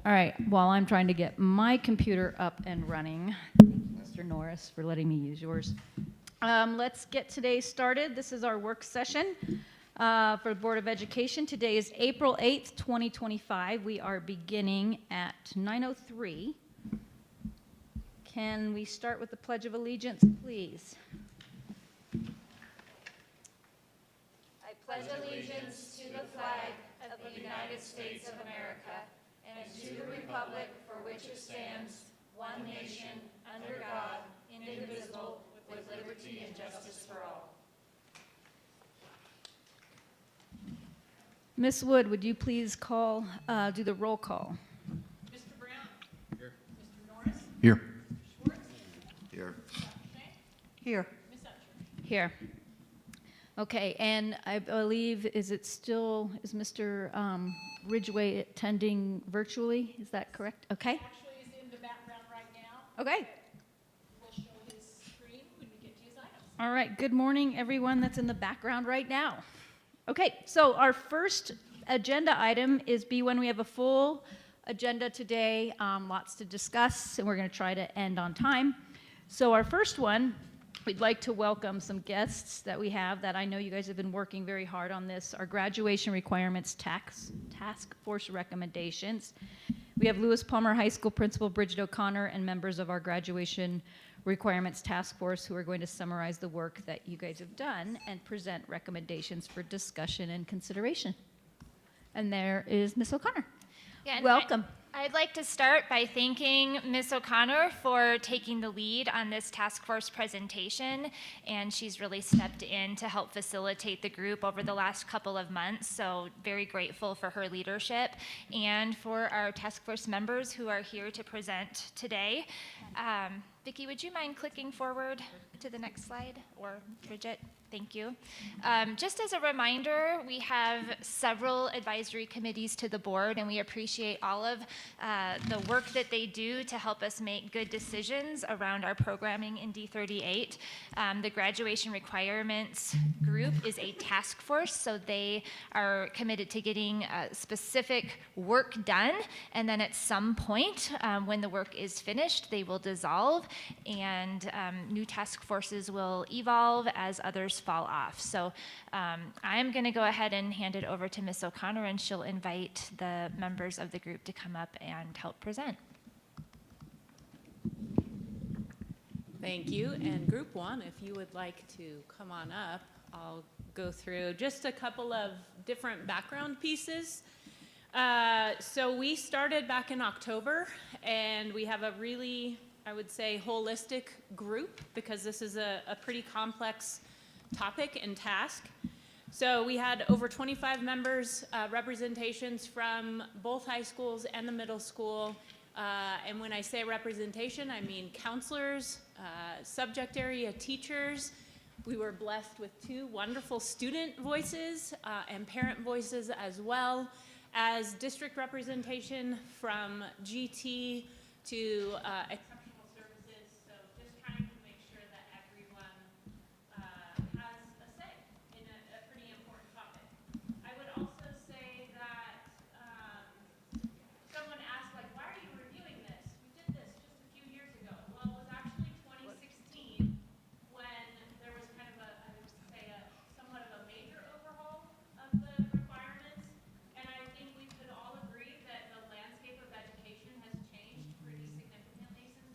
All right, while I'm trying to get my computer up and running, thank you, Mr. Norris, for letting me use yours. Let's get today started. This is our work session for the Board of Education. Today is April 8th, 2025. We are beginning at 9:03. Can we start with the Pledge of Allegiance, please? I pledge allegiance to the flag of the United States of America and to the republic for which it stands, one nation, under God, indivisible, with liberty and justice for all. Miss Wood, would you please do the roll call? Mr. Brown? Here. Mr. Norris? Here. Mr. Schwartz? Here. Here. Here. Ms. Upchurch? Here. Okay, and I believe, is Mr. Ridgway attending virtually? Is that correct? Okay. Actually, he's in the background right now. Okay. We'll show his screen when we get to his items. All right. Good morning, everyone that's in the background right now. Okay, so our first agenda item is when we have a full agenda today, lots to discuss, and we're going to try to end on time. So our first one, we'd like to welcome some guests that we have that I know you guys have been working very hard on this, our graduation requirements task force recommendations. We have Lewis Palmer High School Principal Bridget O'Connor and members of our graduation requirements task force who are going to summarize the work that you guys have done and present recommendations for discussion and consideration. And there is Ms. O'Connor. Yeah, Welcome. I'd like to start by thanking Ms. O'Connor for taking the lead on this task force presentation, and she's really stepped in to help facilitate the group over the last couple of months, so very grateful for her leadership, and for our task force members who are here to present today. Vicki, would you mind clicking forward to the next slide, or Bridget? Thank you. Just as a reminder, we have several advisory committees to the board, and we appreciate all of the work that they do to help us make good decisions around our programming in D38. The graduation requirements group is a task force, so they are committed to getting specific work done, and then at some point, when the work is finished, they will dissolve, and new task forces will evolve as others fall off. So I'm going to go ahead and hand it over to Ms. O'Connor, and she'll invite the members of the group to come up and help present. Thank you. And Group 1, if you would like to come on up, I'll go through just a couple of different background pieces. So we started back in October, and we have a really, I would say, holistic group because this is a pretty complex topic and task. So we had over 25 members, representations from both high schools and the middle school. And when I say representation, I mean counselors, subject area teachers. We were blessed with 2 wonderful student voices and parent voices, as well as district representation from GT to exceptional services. So just trying to make sure that everyone has a say in a pretty important topic. I would also say that someone asked, like, why are you reviewing this? We did this just a few years ago. Well, it was actually 2016 when there was kind of I would say, somewhat of a major overhaul of the requirements. And I think we could all agree that the landscape of education has changed pretty significantly since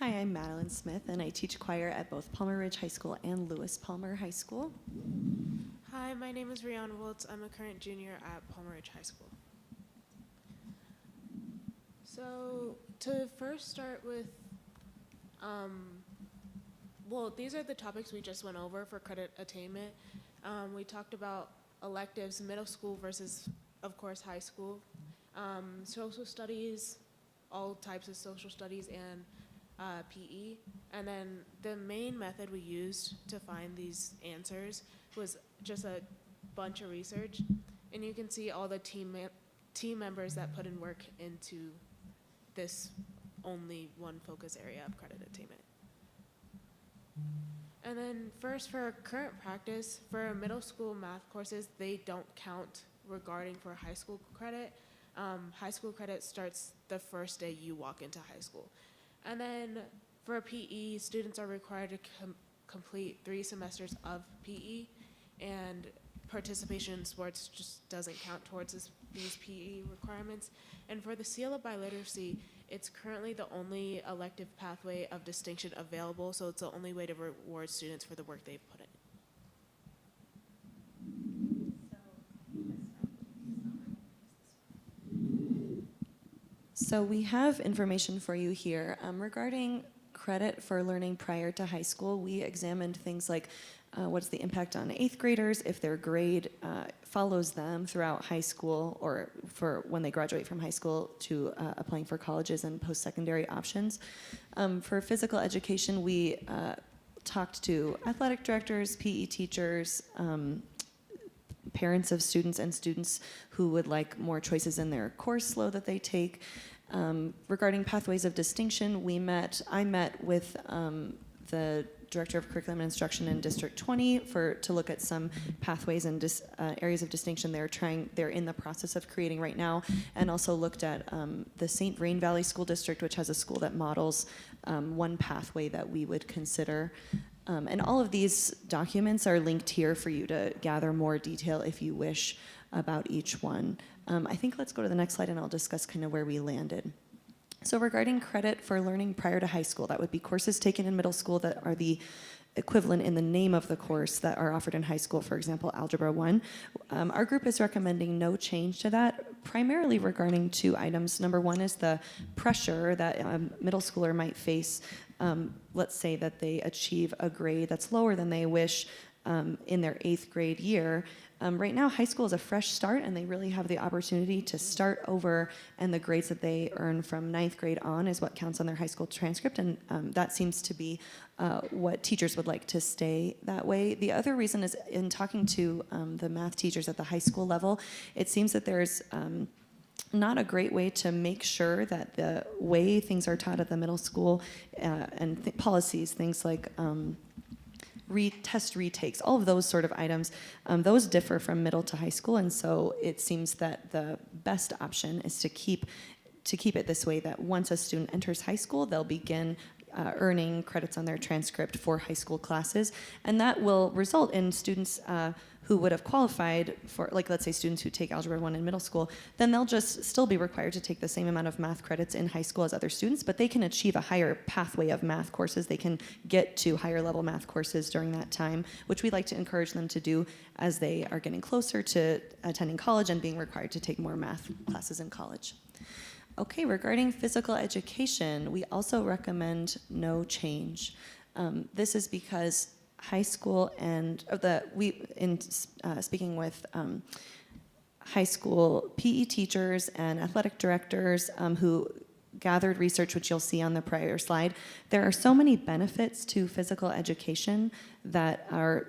Hi, I'm Madeline Smith, and I teach choir at both Palmer Ridge High School and Lewis Palmer High School. Hi, my name is Rihanna Wiltz. I'm a current junior at Palmer Ridge High School. So to first start with, well, these are the topics we just went over for credit attainment. We talked about electives, middle school versus, of course, high school, social studies, all types of social studies, and PE. And then the main method we used to find these answers was just a bunch of research. And you can see all the team members that put in work into this only one focus area of credit attainment. And then first, for current practice, for middle school math courses, they don't count regarding for high school credit. High school credit starts the first day you walk into high school. And then for PE, students are required to complete 3 semesters of PE, and participation in sports just doesn't count towards these PE requirements. And for the seal of biliteracy, it's currently the only elective pathway of distinction available, so it's the only way to reward students for the work they've put in. So we have information for you here. Regarding credit for learning prior to high school, we examined things like what's the impact on 8th graders if their grade follows them throughout high school, or for when they graduate from high school to applying for colleges and post-secondary options. For physical education, we talked to athletic directors, PE teachers, parents of students, and students who would like more choices in their course load that they take. Regarding pathways of distinction, I met with the Director of Curriculum and Instruction in District 20 to look at some pathways and areas of distinction they're in the process of creating right now, and also looked at the St. Vrain Valley School District, which has a school that models one pathway that we would consider. And all of these documents are linked here for you to gather more detail if you wish about each one. I think let's go to the next slide and I'll discuss kind of where we landed. So regarding credit for learning prior to high school, that would be courses taken in middle school that are the equivalent in the name of the course that are offered in high school, for example, Algebra 1. Our group is recommending no change to that, primarily regarding 2 items. Number 1 is the pressure that a middle schooler might face. Let's say that they achieve a grade that's lower than they wish in their 8th grade year. Right now, high school is a fresh start, and they really have the opportunity to start over, and the grades that they earn from 9th grade on is what counts on their high school transcript, and that seems to be what teachers would like to stay that way. The other reason is, in talking to the math teachers at the high school level, it seems that there's not a great way to make sure that the way things are taught at the middle school and policies, things like test retakes, all of those sort of items, those differ from middle to high school, and so it seems that the best option is to keep it this way, that once a student enters high school, they'll begin earning credits on their transcript for high school classes, and that will result in students who would have qualified for, like, let's say students who take Algebra 1 in middle school, then they'll just still be required to take the same amount of math credits in high school as other students, but they can achieve a higher pathway of math courses. They can get to higher level math courses during that time, which we like to encourage them to do as they are getting closer to attending college and being required to take more math classes in college. Okay, regarding physical education, we also recommend no change. This is because high school and speaking with high school PE teachers and athletic directors who gathered research, which you'll see on the prior slide, there are so many benefits to physical education that are,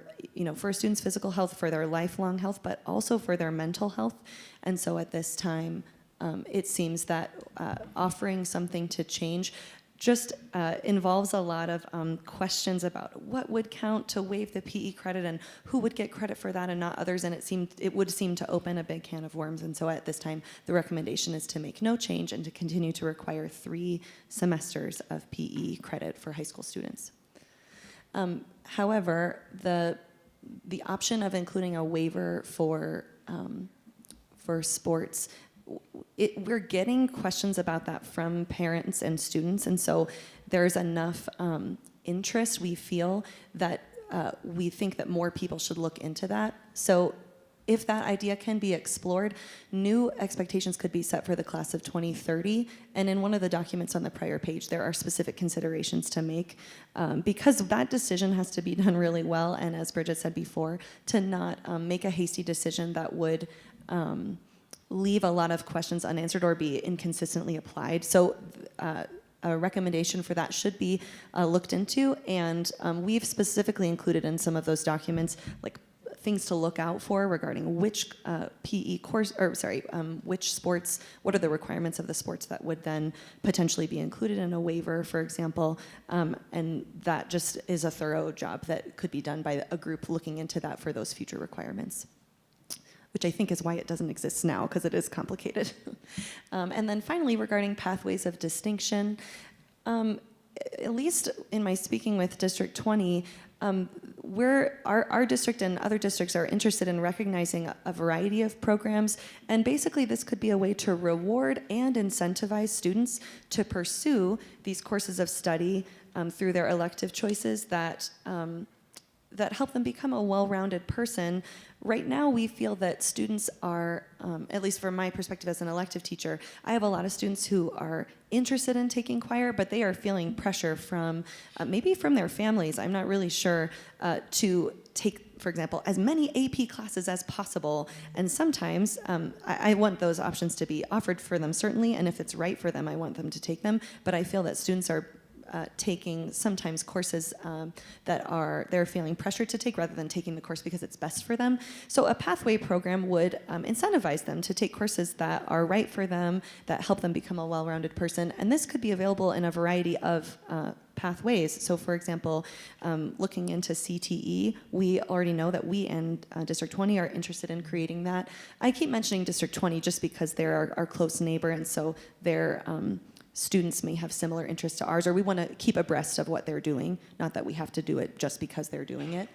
for a student's physical health, for their lifelong health, but also for their mental health. And so at this time, it seems that offering something to change just involves a lot of questions about what would count to waive the PE credit and who would get credit for that and not others, and it would seem to open a big can of worms. And so at this time, the recommendation is to make no change and to continue to require 3 semesters of PE credit for high school students. However, the option of including a waiver for sports, we're getting questions about that from parents and students, and so there's enough interest, we feel, that we think that more people should look into that. So if that idea can be explored, new expectations could be set for the class of 2030. And in one of the documents on the prior page, there are specific considerations to make, because that decision has to be done really well. And as Bridget said before, to not make a hasty decision that would leave a lot of questions unanswered or be inconsistently applied. So a recommendation for that should be looked into. And we've specifically included in some of those documents, like, things to look out for regarding which PE course, or sorry, which sports, what are the requirements of the sports that would then potentially be included in a waiver, for example, and that just is a thorough job that could be done by a group looking into that for those future requirements, which I think is why it doesn't exist now, because it is complicated. And then finally, regarding pathways of distinction, at least in my speaking with District 20, our district and other districts are interested in recognizing a variety of programs, and basically this could be a way to reward and incentivize students to pursue these courses of study through their elective choices that help them become a well-rounded person. Right now, we feel that students are, at least from my perspective as an elective teacher, I have a lot of students who are interested in taking choir, but they are feeling pressure from, maybe from their families, I'm not really sure, to take, for example, as many AP classes as possible. And sometimes I want those options to be offered for them, certainly, and if it's right for them, I want them to take them. But I feel that students are taking sometimes courses that they're feeling pressured to take rather than taking the course because it's best for them. So a pathway program would incentivize them to take courses that are right for them, that help them become a well-rounded person. And this could be available in a variety of pathways. So for example, looking into CTE, we already know that we and District 20 are interested in creating that. I keep mentioning District 20 just because they're our close neighbor, and so they're students may have similar interests to ours, or we want to keep abreast of what they're doing, not that we have to do it just because they're doing it.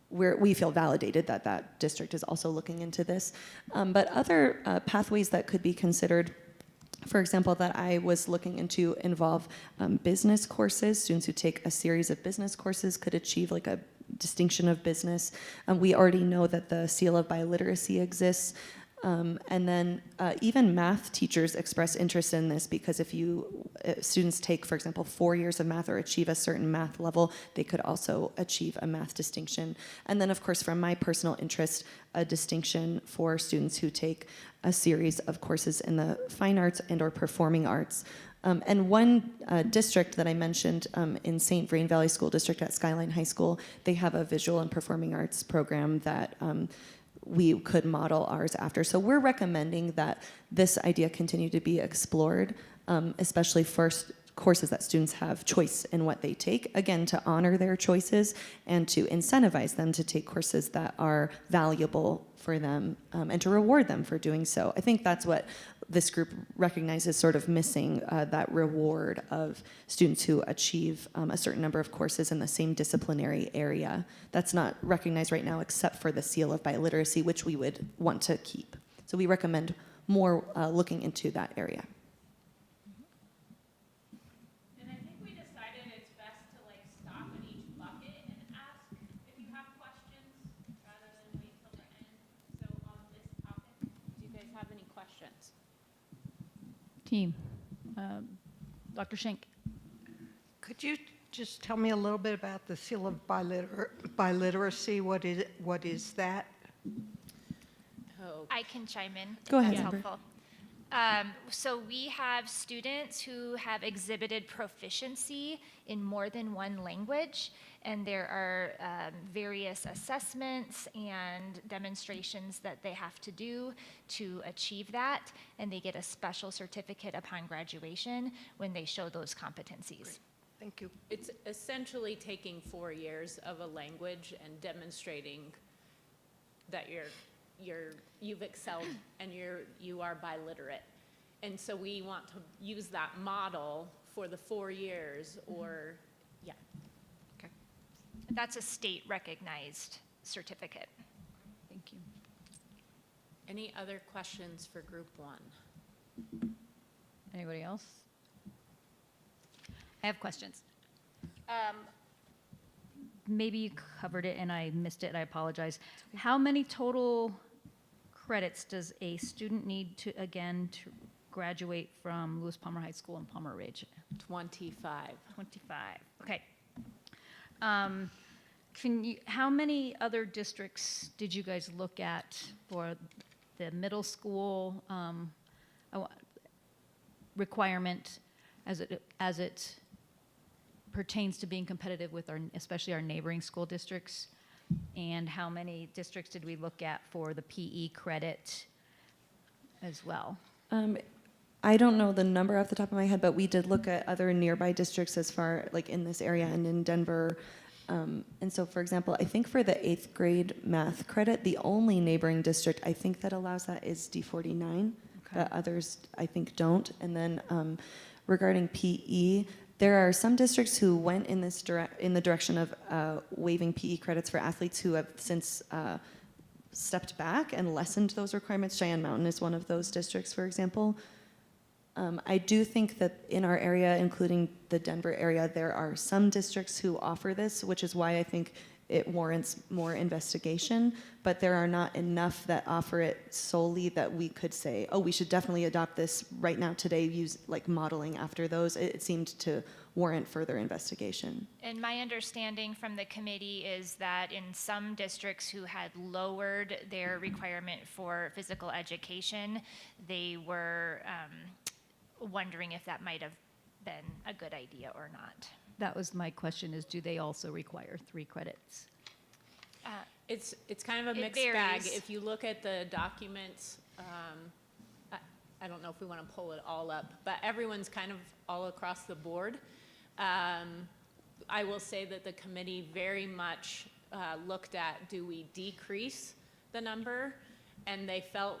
We feel validated that that district is also looking into this. But other pathways that could be considered, for example, that I was looking into involve business courses. Students who take a series of business courses could achieve like a distinction of business. We already know that the seal of biliteracy exists. And then even math teachers express interest in this, because if students take, for example, 4 years of math or achieve a certain math level, they could also achieve a math distinction. And then, of course, from my personal interest, a distinction for students who take a series of courses in the fine arts and or performing arts. And one district that I mentioned in St. Vrain Valley School District at Skyline High School, they have a visual and performing arts program that we could model ours after. So we're recommending that this idea continue to be explored, especially for courses that students have choice in what they take, again, to honor their choices and to incentivize them to take courses that are valuable for them, and to reward them for doing so. I think that's what this group recognizes sort of missing, that reward of students who achieve a certain number of courses in the same disciplinary area. That's not recognized right now except for the seal of biliteracy, which we would want to keep. So we recommend more looking into that area. And I think we decided it's best to like stop in each bucket and ask if you have questions rather than wait till the end. So on this topic, do you guys have any questions? Team. Dr. Schenk. Could you just tell me a little bit about the seal of biliteracy? What is that? Oh, I can chime in. Go if ahead, that's Amber. helpful. So we have students who have exhibited proficiency in more than one language, and there are various assessments and demonstrations that they have to do to achieve that, and they get a special certificate upon graduation when they show those competencies. Thank you. it's essentially taking 4 years of a language and demonstrating that you've excelled and you are biliterate. And so we want to use that model for the 4 years, or, yeah. That's a state recognized certificate. Thank you. Any other questions for group one? Anybody else? I have questions. Maybe you covered it and I missed it, I apologize. How many total credits does a student need to graduate from Lewis Palmer High School in Palmer Ridge? 25. 25, okay. How many other districts did you guys look at for the middle school requirement as it pertains to being competitive with especially our neighboring school districts? And how many districts did we look at for the PE credit as well? I don't know the number off the top of my head, but we did look at other nearby districts as far, like in this area and in Denver. And so, for example, I think for the 8th grade math credit, the only neighboring district I think that allows that is D49. Okay. Others, I think, don't. And then regarding PE, there are some districts who went in the direction of waiving PE credits for athletes who have since stepped back and lessened those requirements. Cheyenne Mountain is one of those districts, for example. I do think that in our area, including the Denver area, there are some districts who offer this, which is why I think it warrants more investigation, but there are not enough that offer it solely that we could say, oh, we should definitely adopt this right now today, use like modeling after those. It seemed to warrant further investigation. And my understanding from the committee is that in some districts who had lowered their requirement for physical education, they were wondering if that might have been a good idea or not. That was my question, is do they also require 3 credits? It's kind of a It mixed bag. varies. If you look at the documents, I don't know if we want to pull it all up, but everyone's kind of all across the board. I will say that the committee very much looked at, do we decrease the number? And they felt,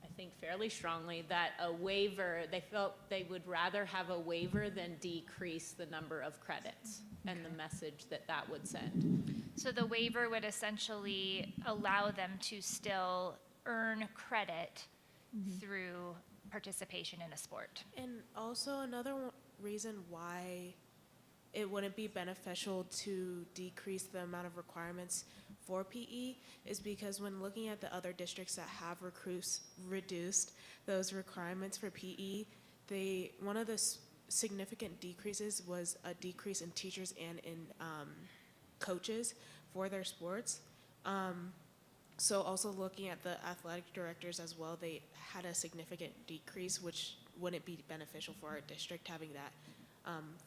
I think fairly strongly, that a waiver, they felt they would rather have a waiver than decrease the number of credits and the message that that would send. So the waiver would essentially allow them to still earn credit through participation in a sport. And also another reason why it wouldn't be beneficial to decrease the amount of requirements for PE is because when looking at the other districts that have reduced those requirements for PE, one of the significant decreases was a decrease in teachers and in coaches for their sports. So also looking at the athletic directors as well, they had a significant decrease, which wouldn't be beneficial for our district having that.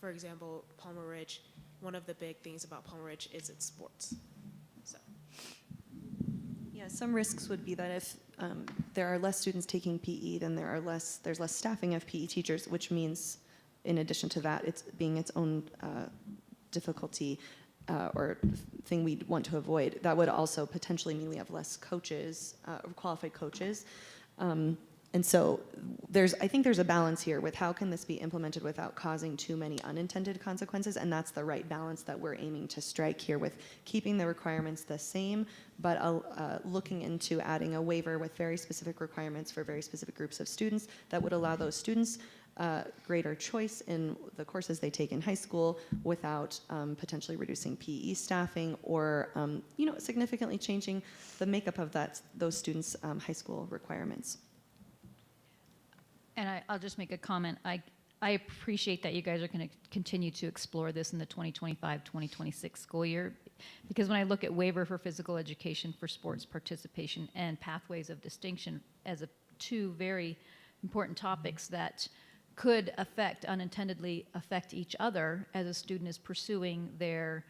For example, Palmer Ridge, one of the big things about Palmer Ridge is its sports. So. Yeah, some risks would be that if there are less students taking PE, then there's less staffing of PE teachers, which means, in addition to that, it's being its own difficulty or thing we'd want to avoid. That would also potentially mean we have less coaches, qualified coaches. And so I think there's a balance here with how can this be implemented without causing too many unintended consequences, and that's the right balance that we're aiming to strike here with keeping the requirements the same, but looking into adding a waiver with very specific requirements for very specific groups of students that would allow those students greater choice in the courses they take in high school without potentially reducing PE staffing or significantly changing the makeup of those students' high school requirements. And I'll just make a comment. I appreciate that you guys are going to continue to explore this in the 2025-2026 school year, because when I look at waiver for physical education for sports participation and pathways of distinction as two very important topics that could unintentionally affect each other as a student is pursuing their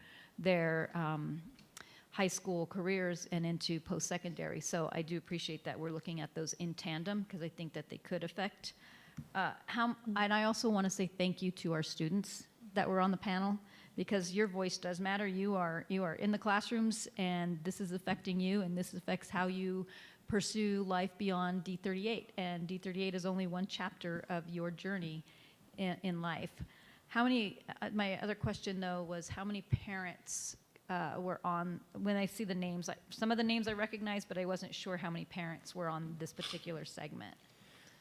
high school careers and into post-secondary. So I do appreciate that we're looking at those in tandem, because I think that they could affect. And I also want to say thank you to our students that were on the panel, because your voice does matter. You are in the classrooms, and this is affecting you, and this affects how you pursue life beyond D38. And D38 is only one chapter of your journey in life. My other question, though, was how many parents were on, when I see the names, some of the names I recognize, but I wasn't sure how many parents were on this particular segment.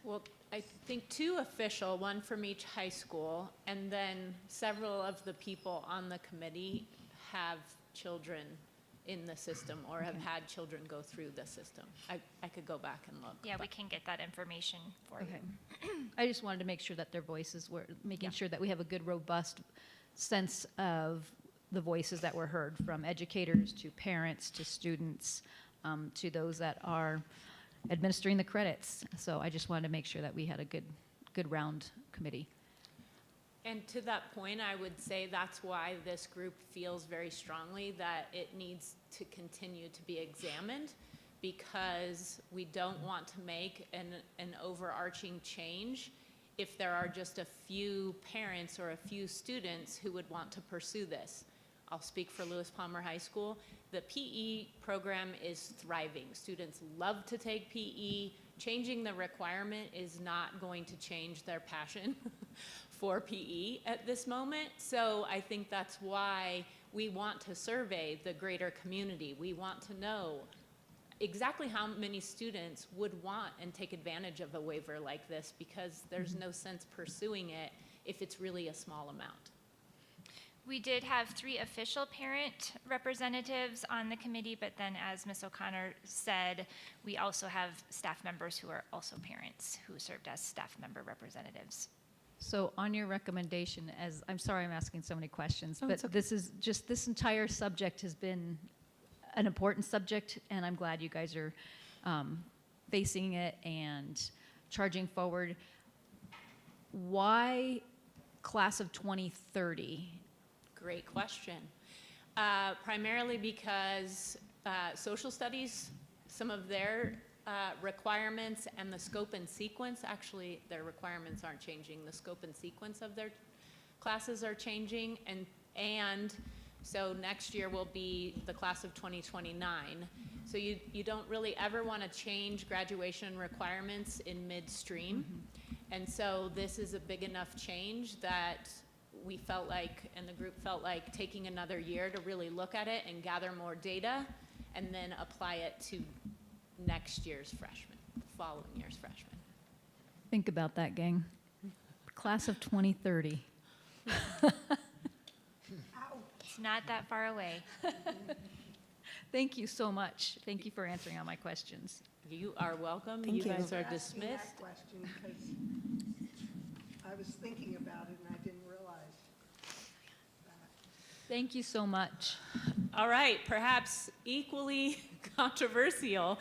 Well, I think 2 official, 1 from each high school, and then several of the people on the committee have children in the system or have had children go through the system. I could go back and look. Yeah, we but- can get that information for you. Okay. I just wanted to make sure that their voices were, making sure that we have a good, robust sense of the voices that were heard, from educators to parents to students, to those that are administering the credits. So I just wanted to make sure that we had a good round committee. And to that point, I would say that's why this group feels very strongly that it needs to continue to be examined, because we don't want to make an overarching change if there are just a few parents or a few students who would want to pursue this. I'll speak for Lewis Palmer High School. The PE program is thriving. Students love to take PE. Changing the requirement is not going to change their passion for PE at this moment. So I think that's why we want to survey the greater community. We want to know exactly how many students would want and take advantage of a waiver like this, because there's no sense pursuing it if it's really a small amount. We did have 3 official parent representatives on the committee, but then as Ms. O'Connor said, we also have staff members who are also parents who served as staff member representatives. So on your recommendation, as, I'm sorry I'm asking so many questions, Oh, but it's okay. this is just, this entire subject has been an important subject, and I'm glad you guys are facing it and charging forward. Why class of 2030? Great question. Primarily because social studies, some of their requirements and the scope and sequence, actually their requirements aren't changing, the scope and sequence of their classes are changing, and so next year will be the class of 2029. So you don't really ever want to change graduation requirements in midstream. And so this is a big enough change that we felt like, and the group felt like, taking another year to really look at it and gather more data and then apply it to next year's freshmen, following year's freshmen. Think about that, gang. Class of 2030. It's not that far away. Thank you so much. Thank you for answering all my questions. You are welcome. Thank You you. guys are Asking that dismissed. question because I was thinking about it and I didn't realize that. Thank you so much. All right, perhaps equally controversial,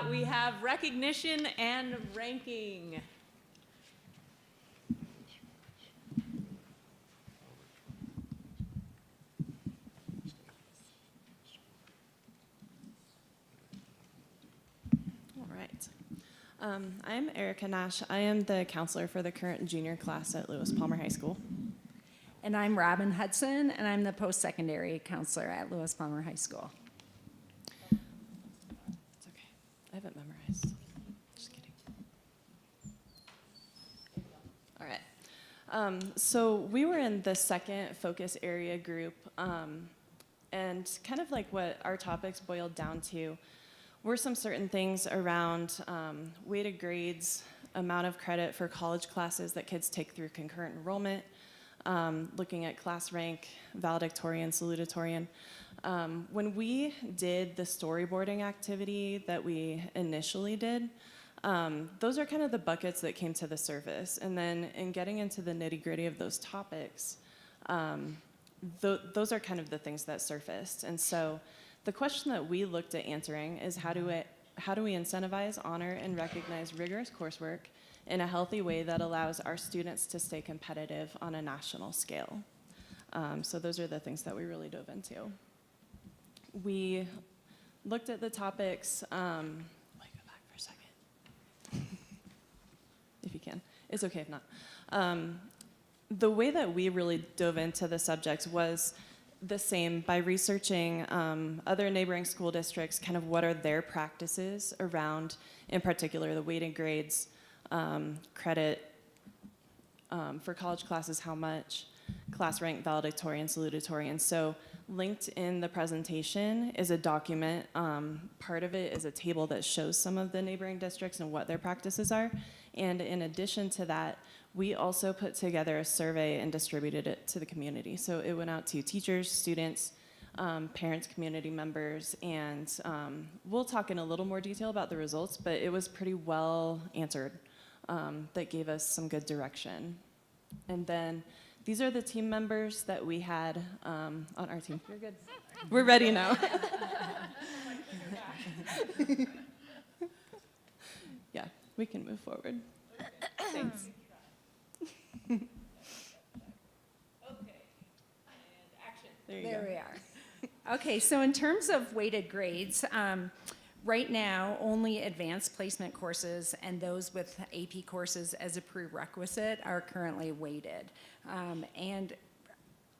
we have recognition and ranking. All right. I'm Erica Nash. I am the counselor for the current junior class at Lewis Palmer High School. And I'm Robin Hudson, and I'm the post-secondary counselor at Lewis Palmer High School. It's okay. I haven't memorized. Just kidding. All right. So we were in the second focus area group, and kind of like what our topics boiled down to were some certain things around weighted grades, amount of credit for college classes that kids take through concurrent enrollment, looking at class rank, valedictorian, salutatorian. When we did the storyboarding activity that we initially did, those are kind of the buckets that came to the surface. And then in getting into the nitty-gritty of those topics, those are kind of the things that surfaced. And so the question that we looked at answering is how do we incentivize, honor, and recognize rigorous coursework in a healthy way that allows our students to stay competitive on a national scale? So those are the things that we really dove into. We looked at the topics. Wait, go back for a second. If you can. It's okay if not. The way that we really dove into the subjects was the same by researching other neighboring school districts, kind of what are their practices around, in particular, the weighted grades, credit for college classes, how much, class rank, valedictorian, salutatorian. So linked in the presentation is a document. Part of it is a table that shows some of the neighboring districts and what their practices are. And in addition to that, we also put together a survey and distributed it to the community. So it went out to teachers, students, parents, community members, and we'll talk in a little more detail about the results, but it was pretty well answered. That gave us some good direction. And then these are the team members that we had on our team. You're good. We're ready now. Yeah, we can move forward. Thanks. Okay. And action. There you There go. we are. Okay, so in terms of weighted grades, right now, only advanced placement courses and those with AP courses as a prerequisite are currently weighted. And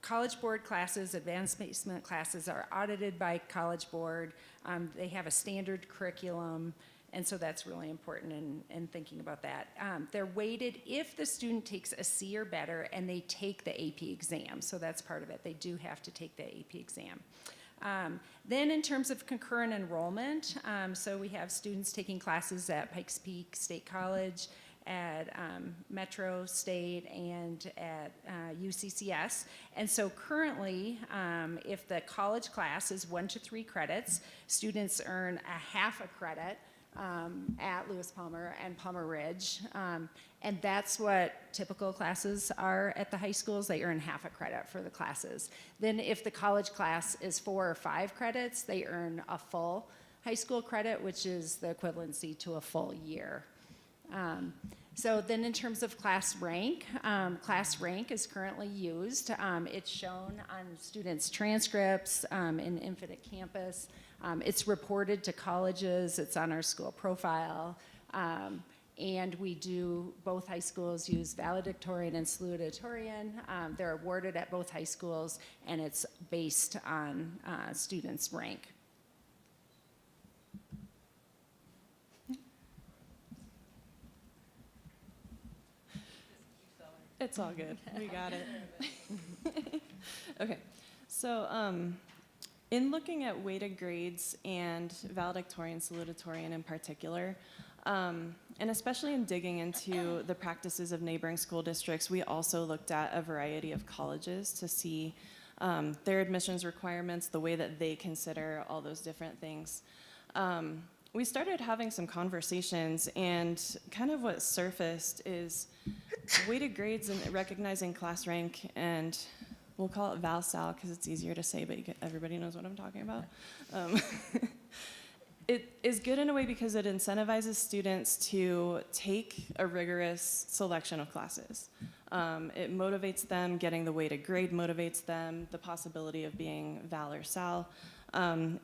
College Board classes, advanced placement classes are audited by College Board. They have a standard curriculum, and so that's really important in thinking about that. They're weighted if the student takes a C or better and they take the AP exam, so that's part of it. They do have to take the AP exam. Then in terms of concurrent enrollment, so we have students taking classes at Pikes Peak State College, at Metro State, and at UCCS. And so currently, if the college class is 1 to 3 credits, students earn a half a credit at Lewis Palmer and Palmer Ridge. And that's what typical classes are at the high schools. They earn half a credit for the classes. Then if the college class is 4 or 5 credits, they earn a full high school credit, which is the equivalency to a full year. So then in terms of class rank is currently used. It's shown on students' transcripts in Infinite Campus. It's reported to colleges. It's on our school profile. And we do, both high schools use valedictorian and salutatorian. They're awarded at both high schools, and it's based on students' rank. It's all good. We got it. Okay. So in looking at weighted grades and valedictorian, salutatorian in particular, and especially in digging into the practices of neighboring school districts, we also looked at a variety of colleges to see their admissions requirements, the way that they consider all those different things. We started having some conversations, and kind of what surfaced is weighted grades and recognizing class rank, and we'll call it Val-Sal because it's easier to say, but everybody knows what I'm talking about. It is good in a way because it incentivizes students to take a rigorous selection of classes. It motivates them, getting the weighted grade motivates them, the possibility of being Val or Sal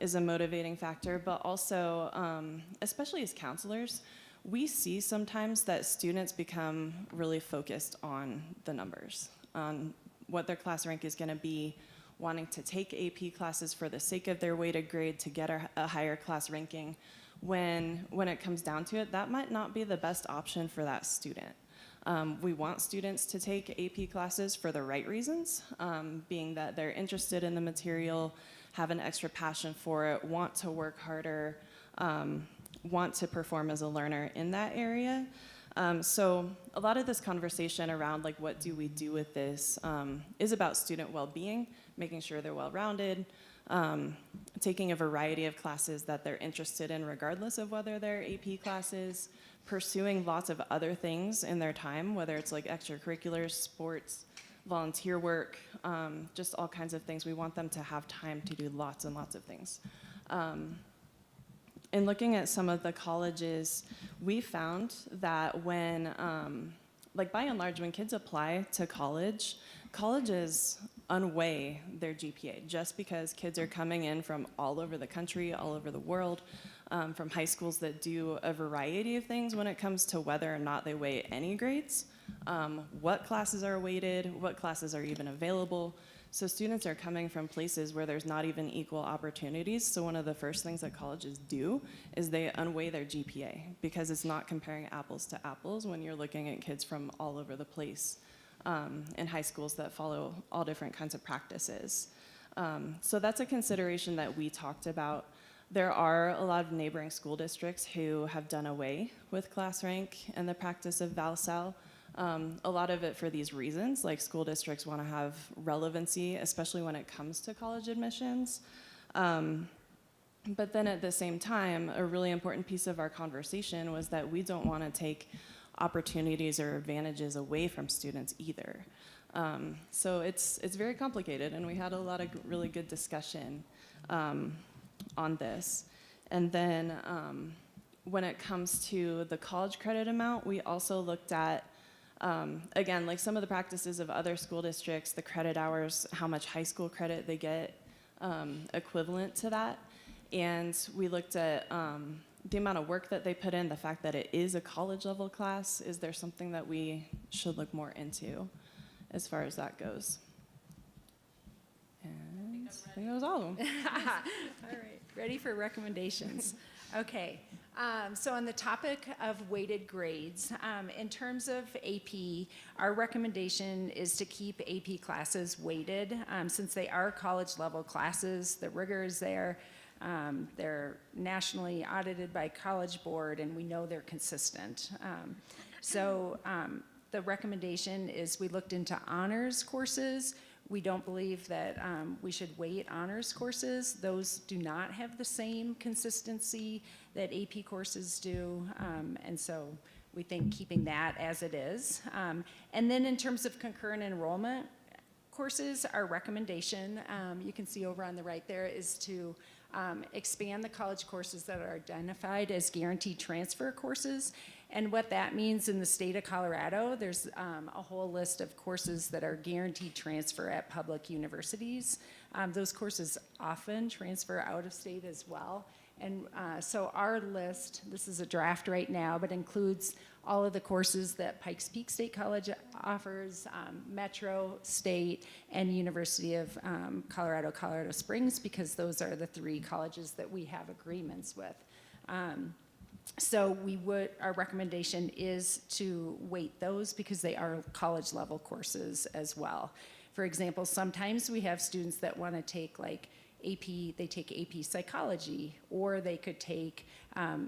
is a motivating factor, but also, especially as counselors, we see sometimes that students become really focused on the numbers, on what their class rank is going to be, wanting to take AP classes for the sake of their weighted grade to get a higher class ranking. When it comes down to it, that might not be the best option for that student. We want students to take AP classes for the right reasons, being that they're interested in the material, have an extra passion for it, want to work harder, want to perform as a learner in that area. So a lot of this conversation around like what do we do with this is about student well-being, making sure they're well-rounded, taking a variety of classes that they're interested in regardless of whether they're AP classes, pursuing lots of other things in their time, whether it's like extracurriculars, sports, volunteer work, just all kinds of things. We want them to have time to do lots and lots of things. In looking at some of the colleges, we found that when, like by and large, when kids apply to college, colleges unweigh their GPA just because kids are coming in from all over the country, all over the world, from high schools that do a variety of things when it comes to whether or not they weigh any grades, what classes are weighted, what classes are even available. So students are coming from places where there's not even equal opportunities. So one of the first things that colleges do is they unweigh their GPA because it's not comparing apples to apples when you're looking at kids from all over the place in high schools that follow all different kinds of practices. So that's a consideration that we talked about. There are a lot of neighboring school districts who have done away with class rank and the practice of ValSal. A lot of it for these reasons, like school districts want to have relevancy, especially when it comes to college admissions. But then at the same time, a really important piece of our conversation was that we don't want to take opportunities or advantages away from students either. So it's very complicated, and we had a lot of really good discussion on this. And then when it comes to the college credit amount, we also looked at, again, like some of the practices of other school districts, the credit hours, how much high school credit they get equivalent to that. And we looked at the amount of work that they put in, the fact that it is a college level class. Is there something that we should look more into as far as that goes? And I think that was all of them. All right, ready for recommendations? Okay, so on the topic of weighted grades, in terms of AP, our recommendation is to keep AP classes weighted. Since they are college level classes, the rigor is there. They're nationally audited by College Board, and we know they're consistent. So the recommendation is we looked into honors courses. We don't believe that we should weight honors courses. Those do not have the same consistency that AP courses do, and so we think keeping that as it is. And then in terms of concurrent enrollment courses, our recommendation, you can see over on the right there, is to expand the college courses that are identified as guaranteed transfer courses. And what that means in the state of Colorado, there's a whole list of courses that are guaranteed transfer at public universities. Those courses often transfer out of state as well. And so our list, this is a draft right now, but includes all of the courses that Pikes Peak State College offers, Metro, State, and University of Colorado, Colorado Springs, because those are the three colleges that we have agreements with. So our recommendation is to weight those because they are college level courses as well. For example, sometimes we have students that want to take like they take AP psychology, or they could take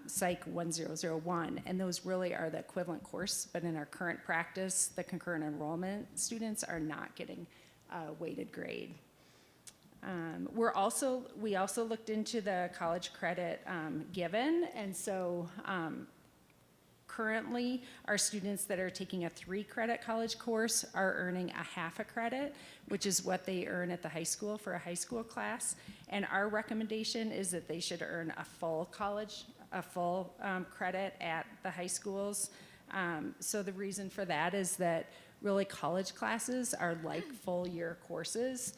Psych 1001, and those really are the equivalent course, but in our current practice, the concurrent enrollment students are not getting a weighted grade. We also looked into the college credit given, and so currently our students that are taking a 3-credit college course are earning a half a credit, which is what they earn at the high school for a high school class. And our recommendation is that they should earn a full credit at the high schools. So the reason for that is that really college classes are like full year courses.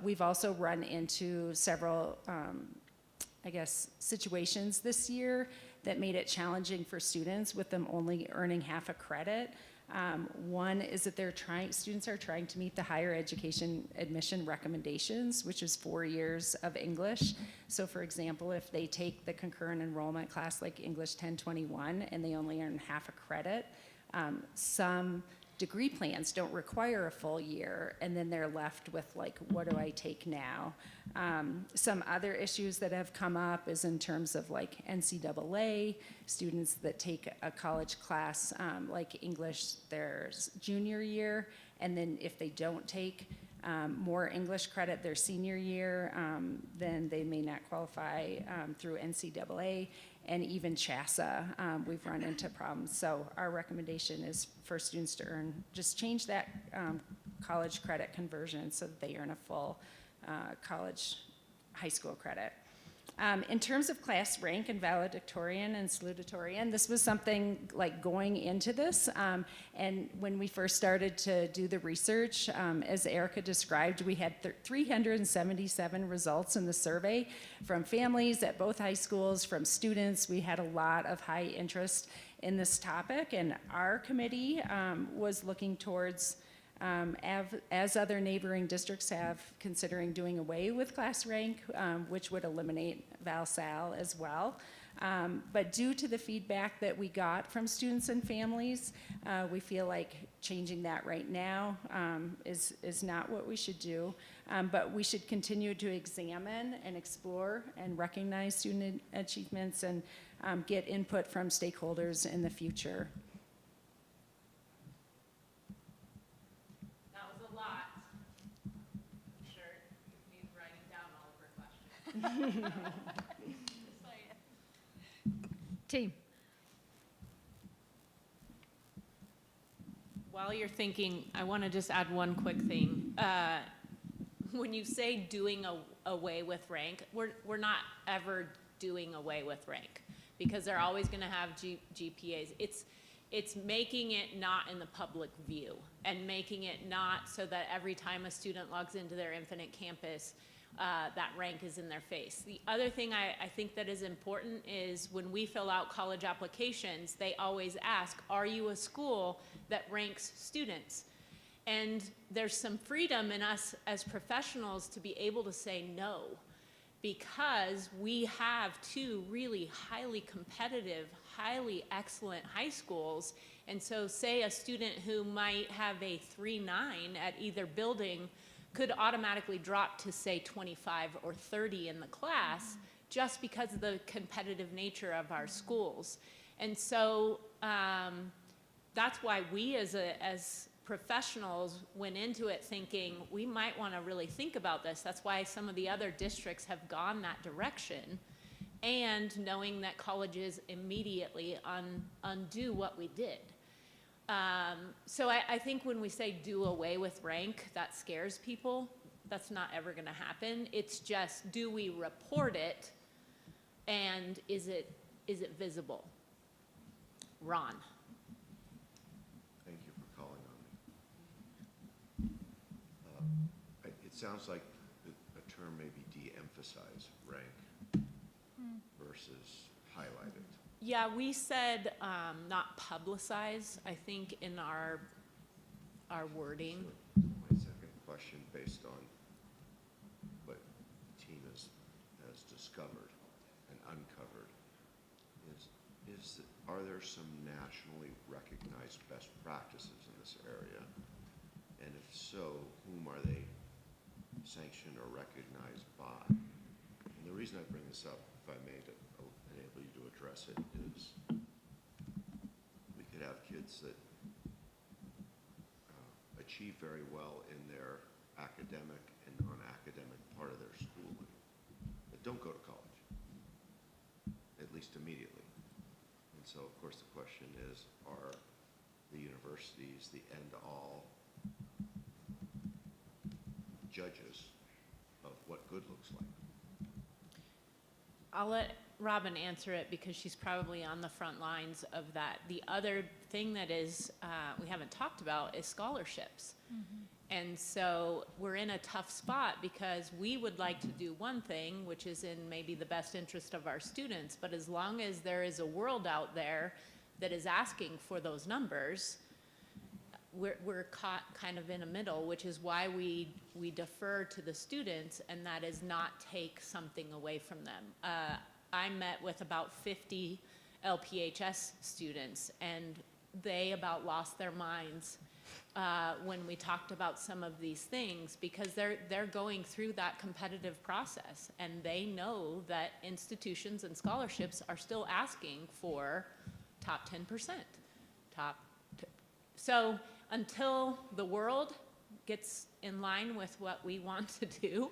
We've also run into several, situations this year that made it challenging for students with them only earning half a credit. One is that students are trying to meet the higher education admission recommendations, which is 4 years of English. So for example, if they take the concurrent enrollment class like English 1021 and they only earn half a credit, some degree plans don't require a full year, and then they're left with like, what do I take now? Some other issues that have come up is in terms of like NCAA, students that take a college class like English their junior year, and then if they don't take more English credit their senior year, then they may not qualify through NCAA. And even CHASA, we've run into problems. So our recommendation is for students to just change that college credit conversion so that they earn a full college high school credit. In terms of class rank and valedictorian and salutatorian, this was something like going into this. And when we first started to do the research, as Erica described, we had 377 results in the survey from families at both high schools, from students. We had a lot of high interest in this topic, and our committee was looking towards, as other neighboring districts have, considering doing away with class rank, which would eliminate ValSal as well. But due to the feedback that we got from students and families, we feel like changing that right now is not what we should do. But we should continue to examine and explore and recognize student achievements and get input from stakeholders in the future. That was a lot. I'm sure it needs writing down all of her questions. Team. While you're thinking, I want to just add one quick thing. When you say doing away with rank, we're not ever doing away with rank, because they're always going to have GPAs. It's making it not in the public view, and making it not so that every time a student logs into their Infinite Campus, that rank is in their face. The other thing I think that is important is when we fill out college applications, they always ask, are you a school that ranks students? And there's some freedom in us as professionals to be able to say no, because we have two really highly competitive, highly excellent high schools. And so say a student who might have a 3.9 at either building could automatically drop to, say, 25 or 30 in the class, just because of the competitive nature of our schools. And so that's why we as professionals went into it thinking we might want to really think about this. That's why some of the other districts have gone that direction, and knowing that colleges immediately undo what we did. So I think when we say do away with rank, that scares people. That's not ever going to happen. It's just, do we report it, and is it visible? Ron. Thank you for calling on me. It sounds like a term maybe de-emphasize rank versus highlight it. Yeah, we said not publicize, I think, in our wording. So my second question, based on what the team has discovered and uncovered, are there some nationally recognized best practices in this area? And if so, whom are they sanctioned or recognized by? And the reason I bring this up, if I may, to enable you to address it, is we could have kids that achieve very well in their academic and non-academic part of their schooling that don't go to college, at least immediately. And so, of course, the question is, are the universities the end-all judges of what good looks like? I'll let Robin answer it, because she's probably on the front lines of that. The other thing that is we haven't talked about is scholarships. And so we're in a tough spot, because we would like to do one thing, which is in maybe the best interest of our students, but as long as there is a world out there that is asking for those numbers, we're caught kind of in a middle, which is why we defer to the students, and that is not take something away from them. I met with about 50 LPHS students, and they about lost their minds when we talked about some of these things, because they're going through that competitive process, and they know that institutions and scholarships are still asking for top 10%, so until the world gets in line with what we want to do,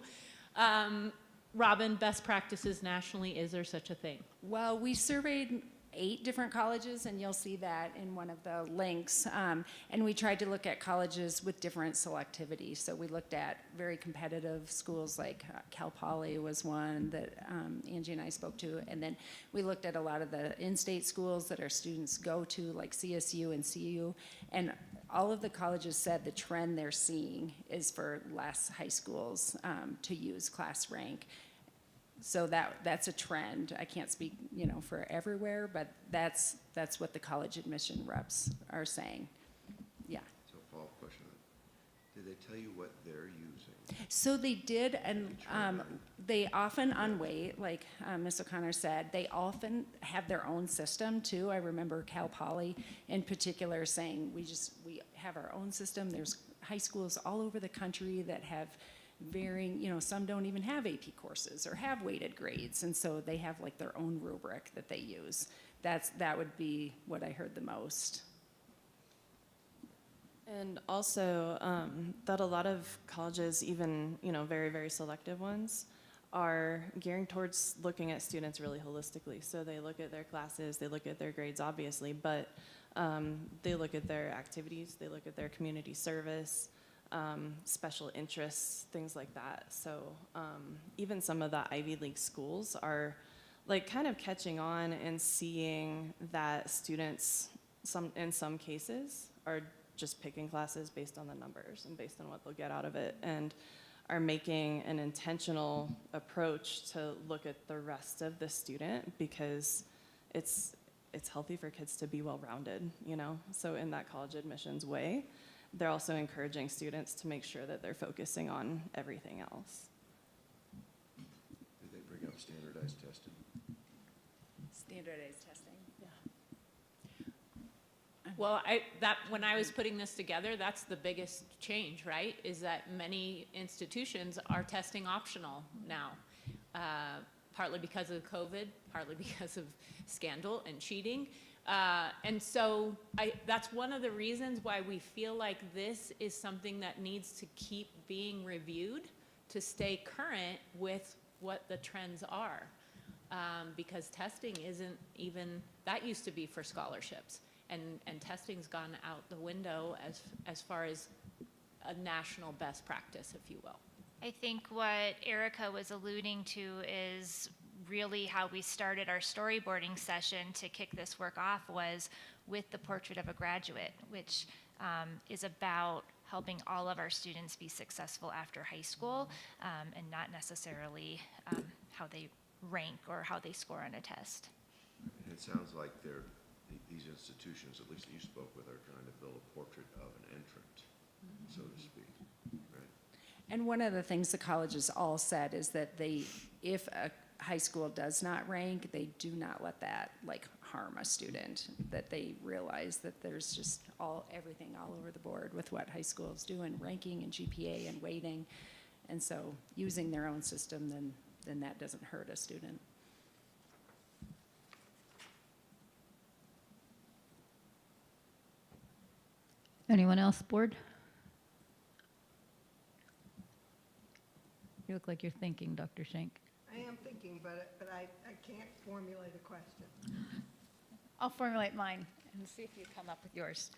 Robin, best practices nationally, is there such a thing? Well, we surveyed 8 different colleges, and you'll see that in one of the links. And we tried to look at colleges with different selectivity. So we looked at very competitive schools like Cal Poly was one that Angie and I spoke to. And then we looked at a lot of the in-state schools that our students go to, like CSU and CU. And all of the colleges said the trend they're seeing is for less high schools to use class rank. So that's a trend. I can't speak, for everywhere, but that's what the college admission reps are saying. Yeah. So, follow-up question. Did they tell you what they're using So they did, and they often unweight, like Ms. O'Connor said, they often have their own system too. I remember Cal Poly in particular saying, we have our own system. There's high schools all over the country that have varying, some don't even have AP courses or have weighted grades, and so they have like their own rubric that they use. That would be what I heard the most. And also that a lot of colleges, even very, very selective ones, are gearing towards looking at students really holistically. So they look at their classes, they look at their grades, obviously, but they look at their activities, they look at their community service, special interests, things like that. So even some of the Ivy League schools are like kind of catching on and seeing that students, in some cases, are just picking classes based on the numbers and based on what they'll get out of it, and are making an intentional approach to look at the rest of the student, because it's healthy for kids to be well-rounded, So in that college admissions way, they're also encouraging students to make sure that they're focusing on everything else. Did they bring up standardized testing? Standardized testing. Well, when I was putting this together, that's the biggest change, right? Is that many institutions are testing optional now, partly because of COVID, partly because of scandal and cheating. And so that's one of the reasons why we feel like this is something that needs to keep being reviewed to stay current with what the trends are. Because testing isn't even, that used to be for scholarships. And testing's gone out the window as far as a national best practice, if you will. I think what Erica was alluding to is really how we started our storyboarding session to kick this work off, was with the Portrait of a Graduate, which is about helping all of our students be successful after high school, and not necessarily how they rank or how they score on a test. And it sounds like these institutions, at least that you spoke with, are trying to build a portrait of an entrant, so to speak, right? And one of the things the colleges all said is that if a high school does not rank, they do not let that harm a student, that they realize that there's just everything all over the board with what high schools do in ranking and GPA and weighting. And so using their own system, then that doesn't hurt a student. Anyone else, board? You look like you're thinking, Dr. Schenk. I am thinking, but I can't formulate a question. I'll formulate mine and see if you come up with yours.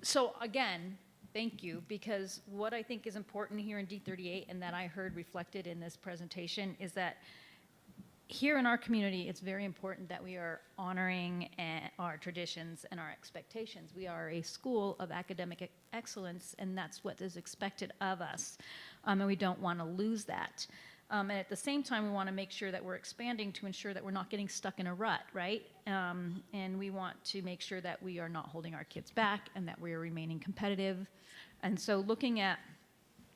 So again, thank you, because what I think is important here in D38 and that I heard reflected in this presentation is that here in our community, it's very important that we are honoring our traditions and our expectations. We are a school of academic excellence, and that's what is expected of us, and we don't want to lose that. And at the same time, we want to make sure that we're expanding to ensure that we're not getting stuck in a rut, right? And we want to make sure that we are not holding our kids back and that we are remaining competitive. And so looking at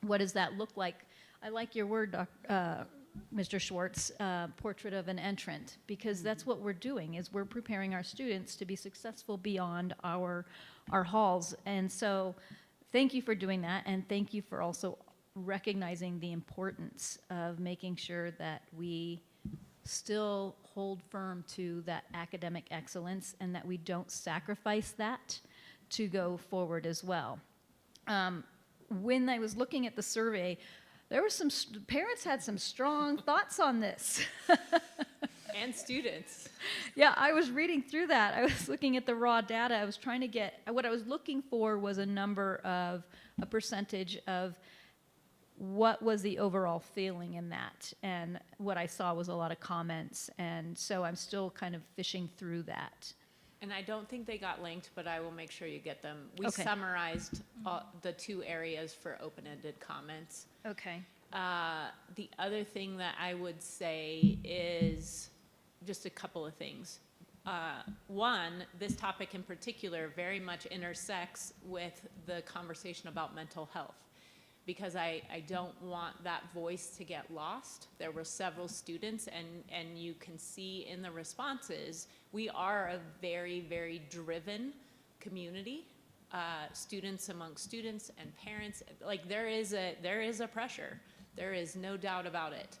what does that look like, I like your word, Mr. Schwartz, portrait of an entrant, because that's what we're doing, is we're preparing our students to be successful beyond our halls. And so thank you for doing that, and thank you for also recognizing the importance of making sure that we still hold firm to that academic excellence and that we don't sacrifice that to go forward as well. When I was looking at the survey, there were parents had some strong thoughts on this. And students. Yeah, I was reading through that. I was looking at the raw data. I was trying to what I was looking for was a percentage of what was the overall feeling in that. And what I saw was a lot of comments. And so I'm still kind of fishing through that. And I don't think they got linked, but I will make sure you get them. We Okay. summarized the 2 areas for open-ended comments. Okay. The other thing that I would say is just a couple of things. One, this topic in particular very much intersects with the conversation about mental health. because I don't want that voice to get lost. There were several students, and you can see in the responses, we are a very, very driven community. Students among students and parents, like there is a pressure. There is no doubt about it.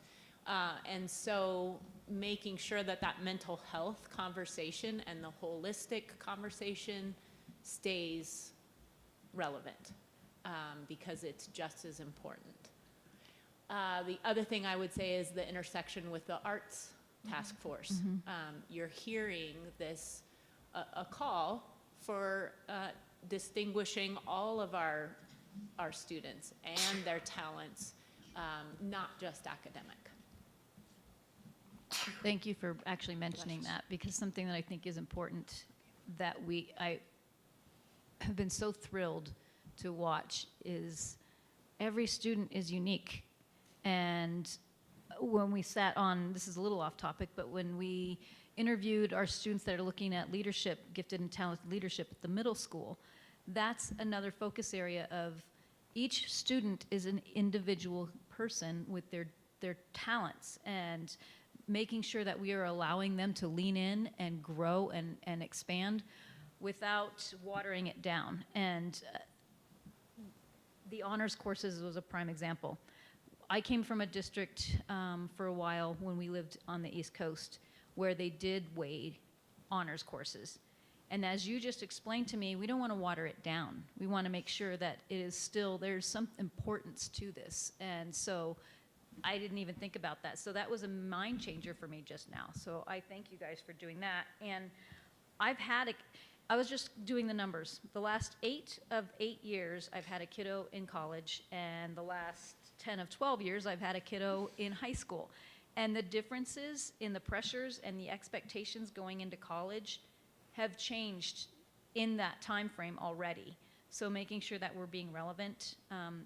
And so making sure that that mental health conversation and the holistic conversation stays relevant, because it's just as important. The other thing I would say is the intersection with the arts task force. You're hearing this, a call for distinguishing all of our students and their talents, not just academic. Thank you for actually mentioning that, because something that I think is important that I have been so thrilled to watch is every student is unique. And when we sat on, this is a little off topic, but when we interviewed our students that are looking at leadership, gifted and talented leadership at the middle school, that's another focus area of each student is an individual person with their talents, and making sure that we are allowing them to lean in and grow and expand without watering it down. And the honors courses was a prime example. I came from a district for a while when we lived on the East Coast where they did weigh honors courses. And as you just explained to me, we don't want to water it down. We want to make sure that it is still, there's some importance to this. And so I didn't even think about that. So that was a mind changer for me just now. So I thank you guys for doing that. And I was just doing the numbers. The last 8 of 8 years, I've had a kiddo in college, and the last 10 of 12 years, I've had a kiddo in high school. And the differences in the pressures and the expectations going into college have changed in that time frame already. So making sure that we're being relevant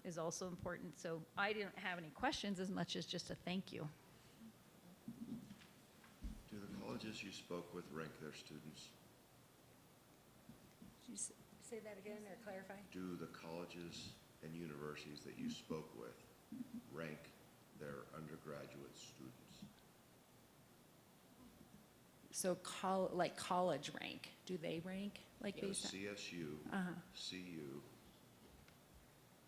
is also important. So I didn't have any questions as much as just a thank you. Do the colleges you spoke with rank their students? Did you say that again or clarify? Do the colleges and universities that you spoke with rank their undergraduate students? So like college rank, do they rank like So based on? CSU, Uh-huh. CU,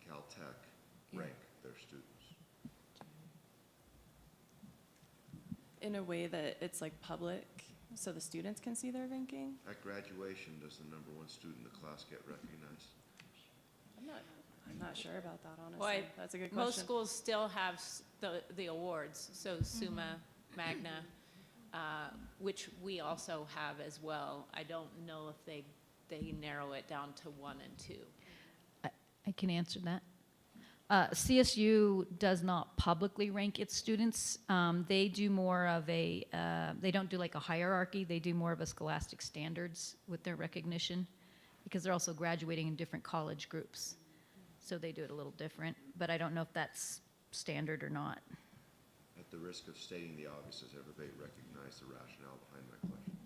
Caltech Yeah. rank their students. In a way that it's like public, so the students can see their ranking? At graduation, does the number 1 student in the class get recognized? I'm not sure about that, honestly. Well, That's a good question. Most schools still have the awards, so Summa, Magna, which we also have as well. I don't know if they narrow it down to 1 and 2. I can answer that. CSU does not publicly rank its students. They do more of they don't do like a hierarchy. They do more of a scholastic standards with their recognition, because they're also graduating in different college groups. So they do it a little different, but I don't know if that's standard or not. At the risk of stating the obvious, does everybody recognize the rationale behind my question?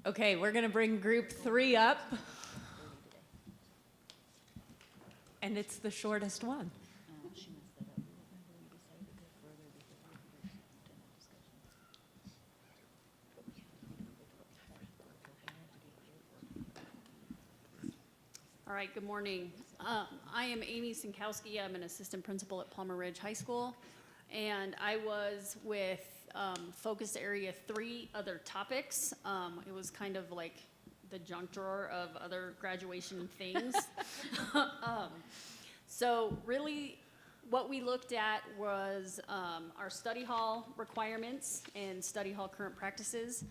Okay, we're going to bring group 3 up. And it's the shortest one. All right, good morning. I am Amy Sinkowski. I'm an assistant principal at Palmer Ridge High School. And I was with Focus Area 3, other topics. It was kind of like the junk drawer of other graduation things. So really what we looked at was our study hall requirements and study hall current practices.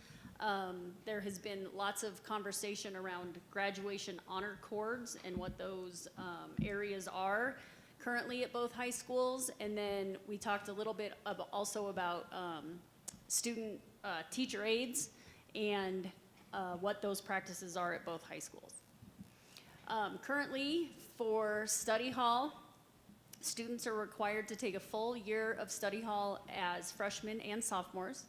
There has been lots of conversation around graduation honor cords and what those areas are currently at both high schools. And then we talked a little bit also about student teacher aides and what those practices are at both high schools. Currently, for study hall, students are required to take a full year of study hall as freshmen and sophomores.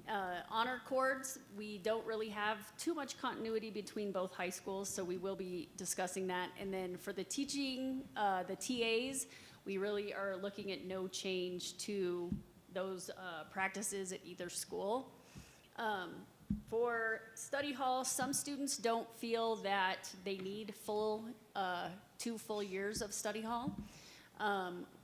Honor cords, we don't really have too much continuity between both high schools, so we will be discussing that. And then for the teaching, the TAs, we really are looking at no change to those practices at either school. For study hall, some students don't feel that they need 2 full years of study hall.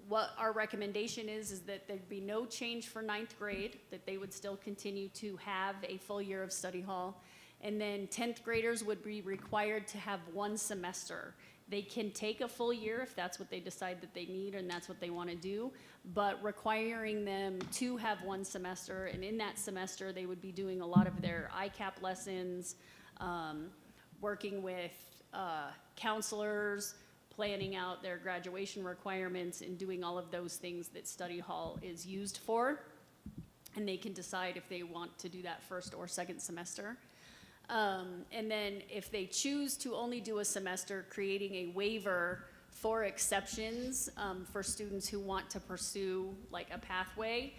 What our recommendation is that there'd be no change for 9th grade, that they would still continue to have a full year of study hall. And then 10th graders would be required to have 1 semester. They can take a full year if that's what they decide that they need and that's what they want to do, but requiring them to have 1 semester, and in that semester they would be doing a lot of their ICAP lessons, working with counselors, planning out their graduation requirements, and doing all of those things that study hall is used for. And they can decide if they want to do that first or second semester. And then if they choose to only do a semester, creating a waiver for exceptions for students who want to pursue like a pathway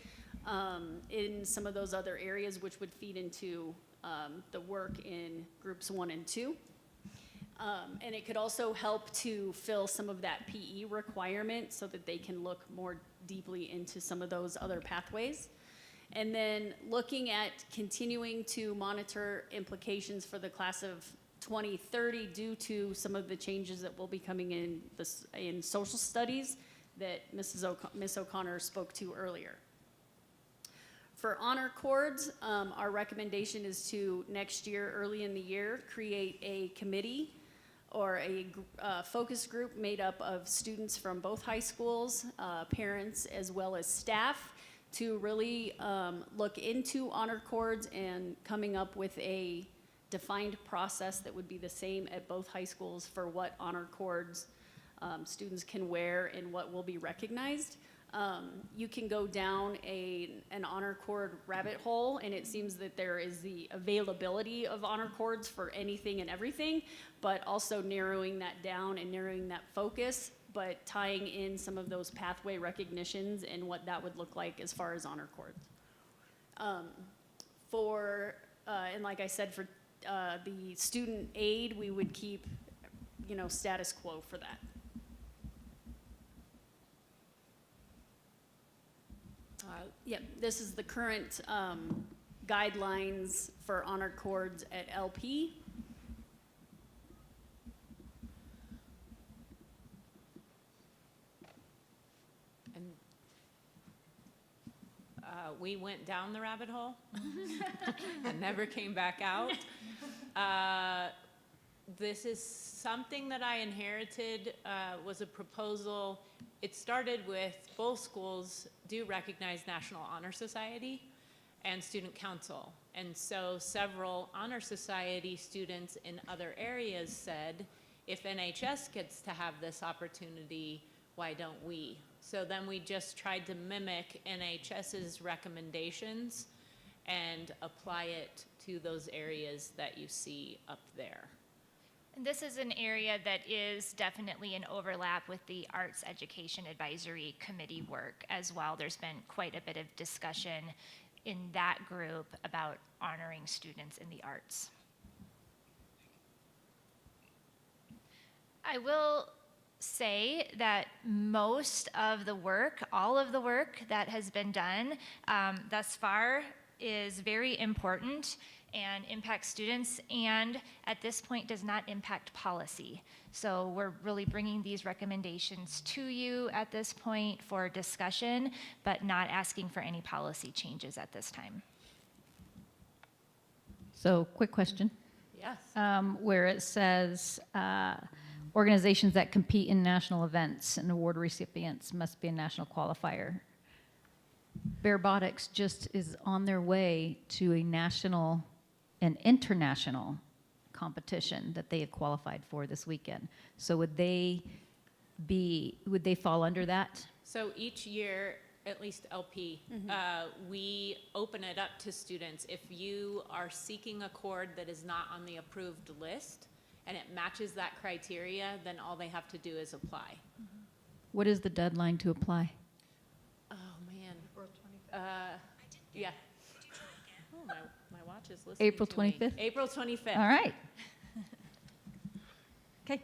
in some of those other areas, which would feed into the work in groups 1 and 2. And it could also help to fill some of that PE requirement so that they can look more deeply into some of those other pathways. And then looking at continuing to monitor implications for the class of 2030 due to some of the changes that will be coming in social studies that Ms. O'Connor spoke to earlier. For honor cords, our recommendation is to next year, early in the year, create a committee or a focus group made up of students from both high schools, parents, as well as staff, to really look into honor cords and coming up with a defined process that would be the same at both high schools for what honor cords students can wear and what will be recognized. You can go down an honor cord rabbit hole, and it seems that there is the availability of honor cords for anything and everything, but also narrowing that down and narrowing that focus, but tying in some of those pathway recognitions and what that would look like as far as honor cords. And like I said, for the student aid, we would keep, status quo for that. Yep, this is the current guidelines for honor cords at LP. And we went down the rabbit hole and never came back out. This is something that I inherited, was a proposal. It started with both schools do recognize National Honor Society and Student Council. And so several Honor Society students in other areas said, if NHS gets to have this opportunity, why don't we? So then we just tried to mimic NHS's recommendations and apply it to those areas that you see up there. And this is an area that is definitely an overlap with the Arts Education Advisory Committee work as well. There's been quite a bit of discussion in that group about honoring students in the arts. I will say that most of the work, all of the work that has been done thus far is very important and impacts students, and at this point does not impact policy. So we're really bringing these recommendations to you at this point for discussion, but not asking for any policy changes at this time. So, quick question. Yes. Where it says organizations that compete in national events and award recipients must be a national qualifier. Barobotics just is on their way to a national and international competition that they have qualified for this weekend. So would they fall under that? So each year, at least LP, we open it up to students. If you are seeking a cord that is not on the approved list and it matches that criteria, then all they have to do is apply. What is the deadline to apply? Oh, man. Yeah. My watch is listening April to me. 25th? April 25th. All right. Okay.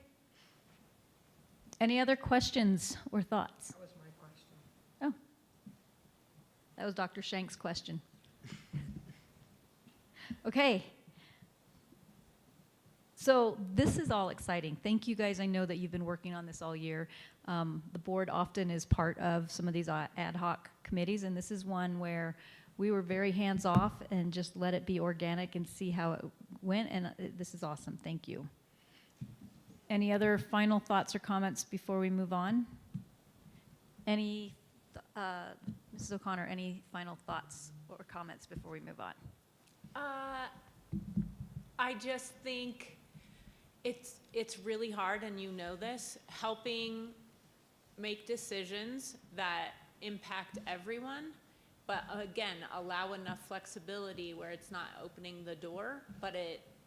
Any other questions or thoughts? That was my question. Oh, that was Dr. Shank's question. Okay. So this is all exciting. Thank you guys. I know that you've been working on this all year. The board often is part of some of these ad hoc committees, and this is one where we were very hands-off and just let it be organic and see how it went, and this is awesome. Thank you. Any other final thoughts or comments before we move on? Any, Mrs. O'Connor, any final thoughts or comments before we move on? I just think it's really hard, and you know this, helping make decisions that impact everyone, but again, allow enough flexibility where it's not opening the door, but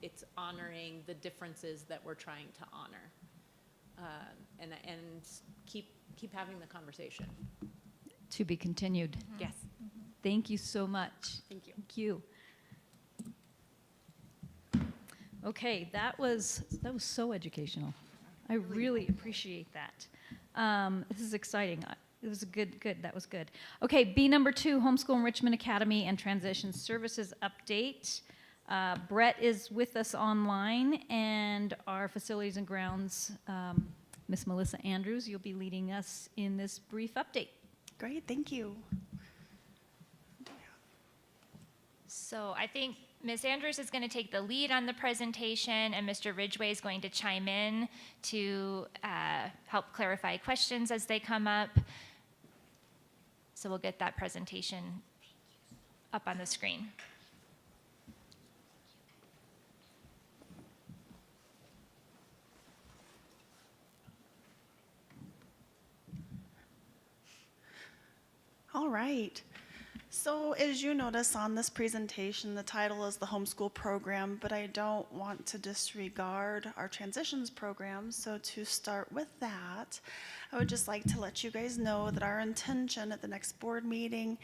it's honoring the differences that we're trying to honor, and keep having the conversation. To be continued. Yes. Thank you so much. Thank you. Thank you. Okay, that was so educational. I really appreciate that. This is exciting. It was good. That was good. Okay, B number 2, Homeschool Enrichment Academy and Transition Services update. Brett is with us online, and our Facilities and Grounds, Miss Melissa Andrews, you'll be leading us in this brief update. Great, thank you. So I think Ms. Andrews is going to take the lead on the presentation, and Mr. Ridgway is going to chime in to help clarify questions as they come up. So we'll get that presentation up on the screen. All right. So as you notice on this presentation, the title is the homeschool program, but I don't want to disregard our transitions program. So to start with that, I would just like to let you guys know that our intention at the next board meeting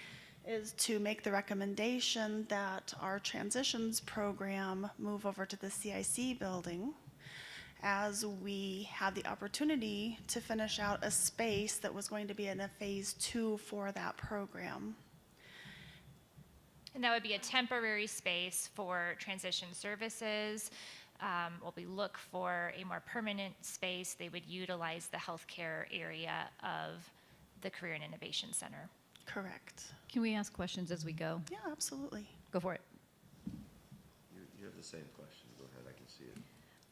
is to make the recommendation that our transitions program move over to the CIC building, as we had the opportunity to finish out a space that was going to be in a phase 2 for that program. And that would be a temporary space for transition services. While we look for a more permanent space, they would utilize the healthcare area of the Career and Innovation Center. Correct. Can we ask questions as we go? Yeah, absolutely. Go for it. You have the same question. Go ahead, I can see it.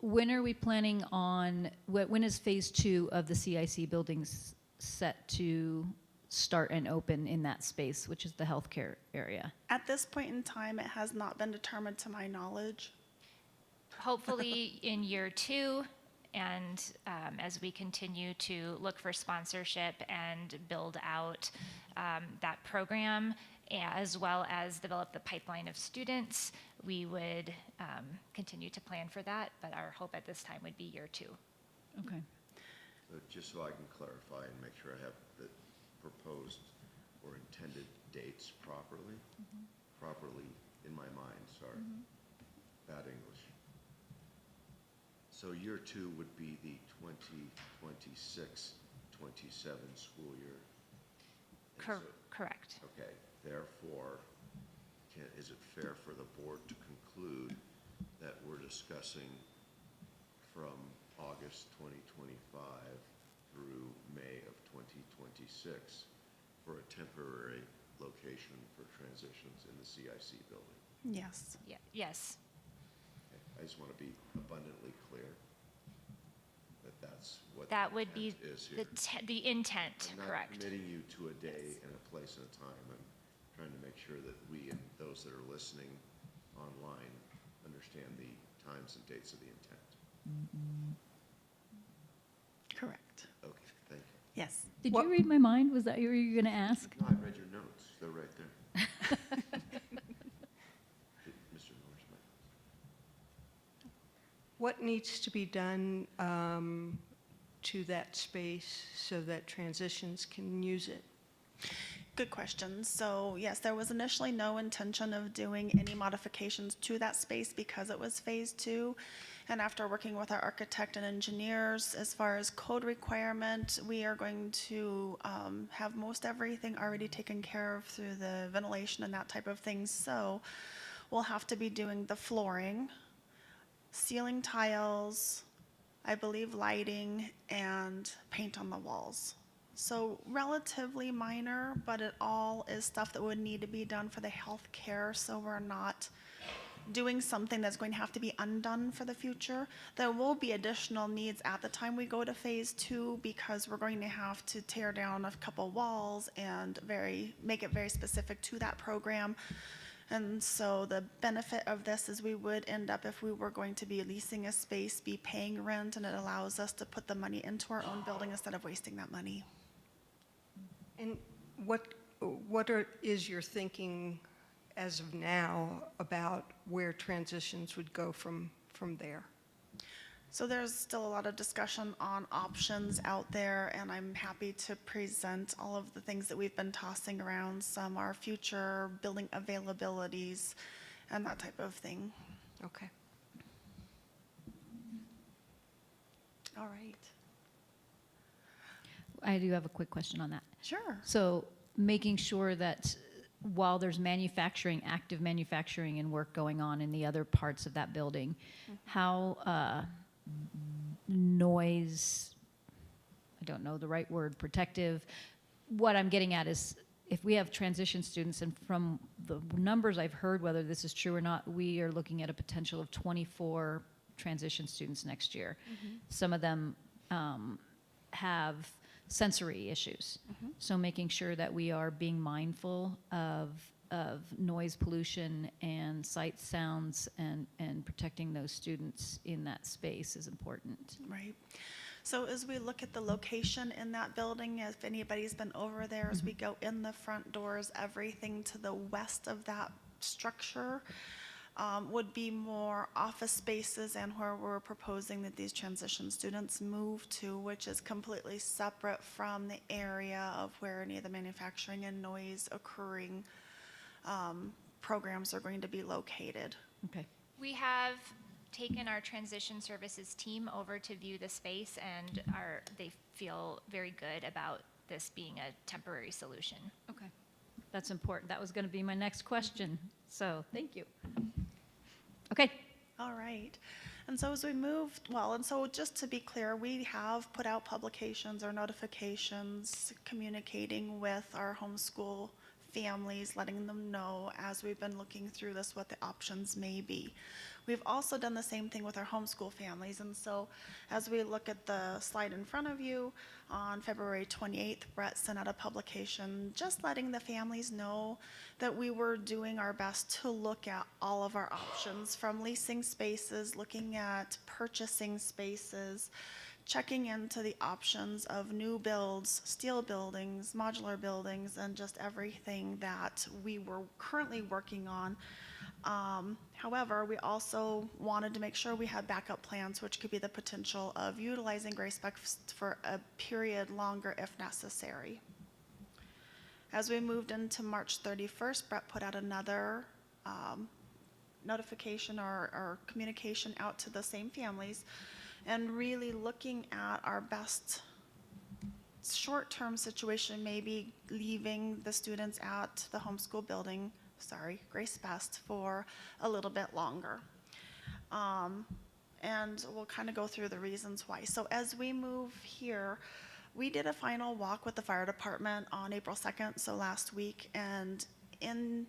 When are we planning on, when is phase 2 of the CIC buildings set to start and open in that space, which is the healthcare area? At this point in time, it has not been determined to my knowledge. Hopefully in year 2, and as we continue to look for sponsorship and build out that program, as well as develop the pipeline of students, we would continue to plan for that, but our hope at this time would be year 2. Okay. Just so I can clarify and make sure I have the proposed or intended dates properly, properly in my mind, sorry, bad English. So year 2 would be the 2026-27 school year. And so- Correct. Okay, therefore, is it fair for the board to conclude that we're discussing from August 2025 through May of 2026 for a temporary location for transitions in the CIC building? Yes. Yeah. Yes. Okay, I just want to be abundantly clear that that's what That the would be intent is here. the intent, I'm not correct. committing you to a day and a place and a time. I'm trying to make sure that we and those that are listening online understand the times and dates of the intent. Correct. Okay, thank you. Yes. Did What- you read my mind? Was that what you were going to ask? No, I read your notes. They're right there. Mr. Norris, What needs to be done to that space so that transitions can use it? Good question. So yes, there was initially no intention of doing any modifications to that space because it was phase 2. And after working with our architect and engineers, as far as code requirement, we are going to have most everything already taken care of through the ventilation and that type of thing. So we'll have to be doing the flooring, ceiling tiles, I believe lighting, and paint on the walls. So relatively minor, but it all is stuff that would need to be done for the health care, so we're not doing something that's going to have to be undone for the future. There will be additional needs at the time we go to phase 2 because we're going to have to tear down a couple walls and make it very specific to that program. And so the benefit of this is we would end up, if we were going to be leasing a space, be paying rent, and it allows us to put the money into our own building instead of wasting that money. And is your thinking as of now about where transitions would go from there? So there's still a lot of discussion on options out there, and I'm happy to present all of the things that we've been tossing around. Some are future building availabilities and that type of thing. Okay. All right. I do have a quick question on that. Sure. So making sure that while there's manufacturing, active manufacturing and work going on in the other parts of that building, how noise, I don't know the right word, protective, what I'm getting at is if we have transition students, and from the numbers I've heard, whether this is true or not, we are looking at a potential of 24 transition students next year. Some of them have sensory issues. So making sure that we are being mindful of noise pollution and sight sounds and protecting those students in that space is important. Right. So as we look at the location in that building, if anybody's been over there, as we go in the front doors, everything to the west of that structure would be more office spaces and where we're proposing that these transition students move to, which is completely separate from the area of where any of the manufacturing and noise occurring programs are going to be located. Okay. We have taken our transition services team over to view the space, and they feel very good about this being a temporary solution. Okay. That's important. That was going to be my next question. So thank you. Okay. All right. And so as we move, and so just to be clear, we have put out publications or notifications communicating with our homeschool families, letting them know as we've been looking through this what the options may be. We've also done the same thing with our homeschool families, and so as we look at the slide in front of you, on February 28th, Brett sent out a publication just letting the families know that we were doing our best to look at all of our options, from leasing spaces, looking at purchasing spaces, checking into the options of new builds, steel buildings, modular buildings, and just everything that we were currently working on. However, we also wanted to make sure we had backup plans, which could be the potential of utilizing Gray Spec for a period longer if necessary. As we moved into March 31st, Brett put out another notification or communication out to the same families, and really looking at our best short-term situation, maybe leaving the students at the homeschool building, Grace Best, for a little bit longer. And we'll kind of go through the reasons why. So as we move here, we did a final walk with the fire department on April 2nd, so last week, and in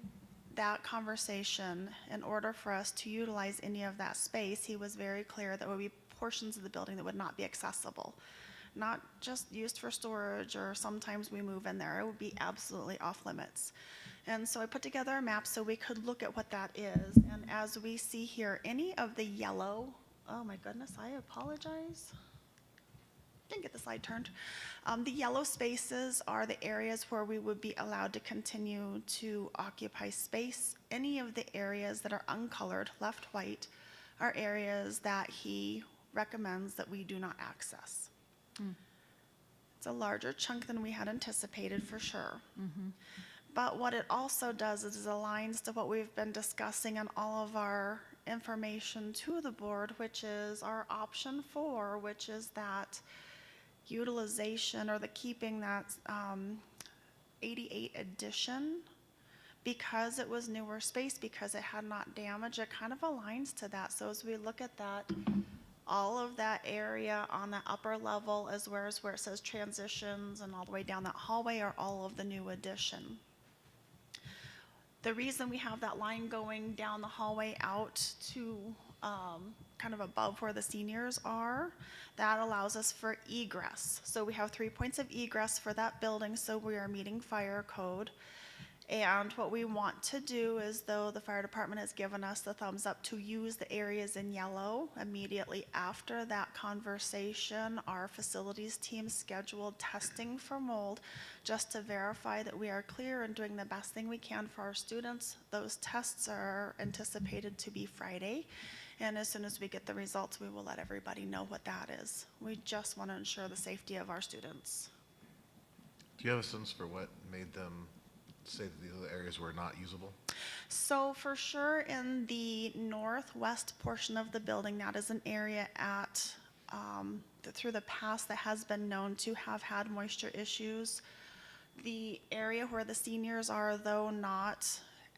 that conversation, in order for us to utilize any of that space, he was very clear that there would be portions of the building that would not be accessible, not just used for storage or sometimes we move in there. It would be absolutely off limits. And so I put together a map so we could look at what that is. And as we see here, any of the yellow, oh my goodness, I apologize. Didn't get the slide turned. The yellow spaces are the areas where we would be allowed to continue to occupy space. Any of the areas that are uncolored, left white, are areas that he recommends that we do not access. It's a larger chunk than we had anticipated for sure. But what it also does is it aligns to what we've been discussing in all of our information to the board, which is our option 4, which is that utilization or the keeping that 88 addition, because it was newer space, because it had not damaged, it kind of aligns to that. So as we look at that, all of that area on the upper level, as where it says transitions and all the way down that hallway, are all of the new addition. The reason we have that line going down the hallway out to kind of above where the seniors are, that allows us for egress. So we have 3 points of egress for that building, so we are meeting fire code. And what we want to do is, though the fire department has given us the thumbs up to use the areas in yellow, immediately after that conversation, our facilities team scheduled testing for mold just to verify that we are clear and doing the best thing we can for our students. Those tests are anticipated to be Friday. And as soon as we get the results, we will let everybody know what that is. We just want to ensure the safety of our students. Do you have a sense for what made them say that these other areas were not usable? So for sure in the northwest portion of the building, that is an area at, through the past that has been known to have had moisture issues. The area where the seniors are, though not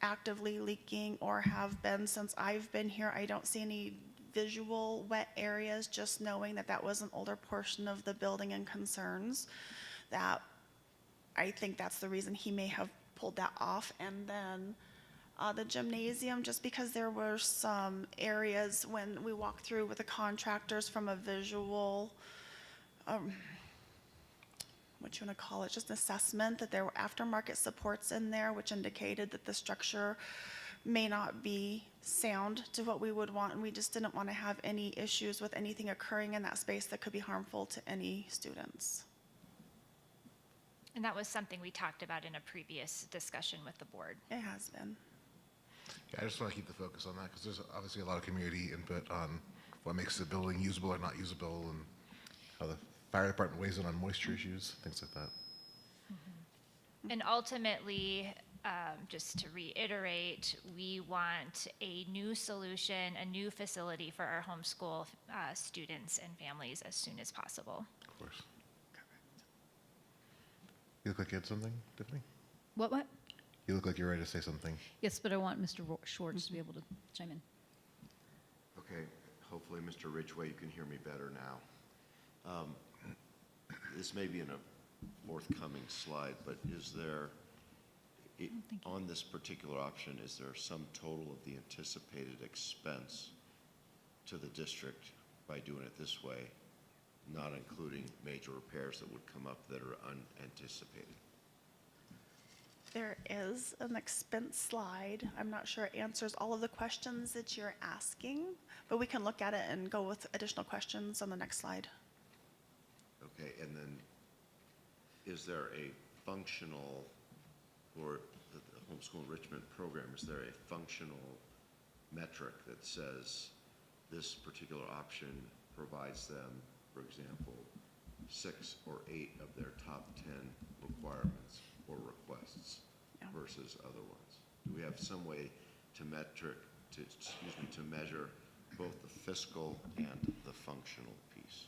actively leaking or have been since I've been here, I don't see any visual wet areas, just knowing that that was an older portion of the building and concerns. That I think that's the reason he may have pulled that off. And then the gymnasium, just because there were some areas when we walked through with the contractors from a visual, what you want to call it, just assessment, that there were aftermarket supports in there, which indicated that the structure may not be sound to what we would want, and we just didn't want to have any issues with anything occurring in that space that could be harmful to any students. And that was something we talked about in a previous discussion with the board. It has been. Yeah, I just want to keep the focus on that because there's obviously a lot of community input on what makes the building usable or not usable and how the fire department weighs in on moisture issues, things like that. And ultimately, just to reiterate, we want a new solution, a new facility for our homeschool students and families as soon as possible. Of course. You look like you had something, Tiffany? What? You look like you're ready to say something. Yes, but I want Mr. Schwartz to be able to chime in. Okay, hopefully, Mr. Ridgway, you can hear me better now. This may be in a forthcoming slide, but is there, on this particular option, is there some total of the anticipated expense to the district by doing it this way, not including major repairs that would come up that are unanticipated? There is an expense slide. I'm not sure it answers all of the questions that you're asking, but we can look at it and go with additional questions on the next slide. Okay, and then is there a functional, for the homeschool enrichment program, is there a functional metric that says this particular option provides them, for example, 6 or 8 of their top 10 requirements or requests versus other ones? Do we have some way to to measure both the fiscal and the functional piece?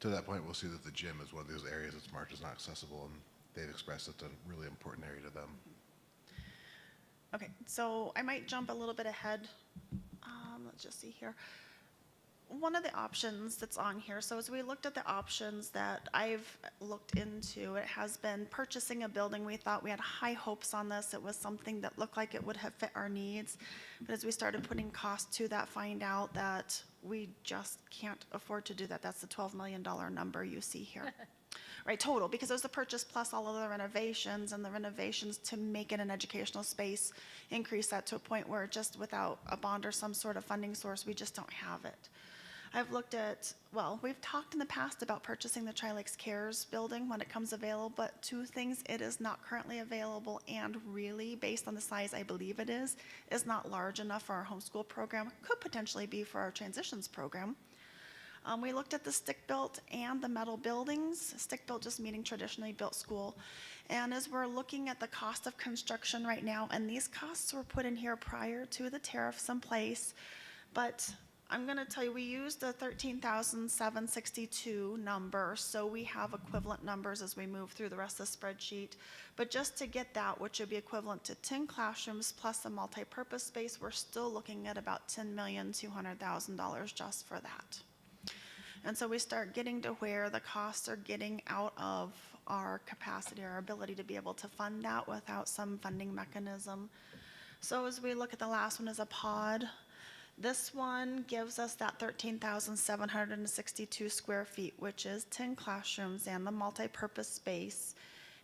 To that point, we'll see that the gym is one of those areas that's marked as not accessible, and they've expressed it's a really important area to them. Okay, so I might jump a little bit ahead. Let's just see here. One of the options that's on here, so as we looked at the options that I've looked into, it has been purchasing a building. We thought we had high hopes on this. It was something that looked like it would have fit our needs. But as we started putting cost to that, find out that we just can't afford to do that. That's the $12 million number you see here. Right, total, because it was the purchase plus all of the renovations, and the renovations to make it an educational space increase that to a point where just without a bond or some sort of funding source, we just don't have it. I've looked at, well, we've talked in the past about purchasing the Tri-Lakes Cares building when it comes available, but two things, it is not currently available, and really, based on the size I believe it is not large enough for our homeschool program, could potentially be for our transitions program. We looked at the stick-built and the metal buildings, stick-built just meaning traditionally built school. And as we're looking at the cost of construction right now, and these costs were put in here prior to the tariffs in place, but I'm going to tell you, we used the 13,762 number, so we have equivalent numbers as we move through the rest of the spreadsheet. But just to get that, which would be equivalent to 10 classrooms plus a multi-purpose space, we're still looking at about $10,200,000 just for that. And so we start getting to where the costs are getting out of our capacity, our ability to be able to fund that without some funding mechanism. So as we look at the last one as a pod, this one gives us that 13,762 square feet, which is 10 classrooms and the multi-purpose space.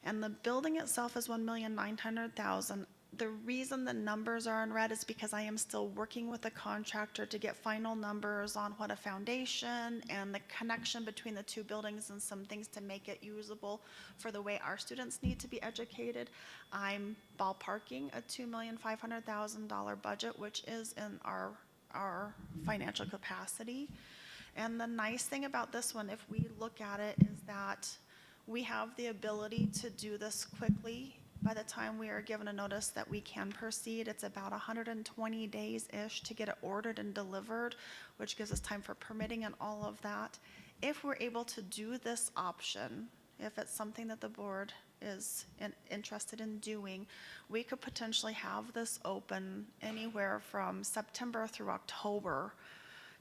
And the building itself is $1,900,000. The reason the numbers are in red is because I am still working with the contractor to get final numbers on what a foundation and the connection between the two buildings and some things to make it usable for the way our students need to be educated. I'm ballparking a $2,500,000 budget, which is in our financial capacity. And the nice thing about this one, if we look at it, is that we have the ability to do this quickly. By the time we are given a notice that we can proceed, it's about 120 days-ish to get it ordered and delivered, which gives us time for permitting and all of that. If we're able to do this option, if it's something that the board is interested in doing, we could potentially have this open anywhere from September through October,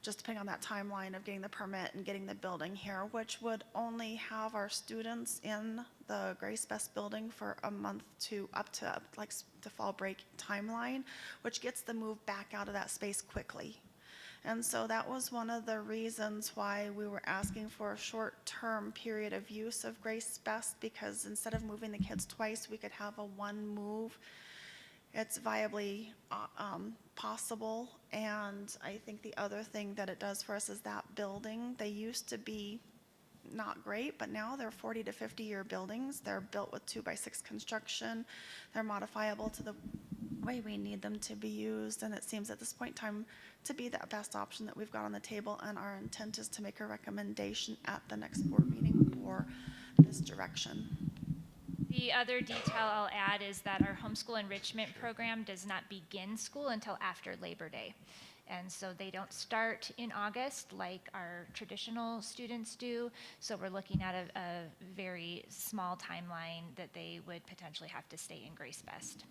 just depending on that timeline of getting the permit and getting the building here, which would only have our students in the Grace Best building for a month to up to like the fall break timeline, which gets the move back out of that space quickly. And so that was one of the reasons why we were asking for a short-term period of use of Grace Best, because instead of moving the kids twice, we could have a one move. It's viably possible. And I think the other thing that it does for us is that building, they used to be not great, but now they're 40 to 50-year buildings. They're built with 2x6 construction. They're modifiable to the way we need them to be used, and it seems at this point in time to be the best option that we've got on the table, and our intent is to make a recommendation at the next board meeting for this direction. The other detail I'll add is that our homeschool enrichment program does not begin school until after Labor Day. And so they don't start in August like our traditional students do. So we're looking at a very small timeline that they would potentially have to stay in Grace Best.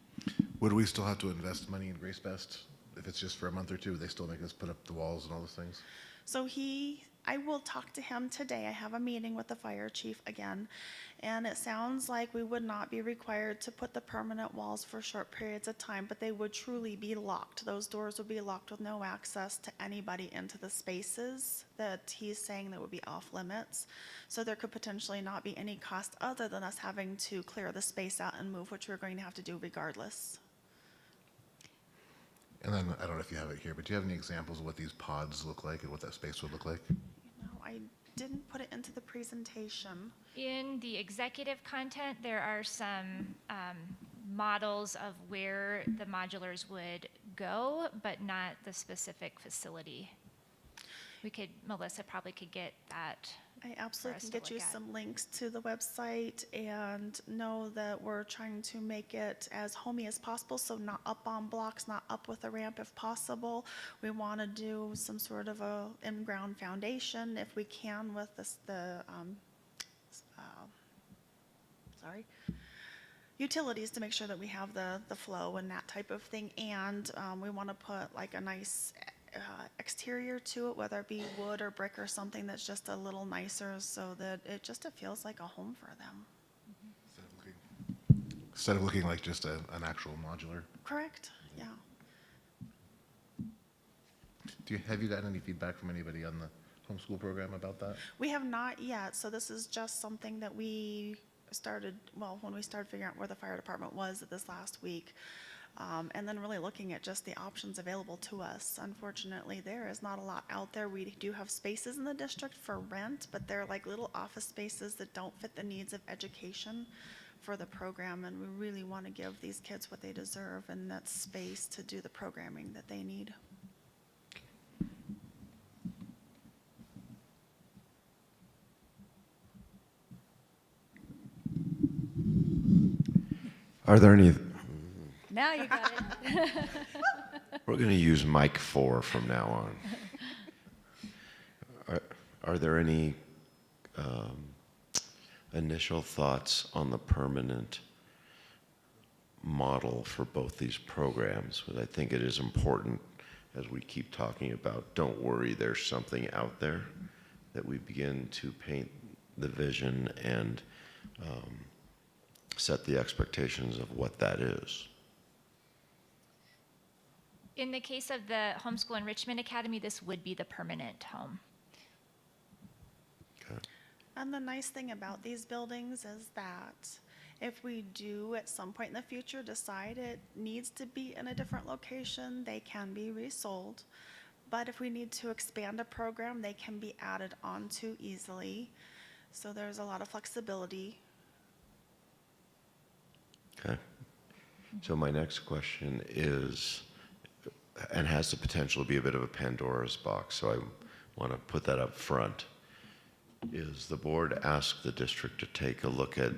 Would we still have to invest money in Grace Best if it's just for a month or two? Would they still make us put up the walls and all those things? So I will talk to him today. I have a meeting with the fire chief again, and it sounds like we would not be required to put the permanent walls for short periods of time, but they would truly be locked. Those doors would be locked with no access to anybody into the spaces that he's saying that would be off limits. So there could potentially not be any cost other than us having to clear the space out and move, which we're going to have to do regardless. And then, I don't know if you have it here, but do you have any examples of what these pods look like and what that space would look like? No, I didn't put it into the presentation. In the executive content, there are some models of where the modulars would go, but not the specific facility. Melissa probably could get that. I absolutely us can to get you look at. some links to the website, and know that we're trying to make it as homey as possible, so not up on blocks, not up with a ramp if possible. We want to do some sort of a in-ground foundation if we can with utilities to make sure that we have the flow and that type of thing. And we want to put like a nice exterior to it, whether it be wood or brick or something that's just a little nicer, so that it just feels like a home for them. Instead of looking like just an actual modular. Correct? Yeah. Have you gotten any feedback from anybody on the homeschool program about that? We have not yet, so this is just something that we started, when we started figuring out where the fire department was this last week. And then really looking at just the options available to us. Unfortunately, there is not a lot out there. We do have spaces in the district for rent, but they're like little office spaces that don't fit the needs of education for the program, and we really want to give these kids what they deserve and that space to do the programming that they need. Are there any, Now you got it. we're going to use mic 4 from now on. Are there any initial thoughts on the permanent model for both these programs? Because I think it is important, as we keep talking about, don't worry, there's something out there, that we begin to paint the vision and set the expectations of what that is. In the case of the Homeschool Enrichment Academy, this would be the permanent home. Okay. And the nice thing about these buildings is that if we do at some point in the future decide it needs to be in a different location, they can be resold. But if we need to expand a program, they can be added onto easily. So there's a lot of flexibility. Okay. So my next question is, and has the potential to be a bit of a Pandora's box, so I want to put that up front. Is the board asked the district to take a look at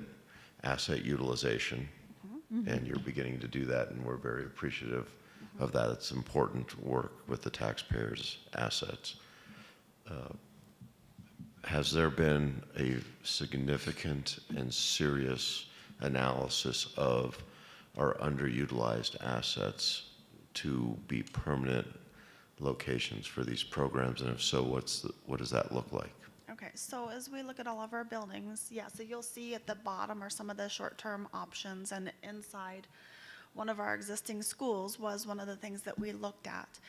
asset utilization? And you're beginning to do that, and we're very appreciative of that. It's important work with the taxpayers' assets. Has there been a significant and serious analysis of our underutilized assets to be permanent locations for these programs? And if so, what does that look like? Okay, so as we look at all of our buildings, yeah, so you'll see at the bottom are some of the short-term options, and inside one of our existing schools was one of the things that we looked at.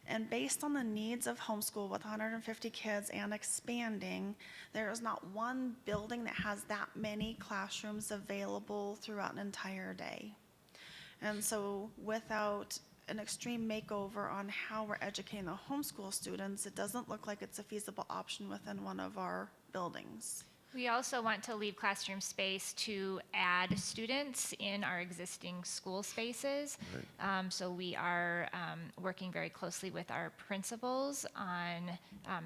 And based on the needs of homeschool with 150 kids and expanding, there is not one building that has that many classrooms available throughout an entire day. And so without an extreme makeover on how we're educating the homeschool students, it doesn't look like it's a feasible option within one of our buildings. We also want to leave classroom space to add students in our existing school spaces. So we are working very closely with our principals on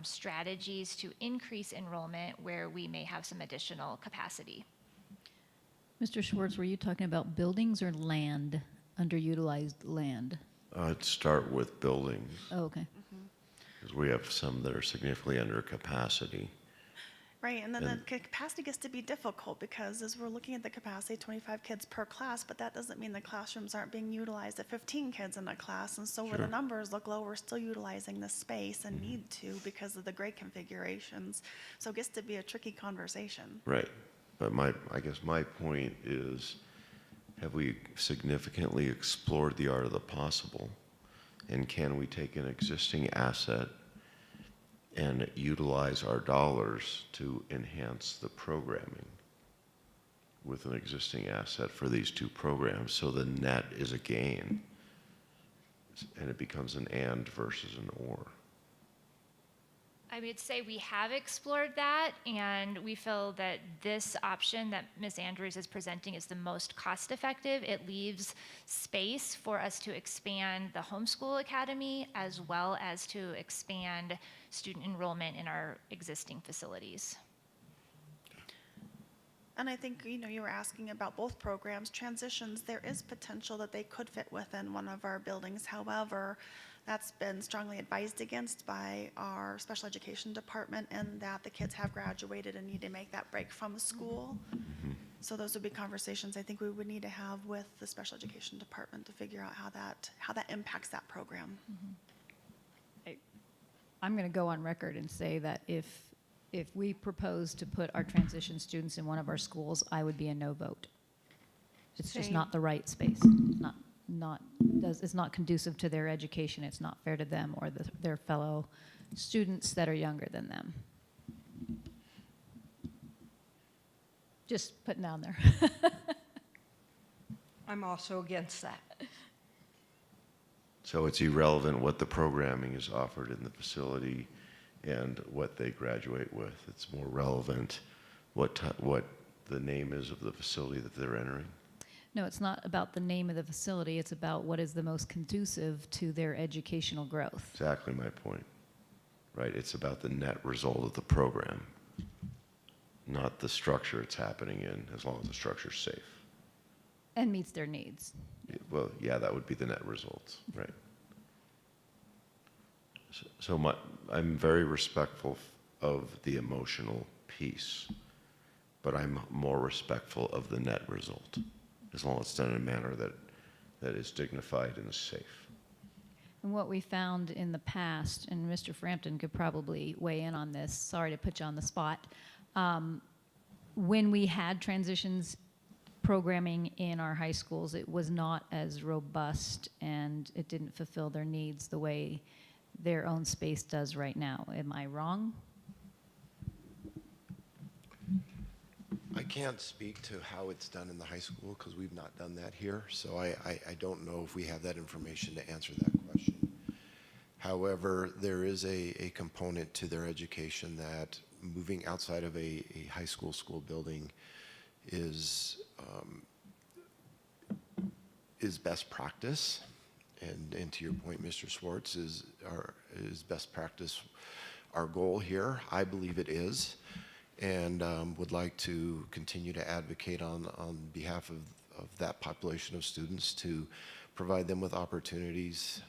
strategies to increase enrollment where we may have some additional capacity. Mr. Schwartz, were you talking about buildings or land, underutilized land? I'd start with buildings, Oh, okay. because we have some that are significantly under capacity. Right, and then the capacity gets to be difficult because as we're looking at the capacity, 25 kids per class, but that doesn't mean the classrooms aren't being utilized at 15 kids in a class. And so where the numbers look low, we're still utilizing the space and need to because of the grade configurations. So it gets to be a tricky conversation. Right. But I guess my point is, have we significantly explored the art of the possible? And can we take an existing asset and utilize our dollars to enhance the programming with an existing asset for these two programs, so the net is a gain and it becomes an and versus an or? I would say we have explored that, and we feel that this option that Ms. Andrews is presenting is the most cost-effective. It leaves space for us to expand the homeschool academy as well as to expand student enrollment in our existing facilities. And I think, you were asking about both programs, transitions, there is potential that they could fit within one of our buildings. However, that's been strongly advised against by our special education department, and that the kids have graduated and need to make that break from school. So those would be conversations I think we would need to have with the special education department to figure out how that impacts that program. I'm going to go on record and say that if we propose to put our transition students in one of our schools, I would be a no vote. It's just not the right space. It's not conducive to their education. It's not fair to them or their fellow students that are younger than them. Just putting down there. I'm also against that. So it's irrelevant what the programming is offered in the facility and what they graduate with. It's more relevant what the name is of the facility that they're entering. No, it's not about the name of the facility. It's about what is the most conducive to their educational growth. Exactly my point. Right? It's about the net result of the program, not the structure it's happening in, as long as the structure's safe. And meets their needs. Well, yeah, that would be the net results, right? I'm very respectful of the emotional piece, but I'm more respectful of the net result, as long as it's done in a manner that is dignified and safe. And what we found in the past, and Mr. Frampton could probably weigh in on this, sorry to put you on the spot, when we had transitions programming in our high schools, it was not as robust and it didn't fulfill their needs the way their own space does right now. Am I wrong? I can't speak to how it's done in the high school because we've not done that here, so I don't know if we have that information to answer that question. However, there is a component to their education that moving outside of a high school building is best practice, and to your point, Mr. Schwartz, is best practice our goal here? I believe it is, and would like to continue to advocate on behalf of that population of students to provide them with opportunities,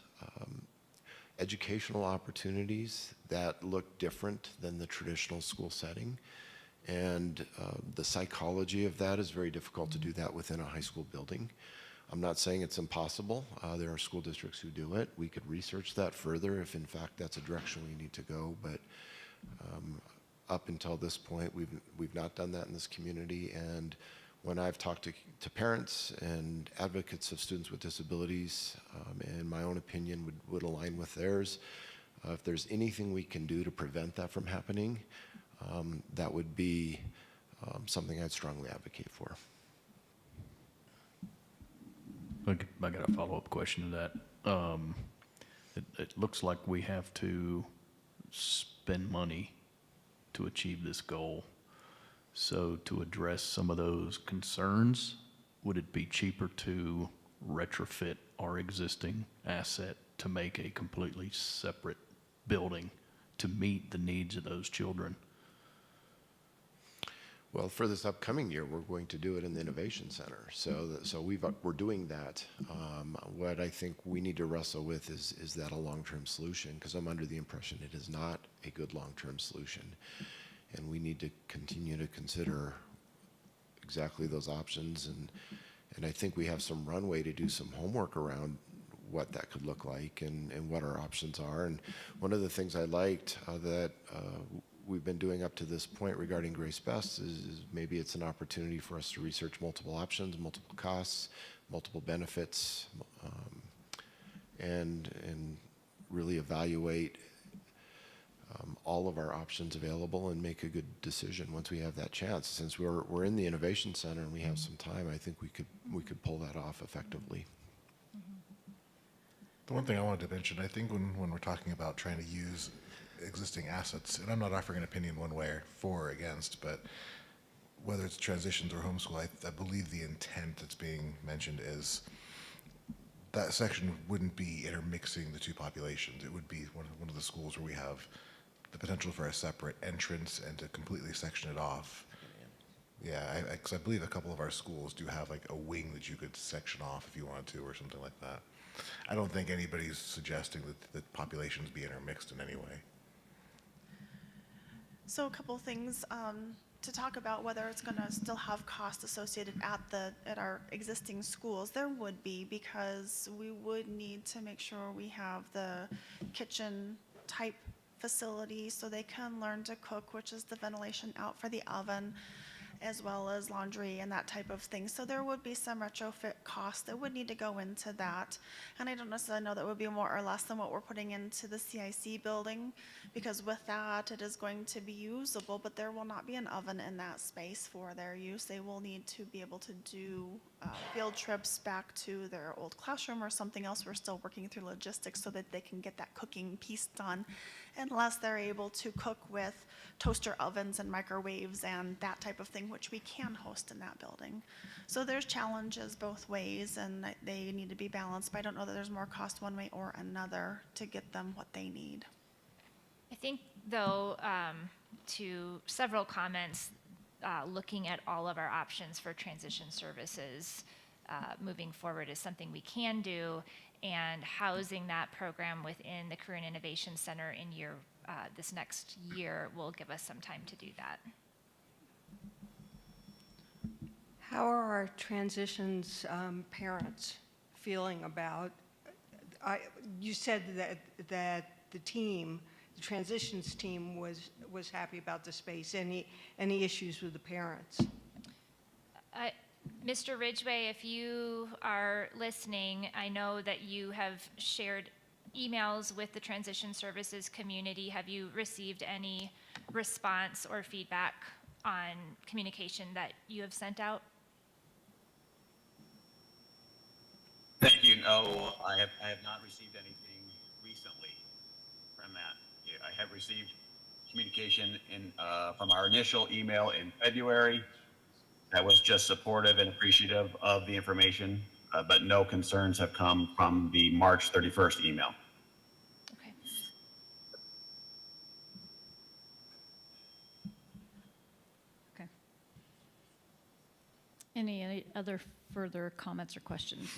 educational opportunities that look different than the traditional school setting. And the psychology of that is very difficult to do that within a high school building. I'm not saying it's impossible. There are school districts who do it. We could research that further if in fact that's a direction we need to go. But up until this point, we've not done that in this community. And when I've talked to parents and advocates of students with disabilities, and my own opinion would align with theirs, if there's anything we can do to prevent that from happening, that would be something I'd strongly advocate for. I got a follow-up question to that. It looks like we have to spend money to achieve this goal. So to address some of those concerns, would it be cheaper to retrofit our existing asset to make a completely separate building to meet the needs of those children? Well, for this upcoming year, we're going to do it in the Innovation Center. So we're doing that. What I think we need to wrestle with is that a long-term solution? Because I'm under the impression it is not a good long-term solution. And we need to continue to consider exactly those options. And I think we have some runway to do some homework around what that could look like and what our options are. And one of the things I liked that we've been doing up to this point regarding Grace Best is maybe it's an opportunity for us to research multiple options, multiple costs, multiple benefits, and really evaluate all of our options available and make a good decision once we have that chance. Since we're in the Innovation Center and we have some time, I think we could pull that off effectively. The one thing I wanted to mention, I think when we're talking about trying to use existing assets, and I'm not offering an opinion one way for or against, but whether it's transitions or homeschool, I believe the intent that's being mentioned is that section wouldn't be intermixing the two populations. It would be one of the schools where we have the potential for a separate entrance and to completely section it off. Yeah, because I believe a couple of our schools do have like a wing that you could section off if you wanted to or something like that. I don't think anybody's suggesting that the populations be intermixed in any way. So a couple things to talk about whether it's going to still have cost associated at our existing schools. There would be, because we would need to make sure we have the kitchen type facility so they can learn to cook, which is the ventilation out for the oven, as well as laundry and that type of thing. So there would be some retrofit costs that would need to go into that. And I don't necessarily know that would be more or less than what we're putting into the CIC building, because with that, it is going to be usable, but there will not be an oven in that space for their use. They will need to be able to do field trips back to their old classroom or something else. We're still working through logistics so that they can get that cooking piece done, unless they're able to cook with toaster ovens and microwaves and that type of thing, which we can host in that building. So there's challenges both ways, and they need to be balanced, but I don't know that there's more cost one way or another to get them what they need. I think, though, to several comments, looking at all of our options for transition services, moving forward is something we can do, and housing that program within the Career and Innovation Center in this next year will give us some time to do that. How are our transitions parents feeling about, you said that the transitions team was happy about the space. Any issues with the parents? Mr. Ridgway, if you are listening, I know that you have shared emails with the transition services community. Have you received any response or feedback on communication that you have sent out? Thank you. No, I have not received anything recently from that. Yeah, I have received communication from our initial email in February that was just supportive and appreciative of the information, but no concerns have come from the March 31st email. Okay. Okay. Any other further comments or questions?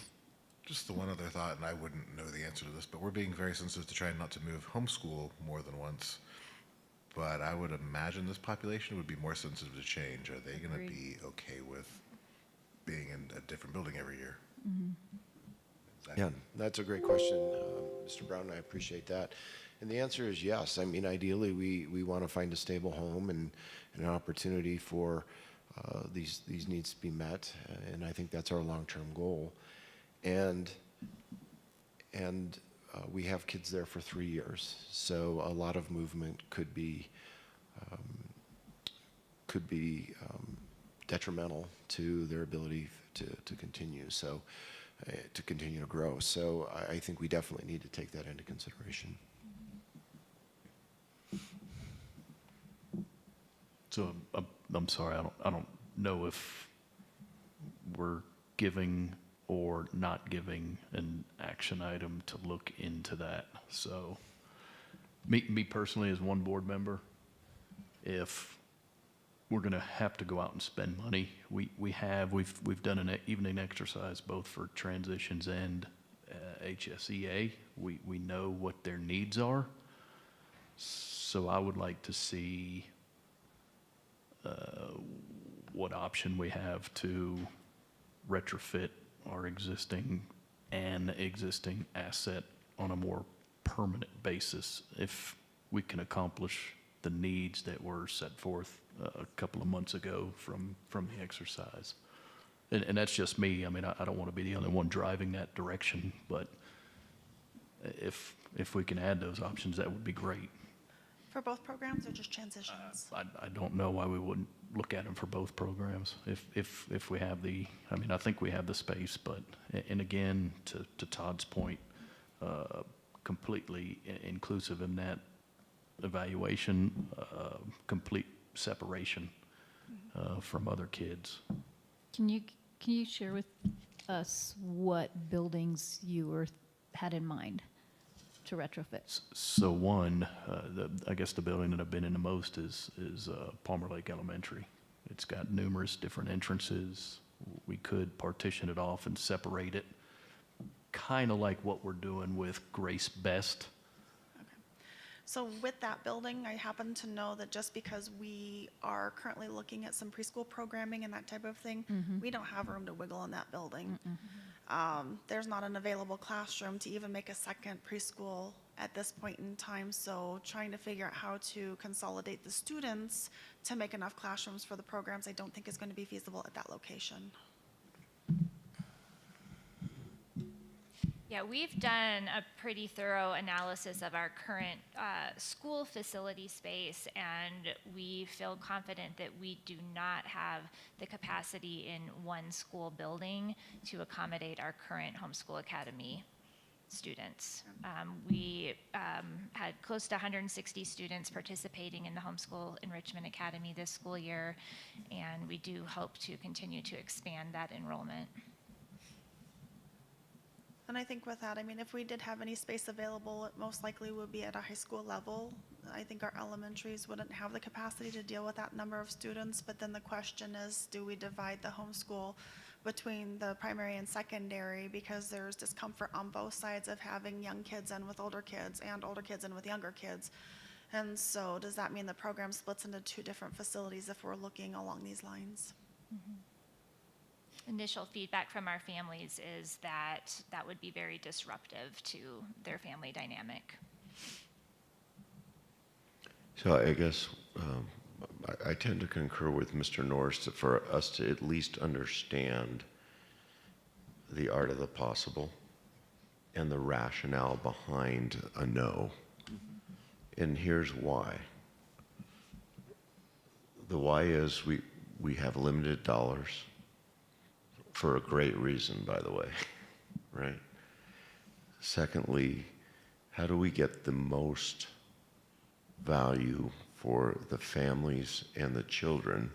Just the one other thought, and I wouldn't know the answer to this, but we're being very sensitive to trying not to move homeschool more than once. But I would imagine this population would be more sensitive to change. Are they going to be okay with being in a different building every year? Yeah, that's a great question, Mr. Brown. I appreciate that. And the answer is yes. I mean, ideally, we want to find a stable home and an opportunity for these needs to be met. And I think that's our long-term goal. And we have kids there for 3 years, so a lot of movement could be detrimental to their ability to continue. So to continue to grow. So I think we definitely need to take that into consideration. So I'm sorry, I don't know if we're giving or not giving an action item to look into that. So me personally as one board member, if we're going to have to go out and spend money, we've done an evening exercise both for transitions and HSEA. We know what their needs are. So I would like to see what option we have to retrofit our existing asset on a more permanent basis if we can accomplish the needs that were set forth a couple of months ago from the exercise. And that's just me. I mean, I don't want to be the only one driving that direction, but if we can add those options, that would be great. For both programs or just transitions? I don't know why we wouldn't look at them for both programs if we have I think we have the space, but, and again, to Todd's point, completely inclusive in that evaluation, complete separation from other kids. Can you share with us what buildings you had in mind to retrofit? So one, I guess the building that I've been in the most is Palmer Lake Elementary. It's got numerous different entrances. We could partition it off and separate it, kind of like what we're doing with Grace Best. So with that building, I happen to know that just because we are currently looking at some preschool programming and that type of thing, we don't have room to wiggle in that building. There's not an available classroom to even make a second preschool at this point in time, so trying to figure out how to consolidate the students to make enough classrooms for the programs, I don't think is going to be feasible at that location. Yeah, we've done a pretty thorough analysis of our current school facility space, and we feel confident that we do not have the capacity in one school building to accommodate our current homeschool academy students. We had close to 160 students participating in the Homeschool Enrichment Academy this school year, and we do hope to continue to expand that enrollment. And I think with that, I mean, if we did have any space available, it most likely would be at a high school level. I think our elementaries wouldn't have the capacity to deal with that number of students, but then the question is, do we divide the homeschool between the primary and secondary because there's discomfort on both sides of having young kids in with older kids and older kids in with younger kids. And so does that mean the program splits into 2 different facilities if we're looking along these lines? Initial feedback from our families is that that would be very disruptive to their family dynamic. So I guess I tend to concur with Mr. Norris that for us to at least understand the art of the possible and the rationale behind a no. And here's why. The why is we have limited dollars for a great reason, by the way, right? Secondly, how do we get the most value for the families and the children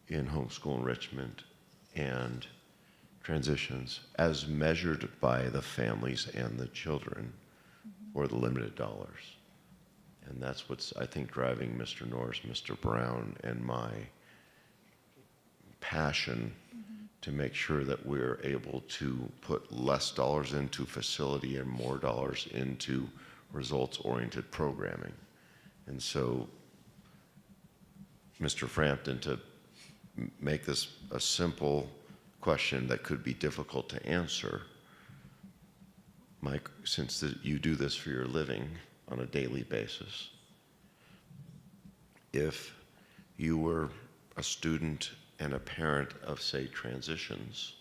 in homeschool enrichment and transitions as measured by the families and the children for the limited dollars? And that's what's, I think, driving Mr. Norris, Mr. Brown, and my passion to make sure that we're able to put less dollars into facility and more dollars into results-oriented programming. And so, Mr. Frampton, to make this a simple question that could be difficult to answer, Mike, since you do this for your living on a daily basis, if you were a student and a parent of, say, transitions,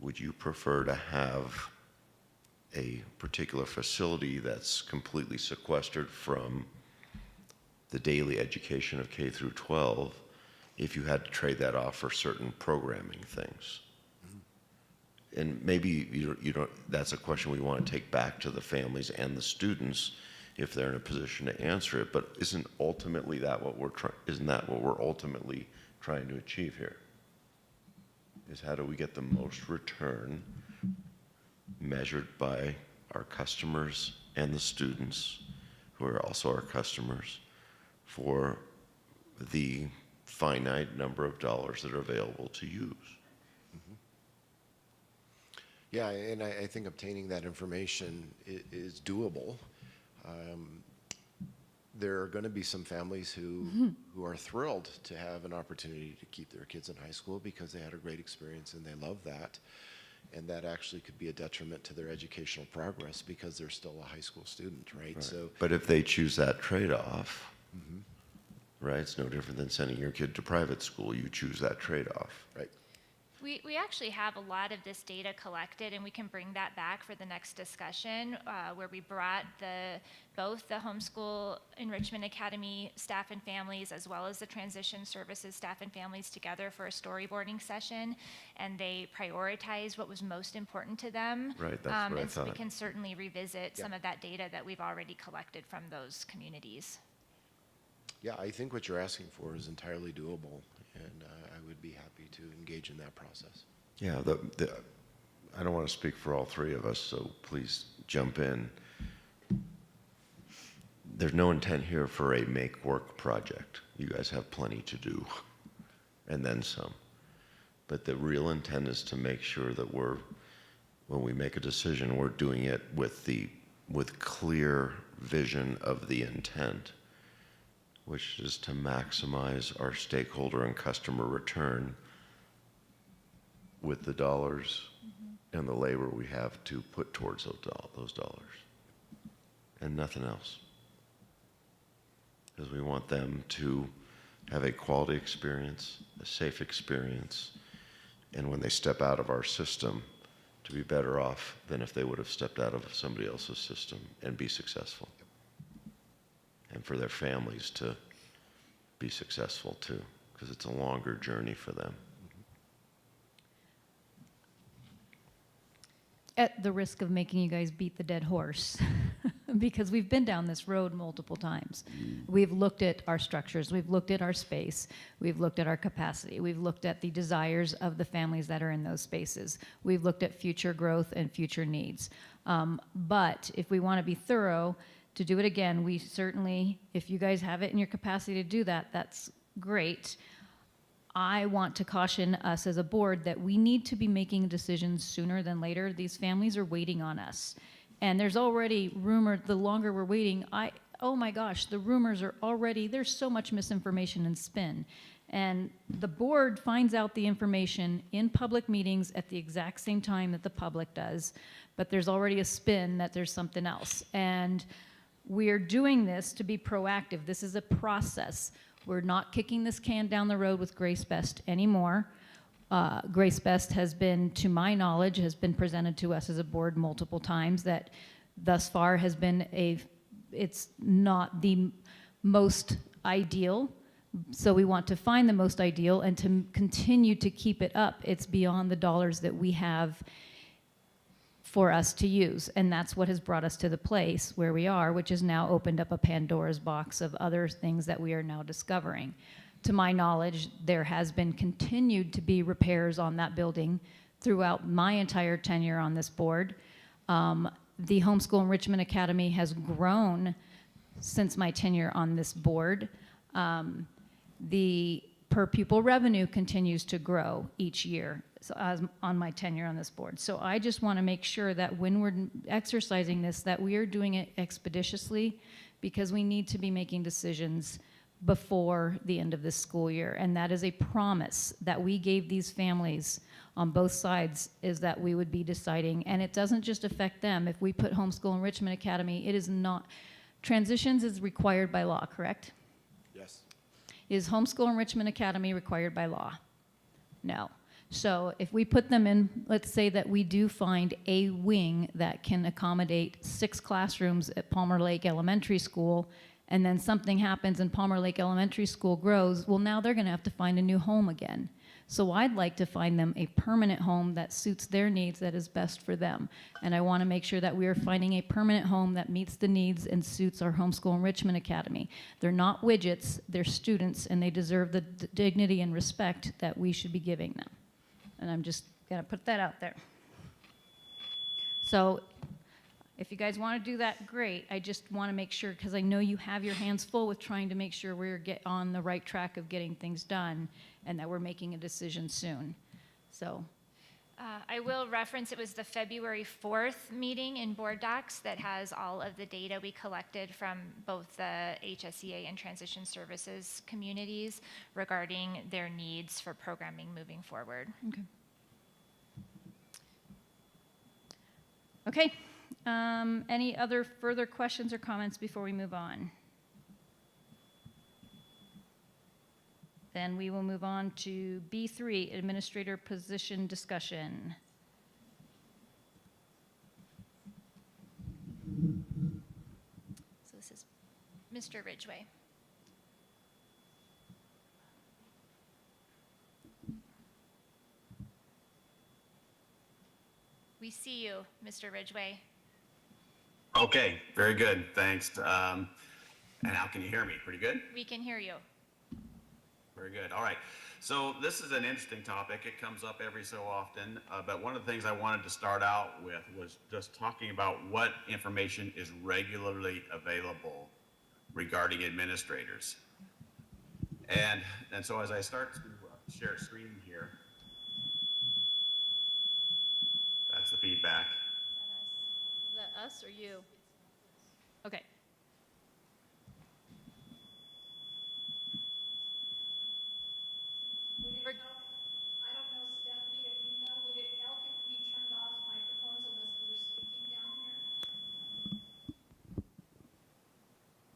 would you prefer to have a particular facility that's completely sequestered from the daily education of K through 12 if you had to trade that off for certain programming things? And maybe you don't, that's a question we want to take back to the families and the students if they're in a position to answer it, but isn't ultimately that what isn't that what we're ultimately trying to achieve here? Is how do we get the most return measured by our customers and the students, who are also our customers, for the finite number of dollars that are available to use? Yeah, and I think obtaining that information is doable. There are going to be some families who are thrilled to have an opportunity to keep their kids in high school because they had a great experience and they love that. And that actually could be a detriment to their educational progress because they're still a high school student, right? So, but if they choose that trade-off, right, it's no different than sending your kid to private school. You choose that trade-off. Right. We actually have a lot of this data collected, and we can bring that back for the next discussion, where we brought both the Homeschool Enrichment Academy staff and families, as well as the Transition Services staff and families together for a storyboarding session, and they prioritized what was most important to them. Right, that's what I and so we thought. can certainly revisit some of that data that we've already collected from those communities. yeah, I think what you're asking for is entirely doable, and I would be happy to engage in that process. Yeah, I don't want to speak for all three of us, so please jump in. There's no intent here for a make-work project. You guys have plenty to do, and then some. But the real intent is to make sure that when we make a decision, we're doing it with clear vision of the intent, which is to maximize our stakeholder and customer return with the dollars and the labor we have to put towards those dollars, and nothing else. Because we want them to have a quality experience, a safe experience, and when they step out of our system, to be better off than if they would have stepped out of somebody else's system and be successful. And for their families to be successful too, because it's a longer journey for them. At the risk of making you guys beat the dead horse, because we've been down this road multiple times. We've looked at our structures, we've looked at our space, we've looked at our capacity, we've looked at the desires of the families that are in those spaces. We've looked at future growth and future needs. But if we want to be thorough, to do it again, we certainly, if you guys have it in your capacity to do that, that's great. I want to caution us as a board that we need to be making decisions sooner than later. These families are waiting on us. And there's already rumor, the longer we're waiting, oh my gosh, the rumors are already, there's so much misinformation and spin. And the board finds out the information in public meetings at the exact same time that the public does, but there's already a spin that there's something else. And we're doing this to be proactive. This is a process. We're not kicking this can down the road with Grace Best anymore. Grace Best has been, to my knowledge, has been presented to us as a board multiple times that thus far has been it's not the most ideal. So we want to find the most ideal and to continue to keep it up. It's beyond the dollars that we have for us to use. And that's what has brought us to the place where we are, which has now opened up a Pandora's box of other things that we are now discovering. To my knowledge, there has been continued to be repairs on that building throughout my entire tenure on this board. The Homeschool Enrichment Academy has grown since my tenure on this board. The per pupil revenue continues to grow each year on my tenure on this board. So I just want to make sure that when we're exercising this, that we are doing it expeditiously, because we need to be making decisions before the end of this school year. And that is a promise that we gave these families on both sides, is that we would be deciding. And it doesn't just affect them. If we put Homeschool Enrichment Academy, it is not, transitions is required by law, correct? Yes. Is Homeschool Enrichment Academy required by law? No. So if we put them in, let's say that we do find a wing that can accommodate 6 classrooms at Palmer Lake Elementary School, and then something happens and Palmer Lake Elementary School grows, well, now they're going to have to find a new home again. So I'd like to find them a permanent home that suits their needs, that is best for them. And I want to make sure that we are finding a permanent home that meets the needs and suits our Homeschool Enrichment Academy. They're not widgets, they're students, and they deserve the dignity and respect that we should be giving them. And I'm just going to put that out there. So if you guys want to do that, great. I just want to make sure, because I know you have your hands full with trying to make sure we're on the right track of getting things done and that we're making a decision soon. So I will reference, it was the February 4th meeting in board docs that has all of the data we collected from both the HSEA and transition services communities regarding their needs for programming moving forward. Okay. Okay. Any other further questions or comments before we move on? Then we will move on to B3, administrator position discussion. So this is Mr. Ridgway. We see you, Mr. Ridgway. Okay, very good, thanks. And how can you hear me? Pretty good? We can hear you. Very good, all right. So this is an interesting topic. It comes up every so often, but one of the things I wanted to start out with was just talking about what information is regularly available regarding administrators. And so as I start to share screen here, that's the feedback. Is that us or you? Okay. I don't know, Stephanie, if you know, would it help if we turned off microphones unless we were speaking down here?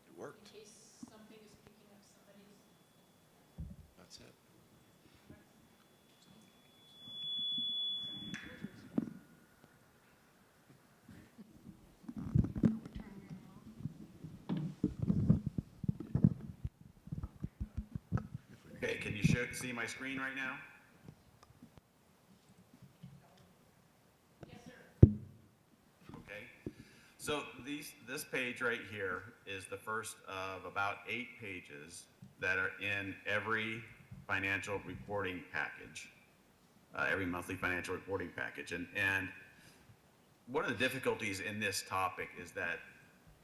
It worked. In case something is picking up somebody's. That's it. Okay, can you see my screen right now? Yes, sir. Okay, so this page right here is the first of about 8 pages that are in every financial reporting package, every monthly financial reporting package. And one of the difficulties in this topic is that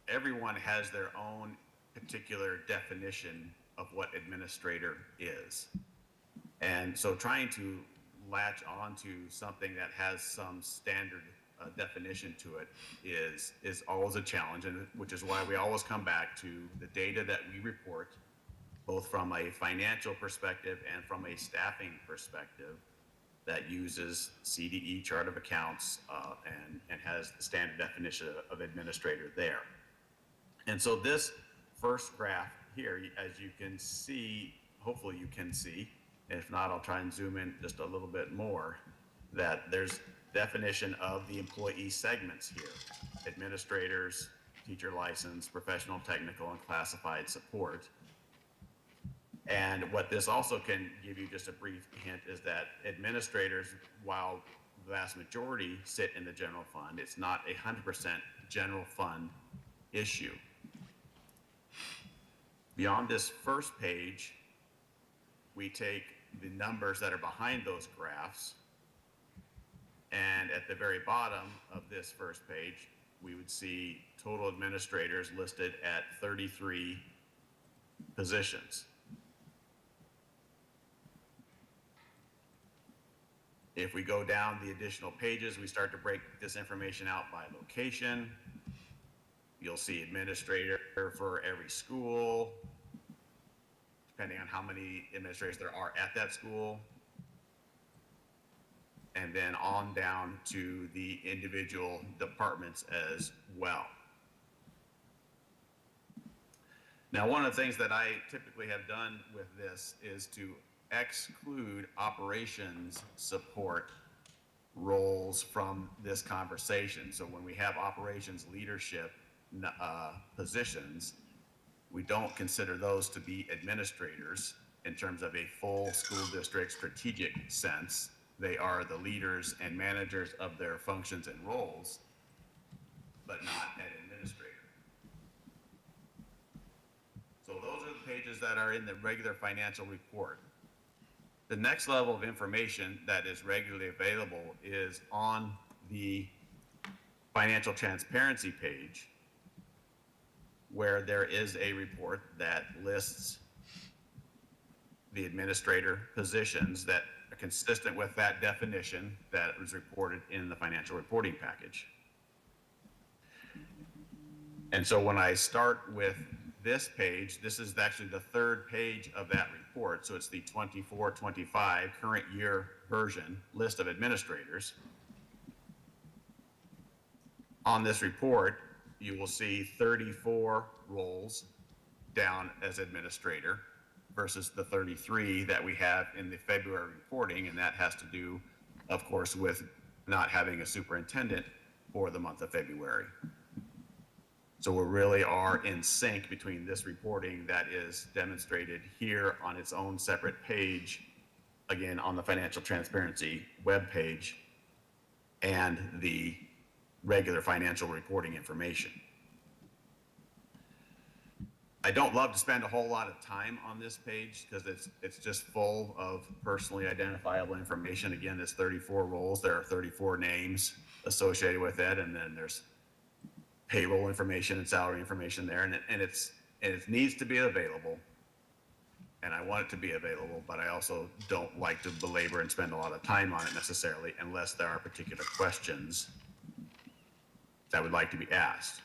everyone has their own particular definition of what administrator is. And so trying to latch onto something that has some standard definition to it is always a challenge, and which is why we always come back to the data that we report, both from a financial perspective and from a staffing perspective, that uses CDE chart of accounts and has the standard definition of administrator there. And so this first graph here, as you can see, hopefully you can see, and if not, I'll try and zoom in just a little bit more, that there's definition of the employee segments here: administrators, teacher license, professional, technical, and classified support. And what this also can give you just a brief hint is that administrators, while the vast majority sit in the general fund, it's not a 100% general fund issue. Beyond this first page, we take the numbers that are behind those graphs, and at the very bottom of this first page, we would see total administrators listed at 33 positions. If we go down the additional pages, we start to break this information out by location. You'll see administrator for every school, depending on how many administrators there are at that school, and then on down to the individual departments as well. Now, one of the things that I typically have done with this is to exclude operations support roles from this conversation. So when we have operations leadership positions, we don't consider those to be administrators in terms of a full school district strategic sense. They are the leaders and managers of their functions and roles, but not an administrator. So those are the pages that are in the regular financial report. The next level of information that is regularly available is on the financial transparency page, where there is a report that lists the administrator positions that are consistent with that definition that was reported in the financial reporting package. And so when I start with this page, this is actually the third page of that report. So it's the 24-25 current year version list of administrators. On this report, you will see 34 roles down as administrator versus the 33 that we have in the February reporting. And that has to do, of course, with not having a superintendent for the month of February. So we really are in sync between this reporting that is demonstrated here on its own separate page, again, on the financial transparency webpage, and the regular financial reporting information. I don't love to spend a whole lot of time on this page because it's just full of personally identifiable information. Again, there's 34 roles, there are 34 names associated with it, and then there's payroll information and salary information there, and it needs to be available, and I want it to be available, but I also don't like to belabor and spend a lot of time on it necessarily unless there are particular questions that would like to be asked.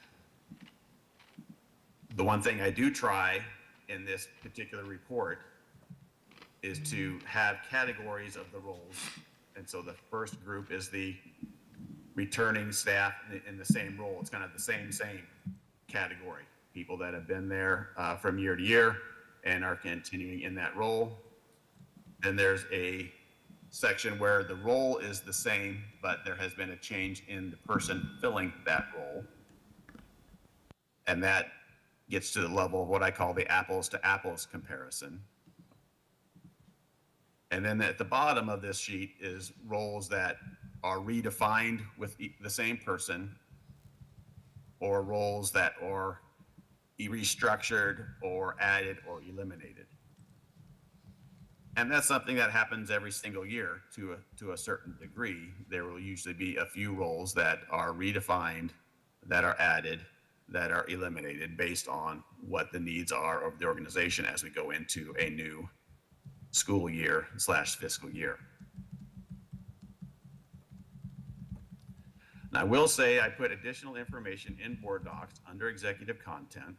The one thing I do try in this particular report is to have categories of the roles, and so the first group is the returning staff in the same role. It's kind of the same category. People that have been there from year to year and are continuing in that role. Then there's a section where the role is the same, but there has been a change in the person filling that role. And that gets to the level of what I call the apples to apples comparison. And then at the bottom of this sheet is roles that are redefined with the same person, or roles that are restructured or added or eliminated. And that's something that happens every single year to a certain degree. There will usually be a few roles that are redefined, that are added, that are eliminated based on what the needs are of the organization as we go into a new school year / fiscal year. And I will say I put additional information in board docs under executive content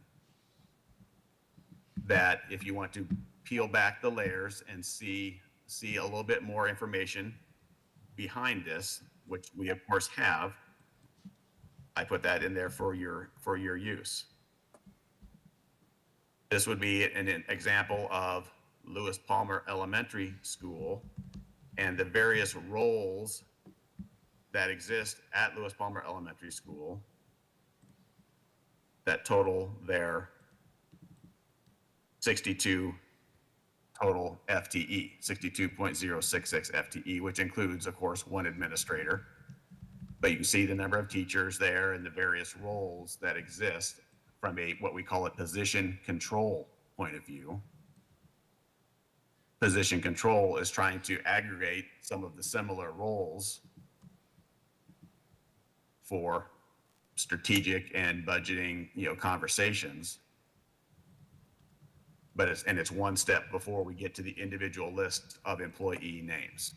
that if you want to peel back the layers and see a little bit more information behind this, which we of course have, I put that in there for your use. This would be an example of Lewis Palmer Elementary School and the various roles that exist at Lewis Palmer Elementary School that total their 62 total FTE, 62.066 FTE, which includes, of course, one administrator. But you can see the number of teachers there and the various roles that exist from what we call a position control point of view. Position control is trying to aggregate some of the similar roles for strategic and budgeting, conversations. But it's one step before we get to the individual list of employee names.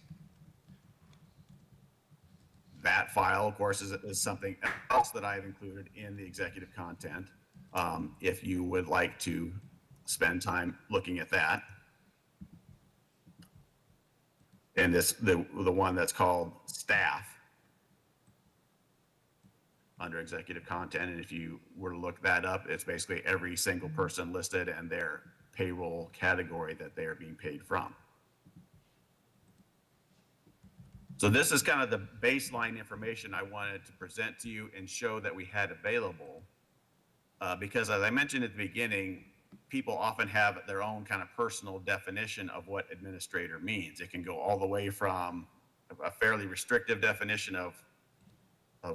That file, of course, is something else that I've included in the executive content. If you would like to spend time looking at that. And the one that's called staff under executive content. And if you were to look that up, it's basically every single person listed and their payroll category that they are being paid from. So this is kind of the baseline information I wanted to present to you and show that we had available. Because as I mentioned at the beginning, people often have their own kind of personal definition of what administrator means. It can go all the way from a fairly restrictive definition of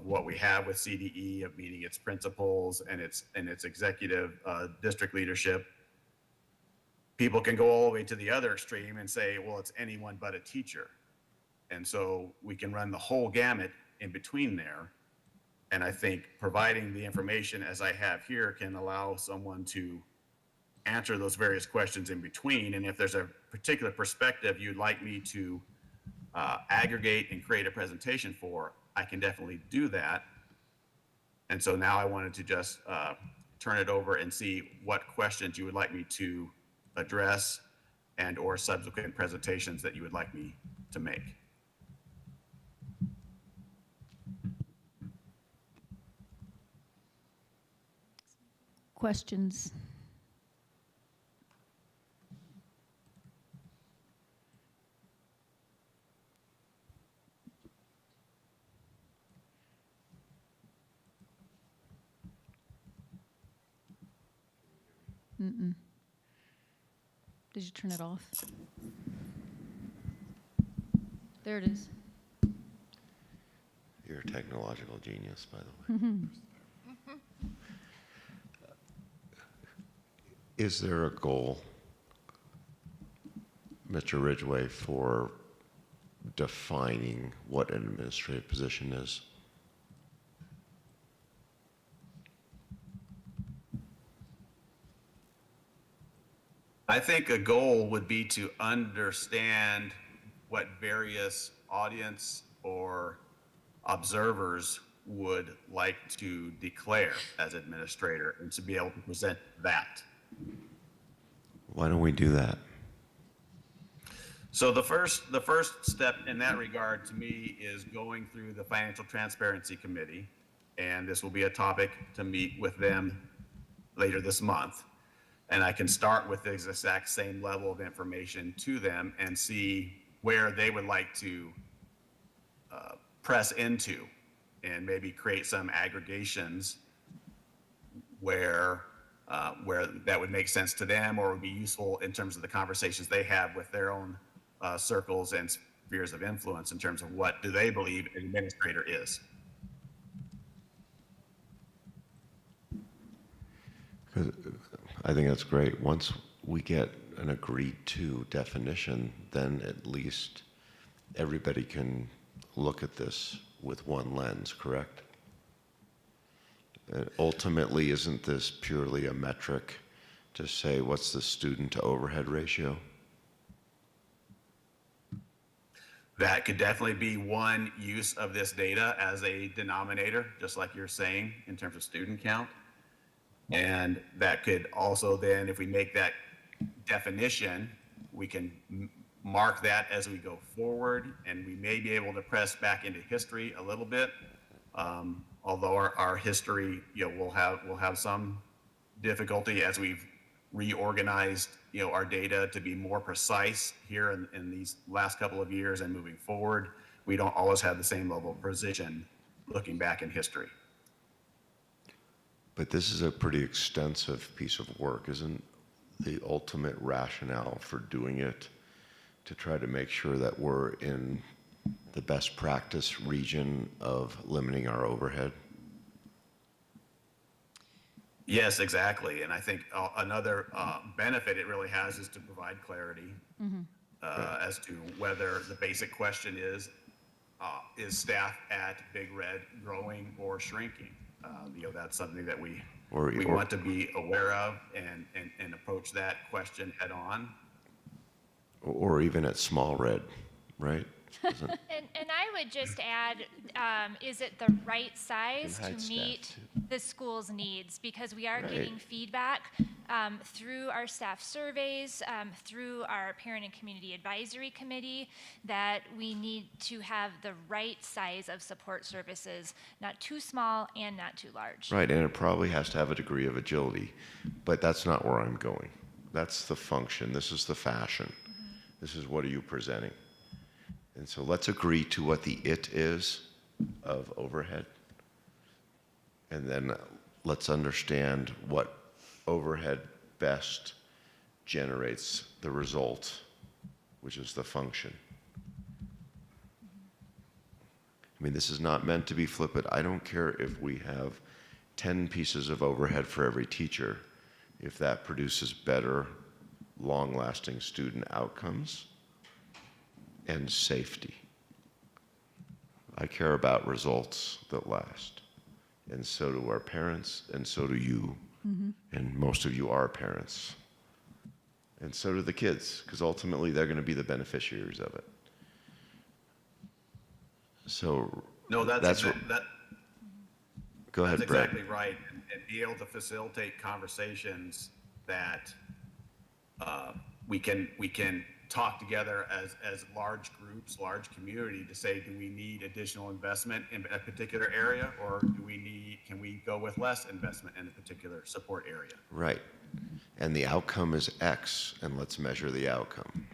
what we have with CDE, of meeting its principles and its executive district leadership. People can go all the way to the other extreme and say, well, it's anyone but a teacher. And so we can run the whole gamut in between there. And I think providing the information as I have here can allow someone to answer those various questions in between. And if there's a particular perspective you'd like me to aggregate and create a presentation for, I can definitely do that. And so now I wanted to just turn it over and see what questions you would like me to address and or subsequent presentations that you would like me to make. Questions? Mm-mm. Did you turn it off? There it is. You're a technological genius, by the way. Mm-hmm. Is there a goal, Mr. Ridgway, for defining what an administrative position is? I think a goal would be to understand what various audience or observers would like to declare as administrator and to be able to present that. Why don't we do that? So the first step in that regard to me is going through the Financial Transparency Committee, and this will be a topic to meet with them later this month. And I can start with the exact same level of information to them and see where they would like to press into and maybe create some aggregations where that would make sense to them or would be useful in terms of the conversations they have with their own circles and spheres of influence in terms of what do they believe an administrator is. I think that's great. Once we get an agreed to definition, then at least everybody can look at this with one lens, correct? Ultimately, isn't this purely a metric to say what's the student to overhead ratio? that could definitely be one use of this data as a denominator, just like you're saying, in terms of student count. And that could also then, if we make that definition, we can mark that as we go forward, and we may be able to press back into history a little bit. Although our history, will have some difficulty as we've reorganized, our data to be more precise here in these last couple of years and moving forward. We don't always have the same level of precision looking back in history. But this is a pretty extensive piece of work. Isn't the ultimate rationale for doing it to try to make sure that we're in the best practice region of limiting our overhead? Yes, exactly. And I think another benefit it really has is to provide clarity as to whether the basic question is staff at Big Red growing or shrinking? That's something that we want to be aware of and approach that question head on. Or even at Small Red, right? And I would just add, is it the right size And to height meet staff, the school's needs? Because we are Right. getting feedback through our staff surveys, through our parent and community advisory committee, that we need to have the right size of support services, not too small and not too large. Right, and it probably has to have a degree of agility, but that's not where I'm going. That's the function. This is the fashion. This is what are you presenting? And so let's agree to what the it is of overhead. And then let's understand what overhead best generates the result, which is the function. I mean, this is not meant to be flippant. I don't care if we have 10 pieces of overhead for every teacher, if that produces better, long-lasting student outcomes and safety. I care about results that last. And so do our parents, and so do you. And most of you are parents. And so do the kids, because ultimately they're going to be the beneficiaries of it. So No, Go ahead, that's Brett. exactly right. And be able to facilitate conversations that we can talk together as large groups, large community to say, do we need additional investment in a particular area, or can we go with less investment in a particular support area? Right. And the outcome is X, and let's measure the outcome.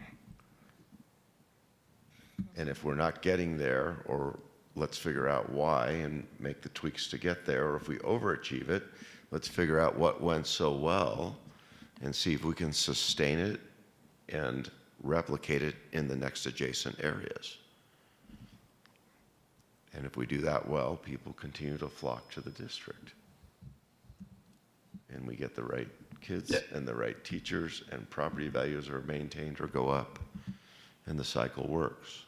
And if we're not getting there, or let's figure out why and make the tweaks to get there, or if we overachieve it, let's figure out what went so well and see if we can sustain it and replicate it in the next adjacent areas. And if we do that well, people continue to flock to the district. And we get the right kids and the right teachers, and property values are maintained or go up, and the cycle works.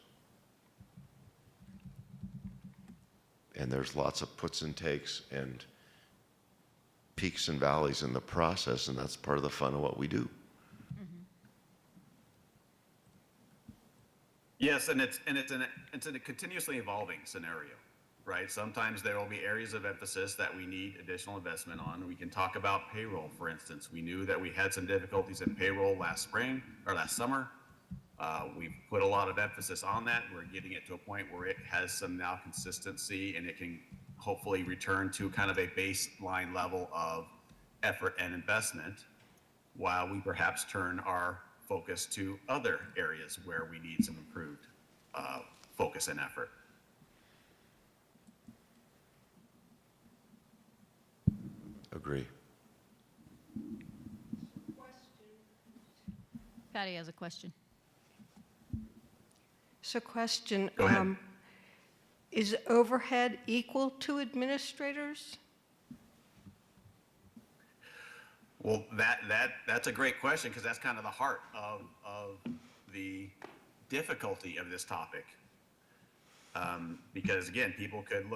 And there's lots of puts and takes and peaks and valleys in the process, and that's part of the fun of what we do. Yes, and it's a continuously evolving scenario, right? Sometimes there will be areas of emphasis that we need additional investment on. We can talk about payroll, for instance. We knew that we had some difficulties in payroll last summer. We've put a lot of emphasis on that. We're getting it to a point where it has some now consistency, and it can hopefully return to kind of a baseline level of effort and investment, while we perhaps turn our focus to other areas where we need some improved focus and effort. Agree. Patty has a question. So question, Go ahead. is overhead equal to administrators? Well, that's a great question, because that's kind of the heart of the difficulty of this topic. Because again, people could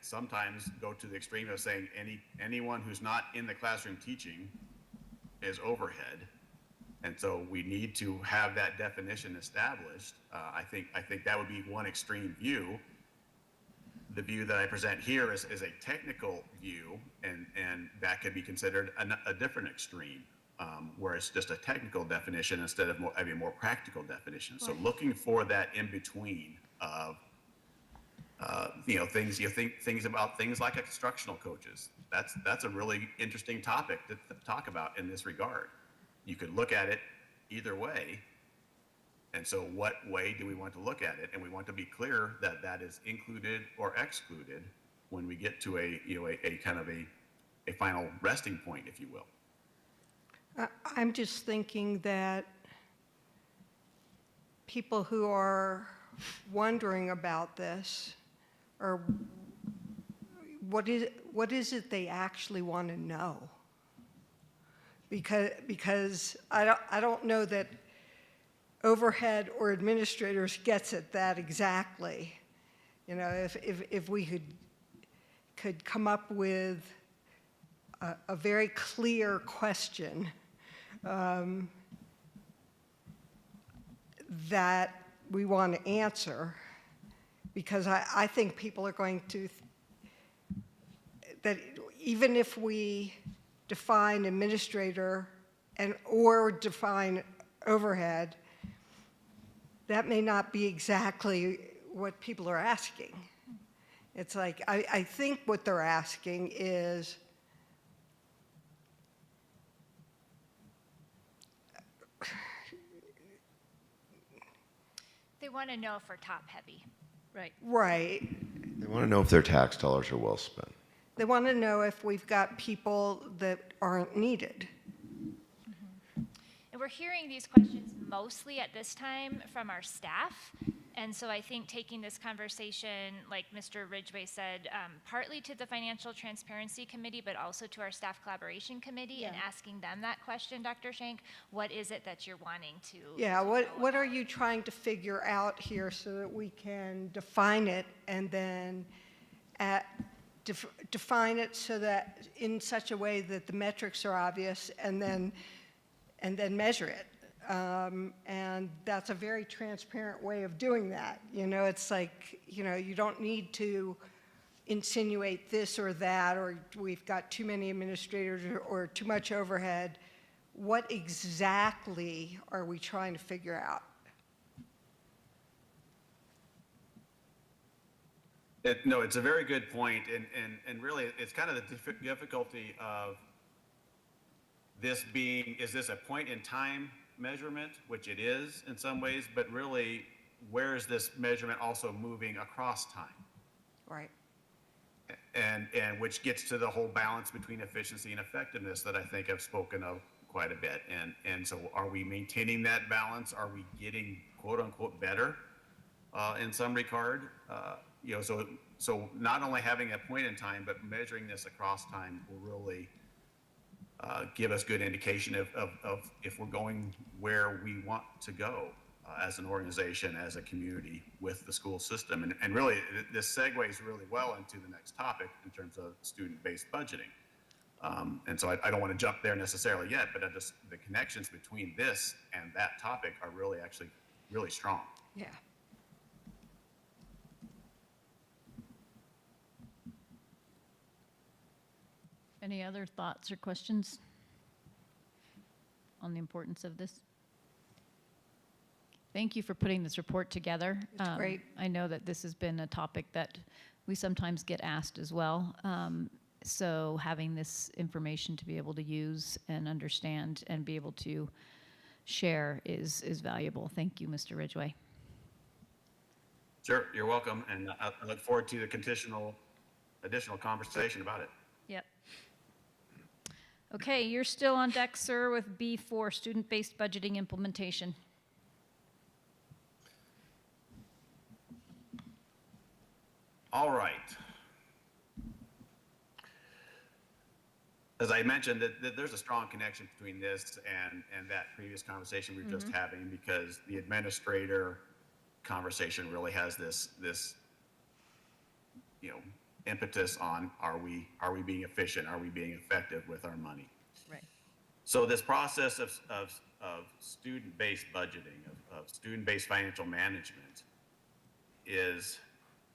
sometimes go to the extreme of saying anyone who's not in the classroom teaching is overhead. And so we need to have that definition established. I think that would be one extreme view. The view that I present here is a technical view, and that could be considered a different extreme, where it's just a technical definition instead of a more practical definition. So looking for that in between of things about things like instructional coaches. That's a really interesting topic to talk about in this regard. You could look at it either way. And so what way do we want to look at it? And we want to be clear that that is included or excluded when we get to a kind of a final resting point, if you will. I'm just thinking that people who are wondering about this, or what is it they actually want to know? Because I don't know that overhead or administrators gets at that exactly. You know, if we could come up with a very clear question that we want to answer, because I think people are going to, that even if we define administrator or define overhead, that may not be exactly what people are asking. It's like, I think what they're asking is, They want to know if we're top heavy. Right. right. They want to know if their tax dollars are well spent. They want to know if we've got people that aren't needed. And we're hearing these questions mostly at this time from our staff. And so I think taking this conversation, like Mr. Ridgway said, partly to the Financial Transparency Committee, but also to our Staff Collaboration Committee, and asking them that question, Dr. Schenk, what is it that you're wanting to Yeah, what are you trying to figure out here so that we can define it, and then define it so that in such a way that the metrics are obvious, and then measure it. And that's a very transparent way of doing that. You know, it's like, you know, you don't need to insinuate this or that, or we've got too many administrators or too much overhead. What exactly are we trying to figure out? No, it's a very good point, and really it's kind of the difficulty of this being, is this a point in time measurement, which it is in some ways, but really, where is this measurement also moving across time? Right. And which gets to the whole balance between efficiency and effectiveness that I think I've spoken of quite a bit. And so are we maintaining that balance? Are we getting quote unquote better in some regard? You know, so not only having a point in time, but measuring this across time will really give us good indication of if we're going where we want to go as an organization, as a community with the school system. And really, this segues really well into the next topic in terms of student-based budgeting. And so I don't want to jump there necessarily yet, but the connections between this and that topic are really actually really strong. Yeah. Any other thoughts or questions on the importance of this? Thank you for putting this report together. It's great. I know that this has been a topic that we sometimes get asked as well. So having this information to be able to use and understand and be able to share is valuable. Thank you, Mr. Ridgway. Sure, you're welcome, and I look forward to the additional conversation about it. Yep. Okay, you're still on deck, sir, with B4, student-based budgeting implementation. All right. As I mentioned, that there's a strong connection between this and that previous conversation we were just having, because the administrator conversation really has this impetus on, are we being efficient? Are we being effective with our money? Right. So this process of of student-based budgeting, of student-based financial management is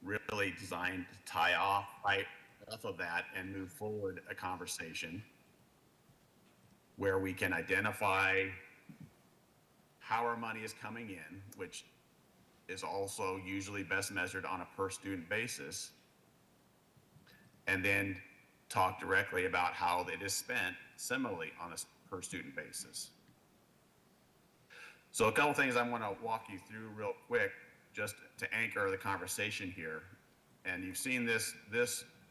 really designed to tie off right off of that and move forward a conversation where we can identify how our money is coming in, which is also usually best measured on a per student basis, and then talk directly about how it is spent similarly on a per student basis. So a couple things I want to walk you through real quick just to anchor the conversation here. And you've seen this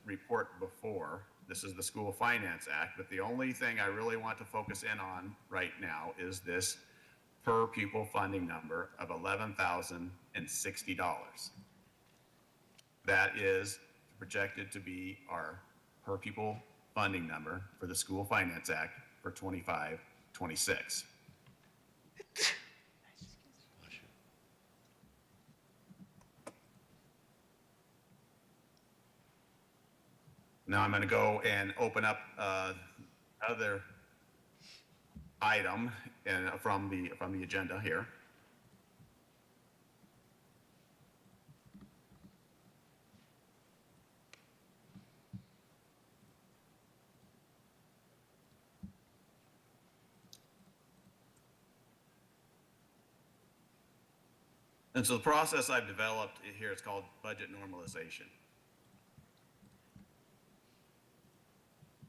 report before. This is the School Finance Act, but the only thing I really want to focus in on right now is this per pupil funding number of $11,060. That is projected to be our per pupil funding number for the School Finance Act for 25-26. Now I'm going to go and open up other item from the agenda here. And so the process I've developed here is called budget normalization.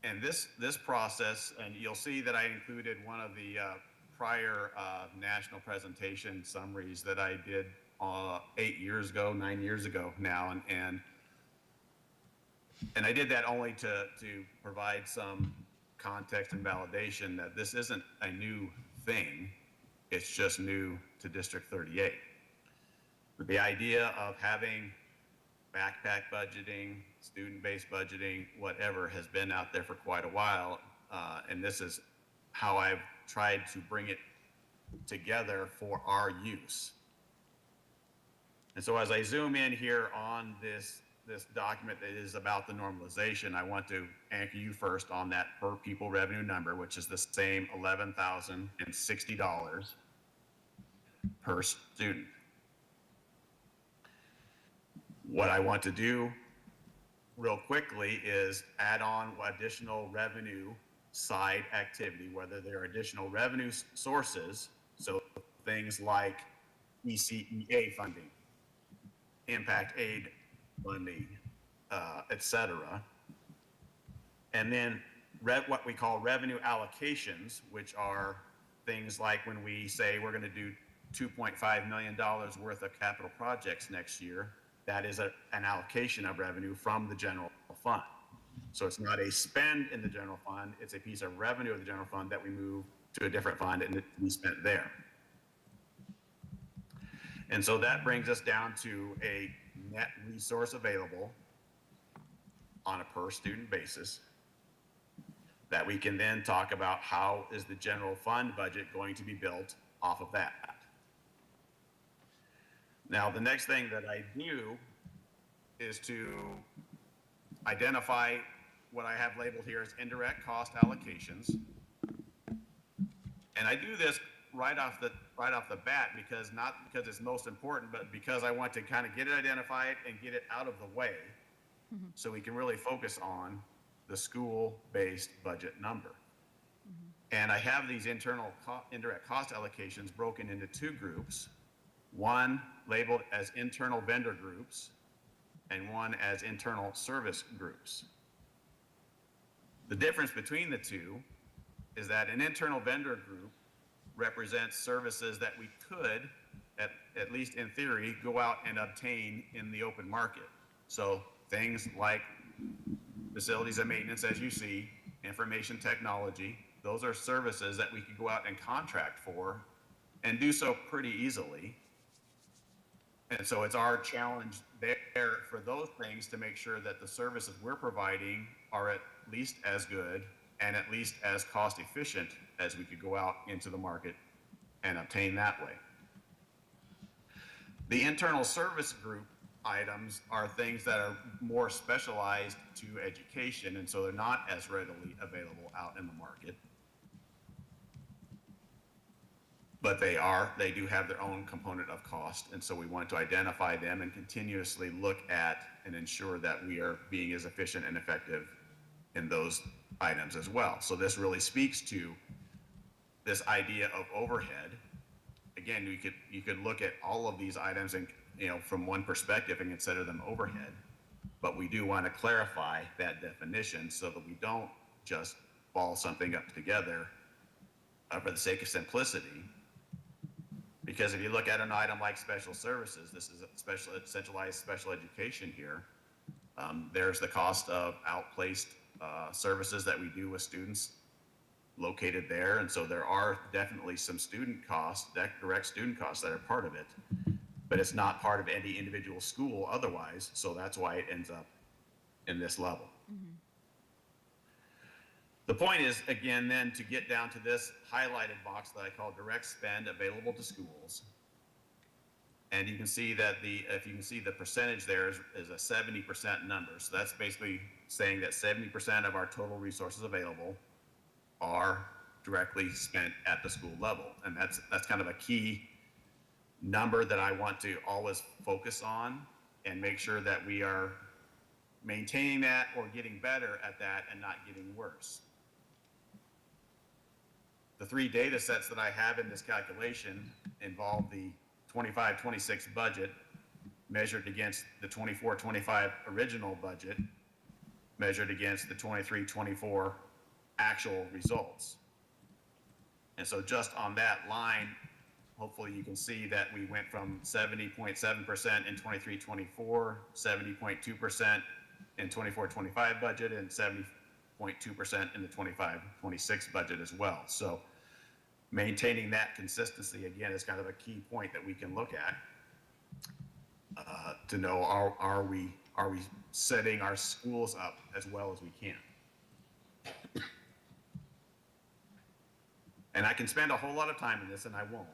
And this process, and you'll see that I included one of the prior national presentation summaries that I did 9 years ago now, and I did that only to provide some context and validation that this isn't a new thing, it's just new to District 38. But the idea of having backpack budgeting, student-based budgeting, whatever, has been out there for quite a while, and this is how I've tried to bring it together for our use. And so as I zoom in here on this document that is about the normalization, I want to anchor you first on that per pupil revenue number, which is the same $11,060 per student. What I want to do real quickly is add on additional revenue side activity, whether there are additional revenue sources, so things like ECEA funding, impact aid funding, etc. And then what we call revenue allocations, which are things like when we say we're going to do $2.5 million worth of capital projects next year. That is an allocation of revenue from the general fund. So it's not a spend in the general fund, it's a piece of revenue of the general fund that we move to a different fund and it can be spent there. And so that brings us down to a net resource available on a per student basis that we can then talk about how is the general fund budget going to be built off of that. Now, the next thing that I do is to identify what I have labeled here as indirect cost allocations. And I do this right off the bat not because it's most important, but because I want to kind of get it identified and get it out of the way so we can really focus on the school-based budget number. And I have these indirect cost allocations broken into two groups. One labeled as internal vendor groups and one as internal service groups. The difference between the two is that an internal vendor group represents services that we could, at least in theory, go out and obtain in the open market. So things like facilities and maintenance, as you see, information technology, those are services that we could go out and contract for and do so pretty easily. And so it's our challenge there for those things to make sure that the services we're providing are at least as good and at least as cost efficient as we could go out into the market and obtain that way. The internal service group items are things that are more specialized to education, and so they're not as readily available out in the market. but they do have their own component of cost. And so we want to identify them and continuously look at and ensure that we are being as efficient and effective in those items as well. So this really speaks to this idea of overhead. Again, you could look at all of these items and, from one perspective and consider them overhead, but we do want to clarify that definition so that we don't just ball something up together for the sake of simplicity. Because if you look at an item like special services, this is a centralized special education here. There's the cost of outplaced services that we do with students located there. And so there are definitely some student costs, direct student costs that are part of it, but it's not part of any individual school otherwise. So that's why it ends up in this level. Mm-hmm. The point is, again, then to get down to this highlighted box that I call direct spend available to schools. And you can see that the percentage there is a 70% number. So that's basically saying that 70% of our total resources available are directly spent at the school level. And that's kind of a key number that I want to always focus on and make sure that we are maintaining that or getting better at that and not getting worse. The three data sets that I have in this calculation involve the 25-26 budget measured against the 24-25 original budget measured against the 23-24 actual results. And so just on that line, hopefully you can see that we went from 70.7% in 23-24, 70.2% in 24-25 budget, and 70.2% in the 25-26 budget as well. So maintaining that consistency, again, is kind of a key point that we can look at to know are we setting our schools up as well as we can. And I can spend a whole lot of time in this, and I won't.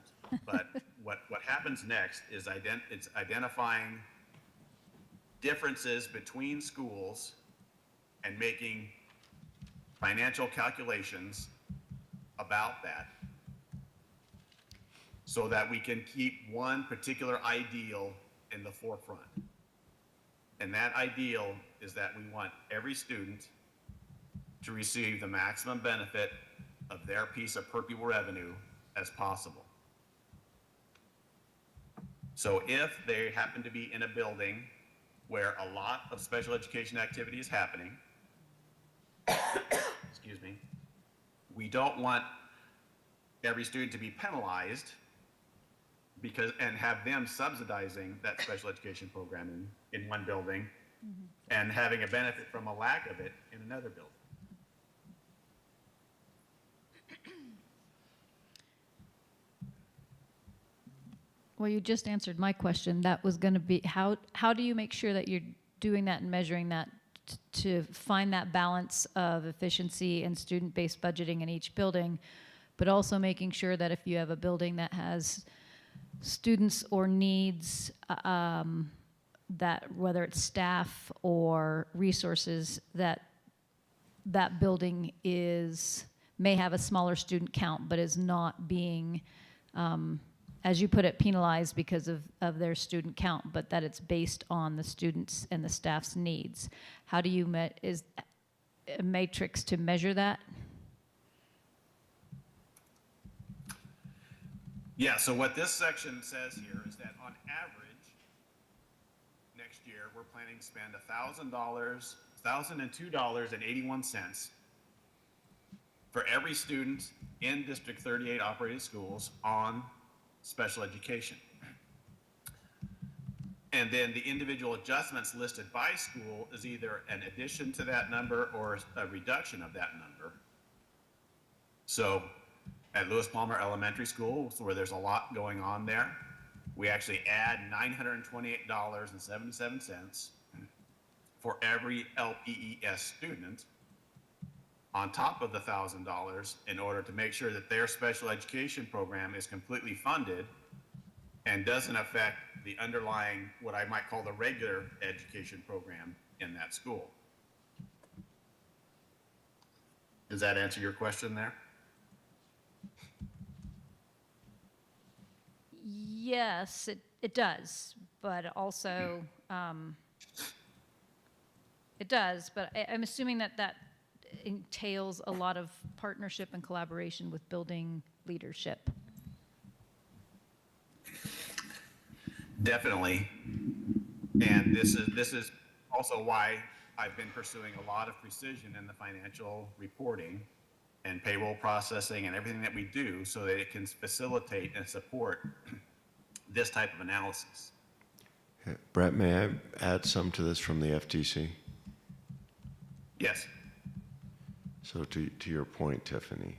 But what happens next is it's identifying differences between schools and making financial calculations about that so that we can keep one particular ideal in the forefront. And that ideal is that we want every student to receive the maximum benefit of their piece of per pupil revenue as possible. So if they happen to be in a building where a lot of special education activity is happening, excuse me, we don't want every student to be penalized and have them subsidizing that special education program in one building and having a benefit from a lack of it in another building. Well, you just answered my question. That was going to be, how do you make sure that you're doing that and measuring that to find that balance of efficiency and student-based budgeting in each building, but also making sure that if you have a building that has students or needs that, whether it's staff or resources, that building may have a smaller student count, but is not being, as you put it, penalized because of their student count, but that it's based on the students and the staff's needs. How do you is a matrix to measure that? Yeah, so what this section says here is that on average, next year, we're planning to spend $1,002.81 for every student in District 38 operated schools on special education. And then the individual adjustments listed by school is either an addition to that number or a reduction of that number. So at Lewis Palmer Elementary School, where there's a lot going on there, we actually add $928.77 for every LPES student on top of the $1,000 in order to make sure that their special education program is completely funded and doesn't affect the underlying, what I might call the regular education program in that school. Does that answer your question there? Yes, it does, but also, it does, but I'm assuming that entails a lot of partnership and collaboration with building leadership. Definitely. And this is also why I've been pursuing a lot of precision in the financial reporting and payroll processing and everything that we do so that it can facilitate and support this type of analysis. Brett, may I add some to this from the FTC? Yes. So to your point, Tiffany,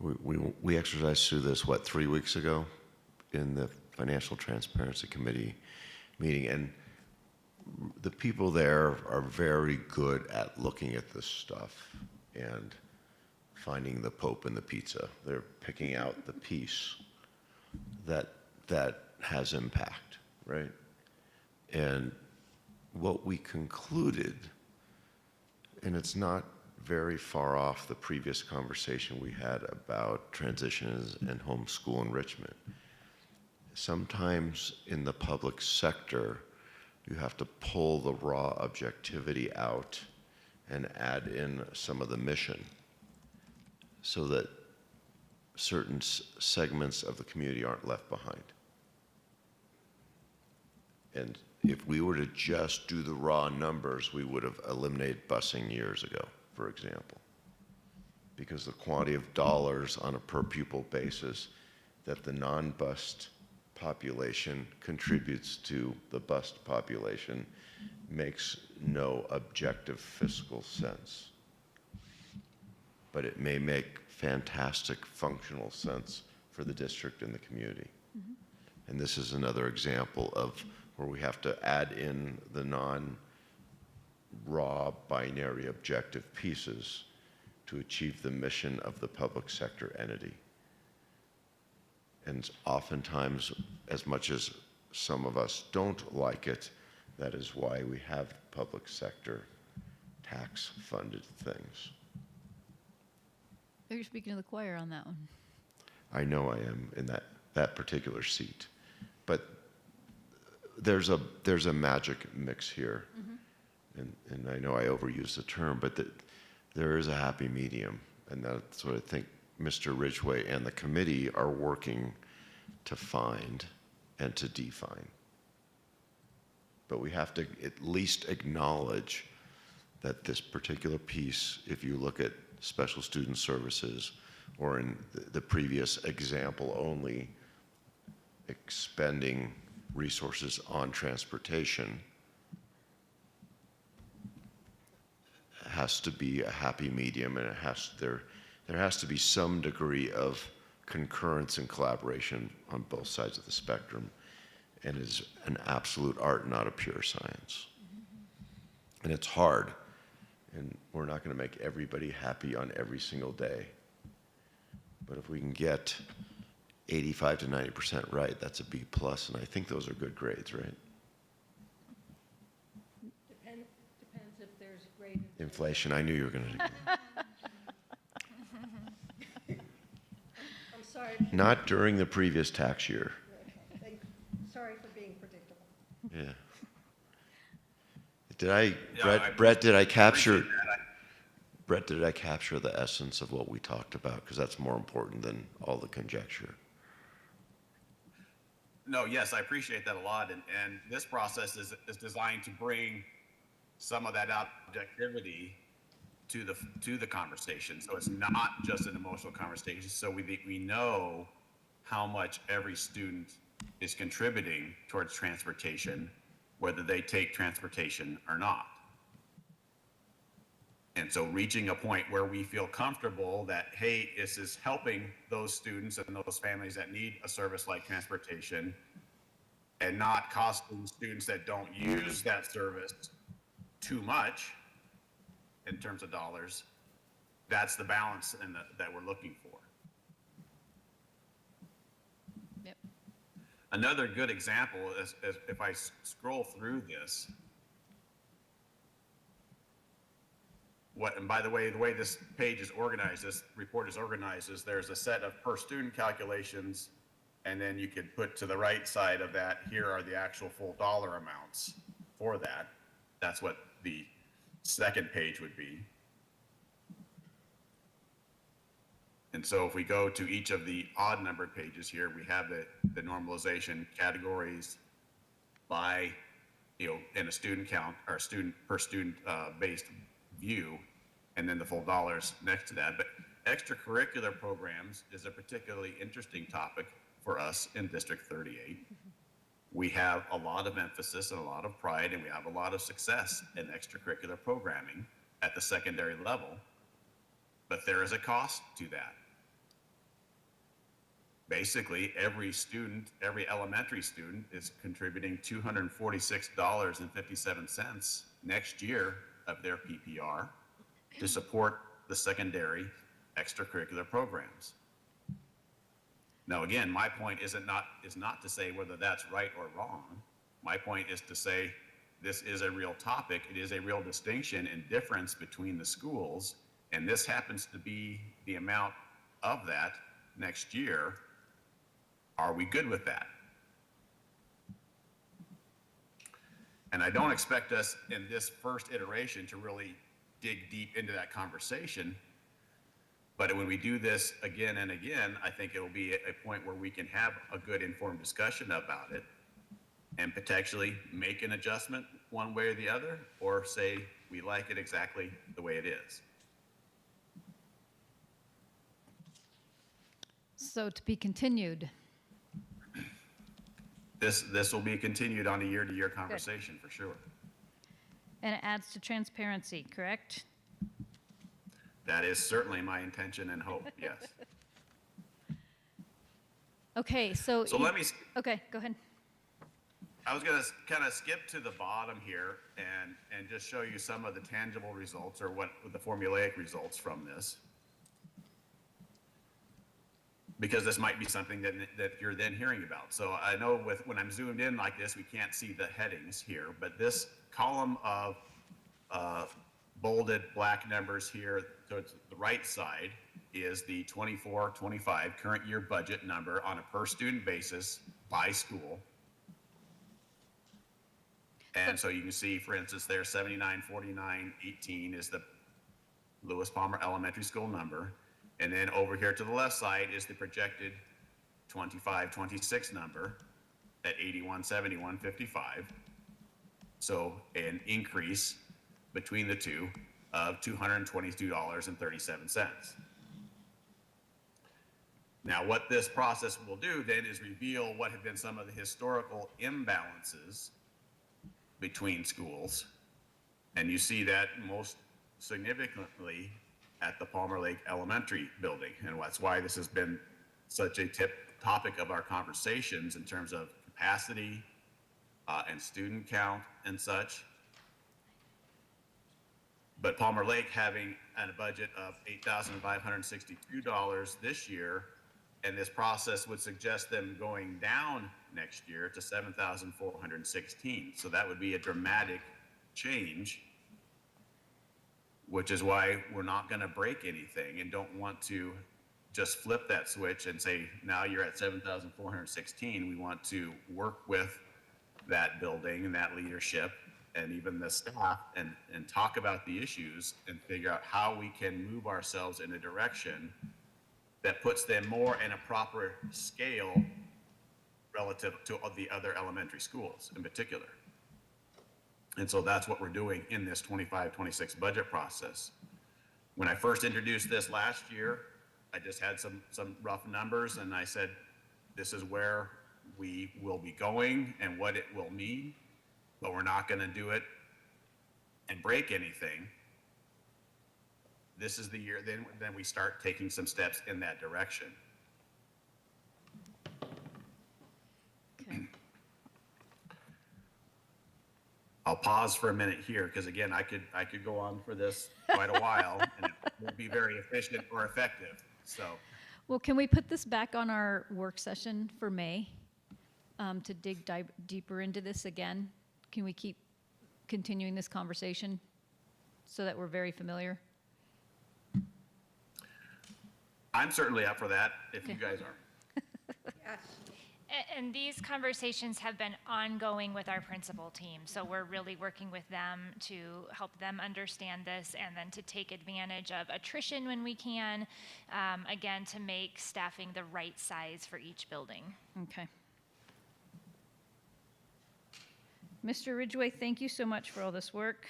we exercised through this, 3 weeks ago in the Financial Transparency Committee meeting, and the people there are very good at looking at this stuff and finding the Pope in the pizza. They're picking out the piece that has impact, right? And what we concluded, and it's not very far off the previous conversation we had about transitions and homeschool enrichment. Sometimes in the public sector, you have to pull the raw objectivity out and add in some of the mission so that certain segments of the community aren't left behind. And if we were to just do the raw numbers, we would have eliminated busing years ago, for example, because the quantity of dollars on a per pupil basis that the non-bused population contributes to the bused population makes no objective fiscal sense. But it may make fantastic functional sense for the district and the community. Mm-hmm. And this is another example of where we have to add in the non-raw binary objective pieces to achieve the mission of the public sector entity. And oftentimes, as much as some of us don't like it, that is why we have public sector tax-funded things. You're speaking to the choir on that one. I know I am in that particular seat. But there's a magic mix here. Mm-hmm. And I know I overuse the term, but there is a happy medium. And that's what I think Mr. Ridgway and the committee are working to find and to define. But we have to at least acknowledge that this particular piece, if you look at special student services, or in the previous example only, expending resources on transportation, has to be a happy medium, and there has to be some degree of concurrence and collaboration on both sides of the spectrum, and is an absolute art, not a pure science. And it's hard, and we're not going to make everybody happy on every single day. But if we can get 85 to 90% right, that's a B+, and I think those are good grades, right? Depends if there's grade. Inflation, I knew you were going to. I'm sorry. Not during the previous tax year. Sorry for being predictable. Yeah. Brett, did I capture the essence of what we talked about? Because that's more important than all the conjecture. No, yes, I appreciate that a lot. And this process is designed to bring some of that objectivity to the conversation. So it's not just an emotional conversation. So we know how much every student is contributing towards transportation, whether they take transportation or not. And so reaching a point where we feel comfortable that, hey, this is helping those students and those families that need a service like transportation, and not costing students that don't use that service too much in terms of dollars, that's the balance that we're looking for. Yep. Another good example is if I scroll through this, and by the way this page is organized, this report is organized, is there's a set of per student calculations, And then you could put to the right side of that, here are the actual full dollar amounts for that. That's what the second page would be. And so if we go to each of the odd numbered pages here, we have the normalization categories by, in a student count or student per student based view, and then the full dollars next to that. But extracurricular programs is a particularly interesting topic for us in District 38. We have a lot of emphasis and a lot of pride, and we have a lot of success in extracurricular programming at the secondary level, but there is a cost to that. Basically, every student, every elementary student is contributing $246.57 next year of their PPR to support the secondary extracurricular programs. Now, again, my point is not to say whether that's right or wrong. My point is to say this is a real topic. It is a real distinction and difference between the schools, and this happens to be the amount of that next year. Are we good with that? And I don't expect us in this first iteration to really dig deep into that conversation. But when we do this again and again, I think it'll be a point where we can have a good informed discussion about it and potentially make an adjustment one way or the other, or say we like it exactly the way it is. So to be continued. This will be continued on a year-to-year conversation for sure. And it adds to transparency, correct? That is certainly my intention and hope, yes. Okay, so let me, okay, go ahead. I was going to kind of skip to the bottom here and just show you some of the tangible results, or what the formulaic results from this. Because this might be something that you're then hearing about. So I know when I'm zoomed in like this, we can't see the headings here, but this column of bolded black numbers here towards the right side is the 24-25 current year budget number on a per student basis by school. And so you can see, for instance, there 794918 is the Lewis Palmer Elementary School number. And then over here to the left side is the projected 25-26 number at 817155. So an increase between the two of $222.37. Now, what this process will do then is reveal what have been some of the historical imbalances between schools. And you see that most significantly at the Palmer Lake Elementary building. And that's why this has been such a topic of our conversations in terms of capacity and student count and such. But Palmer Lake having a budget of $8,562 this year, and this process would suggest them going down next year to $7,416. So that would be a dramatic change, which is why we're not going to break anything and don't want to just flip that switch and say, now you're at 7,416. We want to work with that building and that leadership and even the staff and talk about the issues and figure out how we can move ourselves in a direction that puts them more in a proper scale relative to the other elementary schools in particular. And so that's what we're doing in this 25-26 budget process. When I first introduced this last year, I just had some rough numbers, and I said, this is where we will be going and what it will mean, but we're not going to do it and break anything. This is the year, then we start taking some steps in that direction. Okay. I'll pause for a minute here because again, I could go on for this quite a while and it won't be very efficient or effective. So, Well, can we put this back on our work session for May to dig deeper into this again? Can we keep continuing this conversation so that we're very familiar? I'm certainly up for that if you guys are. Yes. And these conversations have been ongoing with our principal team. So we're really working with them to help them understand this and then to take advantage of attrition when we can, again, to make staffing the right size for each building. Okay. Mr. Ridgway, thank you so much for all this work.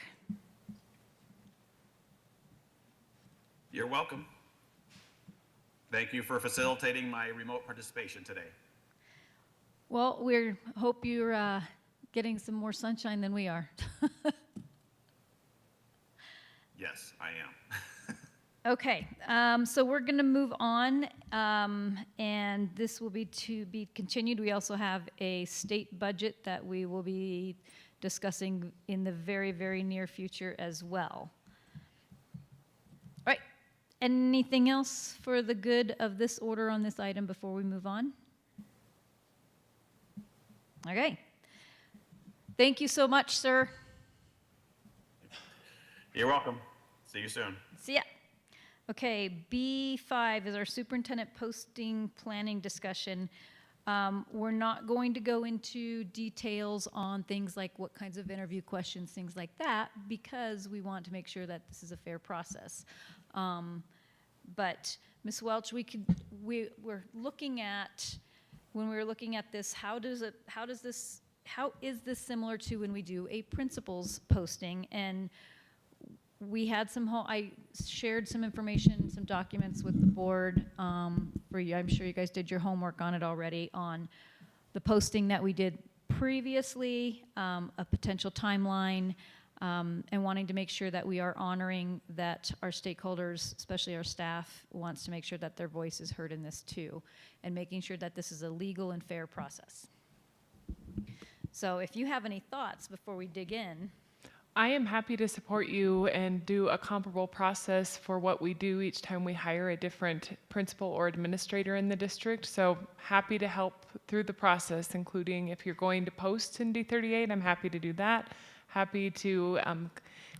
You're welcome. Thank you for facilitating my remote participation today. Well, we hope you're getting some more sunshine than we are. Yes, I am. Okay, so we're going to move on, and this will be to be continued. We also have a state budget that we will be discussing in the very, very near future as well. All right, anything else for the good of this order on this item before we move on? Okay. Thank you so much, sir. You're welcome. See you soon. See ya. Okay, B5 is our superintendent posting planning discussion. We're not going to go into details on things like what kinds of interview questions, things like that, because we want to make sure that this is a fair process. But Ms. Welch, we're looking at, when we were looking at this, how is this similar to when we do a principal's posting? And we had I shared some information, some documents with the board for you. I'm sure you guys did your homework on it already, on the posting that we did previously, a potential timeline, and wanting to make sure that we are honoring that our stakeholders, especially our staff, wants to make sure that their voice is heard in this too, and making sure that this is a legal and fair process. So if you have any thoughts before we dig in. I am happy to support you and do a comparable process for what we do each time we hire a different principal or administrator in the district. So happy to help through the process, including if you're going to post in D38, I'm happy to do that. Happy to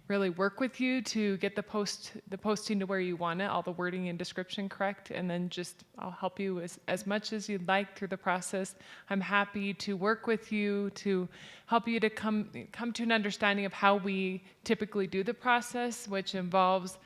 really work with you to get the posting to where you want it, all the wording and description correct, and then I'll help you as much as you'd like through the process. I'm happy to work with you to help you to come to an understanding of how we typically do the process, which involves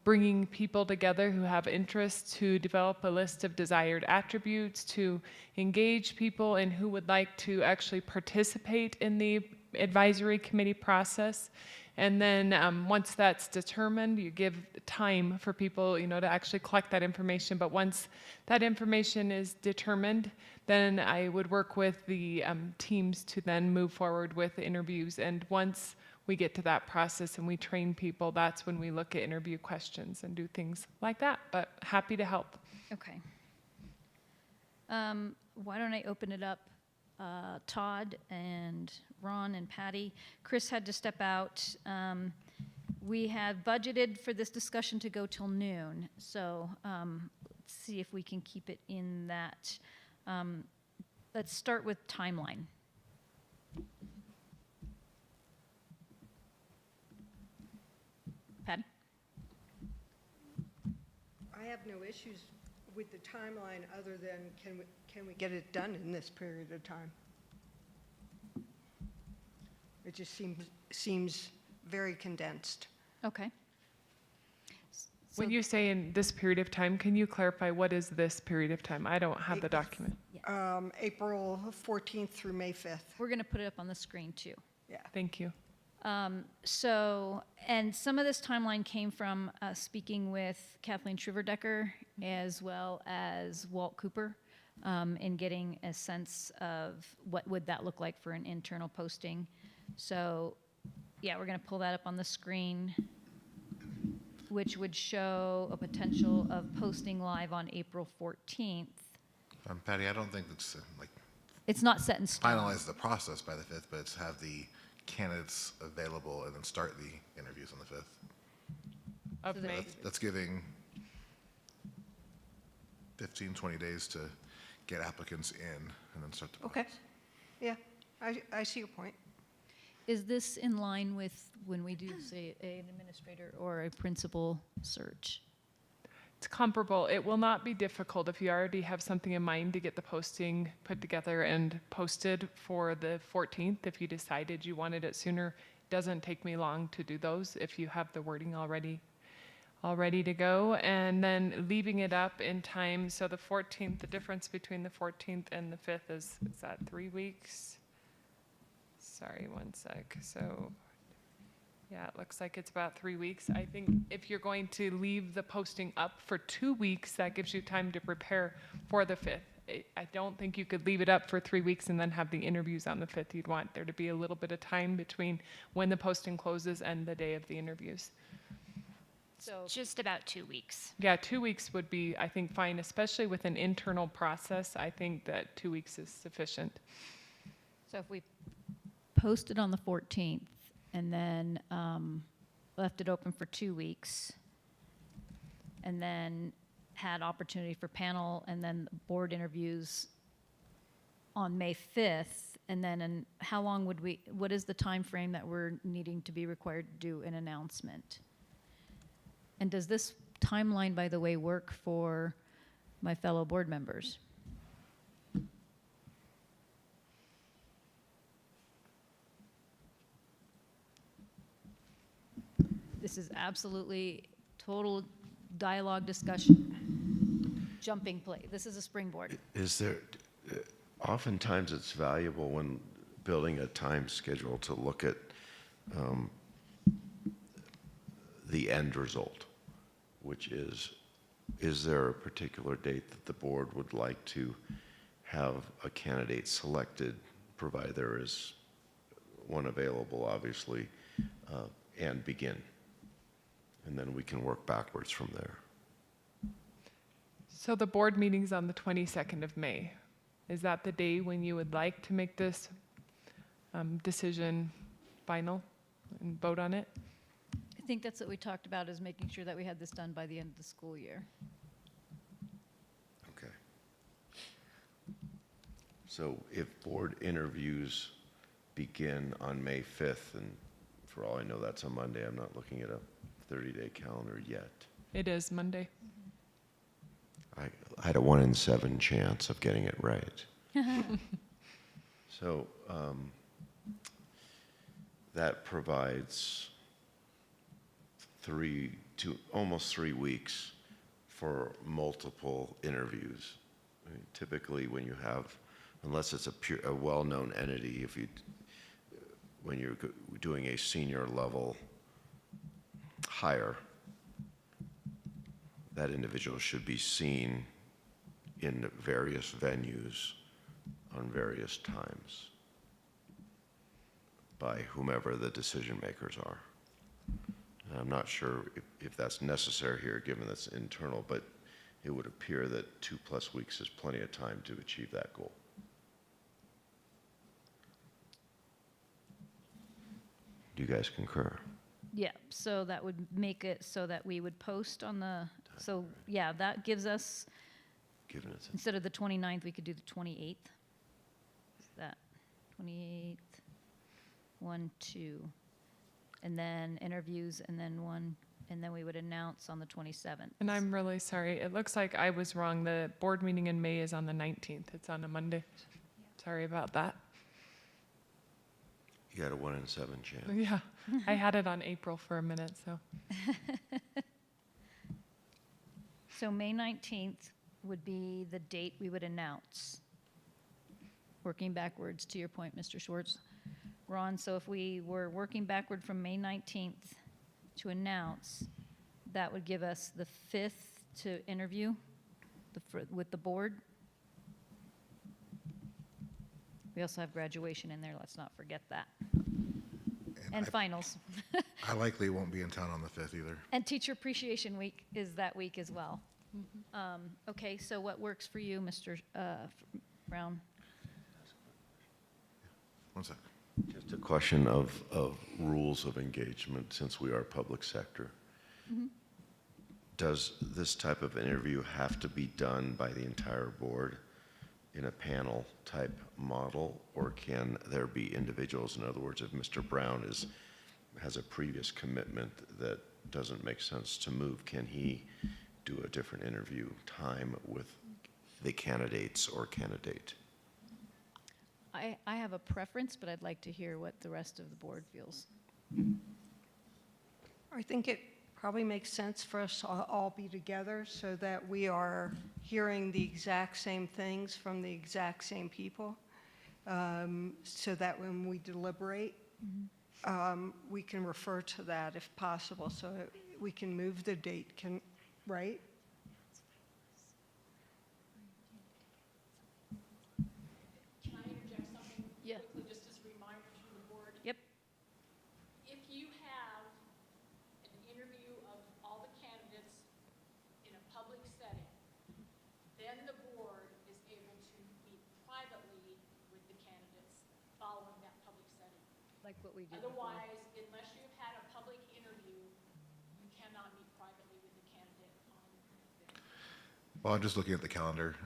bringing people together who have interests to develop a list of desired attributes, to engage people and who would like to actually participate in the advisory committee process. And then once that's determined, you give time for people, to actually collect that information. But once that information is determined, then I would work with the teams to then move forward with interviews. And once we get to that process and we train people, that's when we look at interview questions and do things like that. But happy to help. Okay. Why don't I open it up? Todd and Ron and Patty. Chris had to step out. We have budgeted for this discussion to go till noon, so let's see if we can keep it in that. Let's start with timeline. Patty? I have no issues with the timeline other than can we get it done in this period of time? It just seems very condensed. Okay. When you say in this period of time, can you clarify what is this period of time? I don't have the document. April 14th through May 5th. We're going to put it up on the screen too. Yeah. Thank you. And some of this timeline came from speaking with Kathleen Shriverdecker as well as Walt Cooper in getting a sense of what would that look like for an internal posting. So yeah, we're going to pull that up on the screen, which would show a potential of posting live on April 14th. Patty, I don't think it's It's not set in stone. finalize the process by the 5th, but it's have the candidates available and then start the interviews on the 5th. Of May. That's giving 15, 20 days to get applicants in and then start the process. Okay. Yeah, I see your point. Is this in line with when we do, say, an administrator or a principal search? It's comparable. It will not be difficult if you already have something in mind to get the posting put together and posted for the 14th. If you decided you wanted it sooner, it doesn't take me long to do those if you have the wording already all ready to go. And then leaving it up in time. So the 14th, the difference between the 14th and the 5th is that 3 weeks? Sorry, one sec. So yeah, it looks like it's about 3 weeks. I think if you're going to leave the posting up for 2 weeks, that gives you time to prepare for the 5th. I don't think you could leave it up for 3 weeks and then have the interviews on the 5th. You'd want there to be a little bit of time between when the posting closes and the day of the interviews. So Just about 2 weeks. Yeah, 2 weeks would be, I think, fine, especially with an internal process. I think that 2 weeks is sufficient. So if we posted on the 14th and then left it open for 2 weeks, and then had opportunity for panel and then board interviews on May 5th, and then how long would what is the time frame that we're needing to be required to do an announcement? And does this timeline, by the way, work for my fellow board members? This is absolutely total dialogue discussion, jumping play. This is a springboard. Is there, oftentimes it's valuable when building a time schedule to look at the end result, which is there a particular date that the board would like to have a candidate selected, provided there is one available, obviously, and begin? And then we can work backwards from there. So the board meeting's on the 22nd of May. Is that the day when you would like to make this decision final and vote on it? I think that's what we talked about, is making sure that we had this done by the end of the school year. Okay. So if board interviews begin on May 5th, and for all I know, that's a Monday, I'm not looking at a 30-day calendar yet. It is Monday. I had a 1 in 7 chance of getting it right. So that provides almost 3 weeks for multiple interviews. I mean, typically, when you have, unless it's a well-known entity, when you're doing a senior level hire, that individual should be seen in various venues on various times by whomever the decision makers are. And I'm not sure if that's necessary here, given that's internal, but it would appear that 2+ weeks is plenty of time to achieve that goal. Do you guys concur? Yeah, so that would make it so that we would post on the, so yeah, that gives us, Given it's instead of the 29th, we could do the 28th. Is that 28th? 1, 2. And then interviews, and then and then we would announce on the 27th. And I'm really sorry. It looks like I was wrong. The board meeting in May is on the 19th. It's on a Monday. Sorry about that. You got a 1 in 7 chance. Yeah, I had it on April for a minute, so. So May 19th would be the date we would announce. Working backwards, to your point, Mr. Schwartz. Ron, so if we were working backward from May 19th to announce, that would give us the 5th to interview with the board. We also have graduation in there, let's not forget that. And finals. I likely won't be in town on the 5th either. And Teacher Appreciation Week is that week as well. Okay, so what works for you, Mr. Brown? One sec. Just a question of rules of engagement, since we are public sector. Does this type of interview have to be done by the entire board in a panel type model, or can there be individuals? In other words, if Mr. Brown has a previous commitment that doesn't make sense to move, can he do a different interview time with the candidates or candidate? I have a preference, but I'd like to hear what the rest of the board feels. I think it probably makes sense for us to all be together so that we are hearing the exact same things from the exact same people, so that when we deliberate, we can refer to that if possible, so we can move the date, right? Can I interject something Yeah. quickly, just as a reminder to the board? Yep. If you have an interview of all the candidates in a public setting, then the board is able to meet privately with the candidates following that public setting. Like what we did before. Otherwise, unless you've had a public interview, you cannot meet privately with the candidate on the fifth. Well, I'm just looking at the calendar.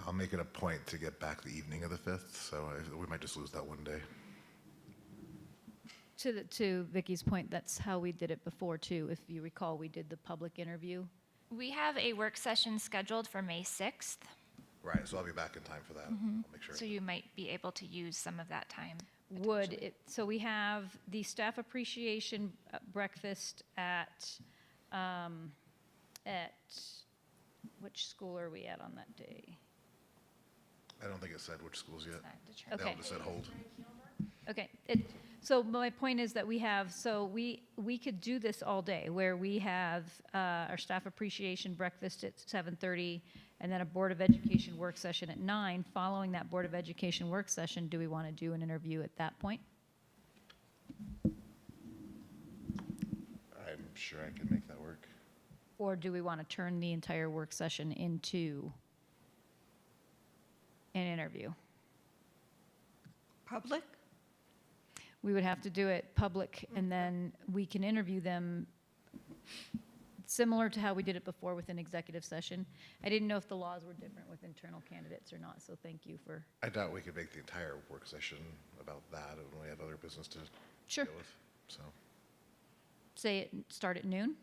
I'll make it a point to get back the evening of the 5th, so we might just lose that one day. To Vicky's point, that's how we did it before too. If you recall, we did the public interview. We have a work session scheduled for May 6th, Right, so I'll be back in time for that. I'll make sure. so you might be able to use some of that time. Would it, so we have the staff appreciation breakfast at which school are we at on that day? I don't think it said which schools yet. Okay. They all just said hold. Okay, so my point is that we could do this all day, where we have our staff appreciation breakfast at 7:30, and then a Board of Education work session at 9. Following that Board of Education work session, do we want to do an interview at that point? I'm sure I can make that work. Or do we want to turn the entire work session into an interview? Public? We would have to do it public, and then we can interview them similar to how we did it before with an executive session. I didn't know if the laws were different with internal candidates or not, so thank you for. I doubt we could make the entire work session about that, and we have other business to Sure. deal with. So Start at noon?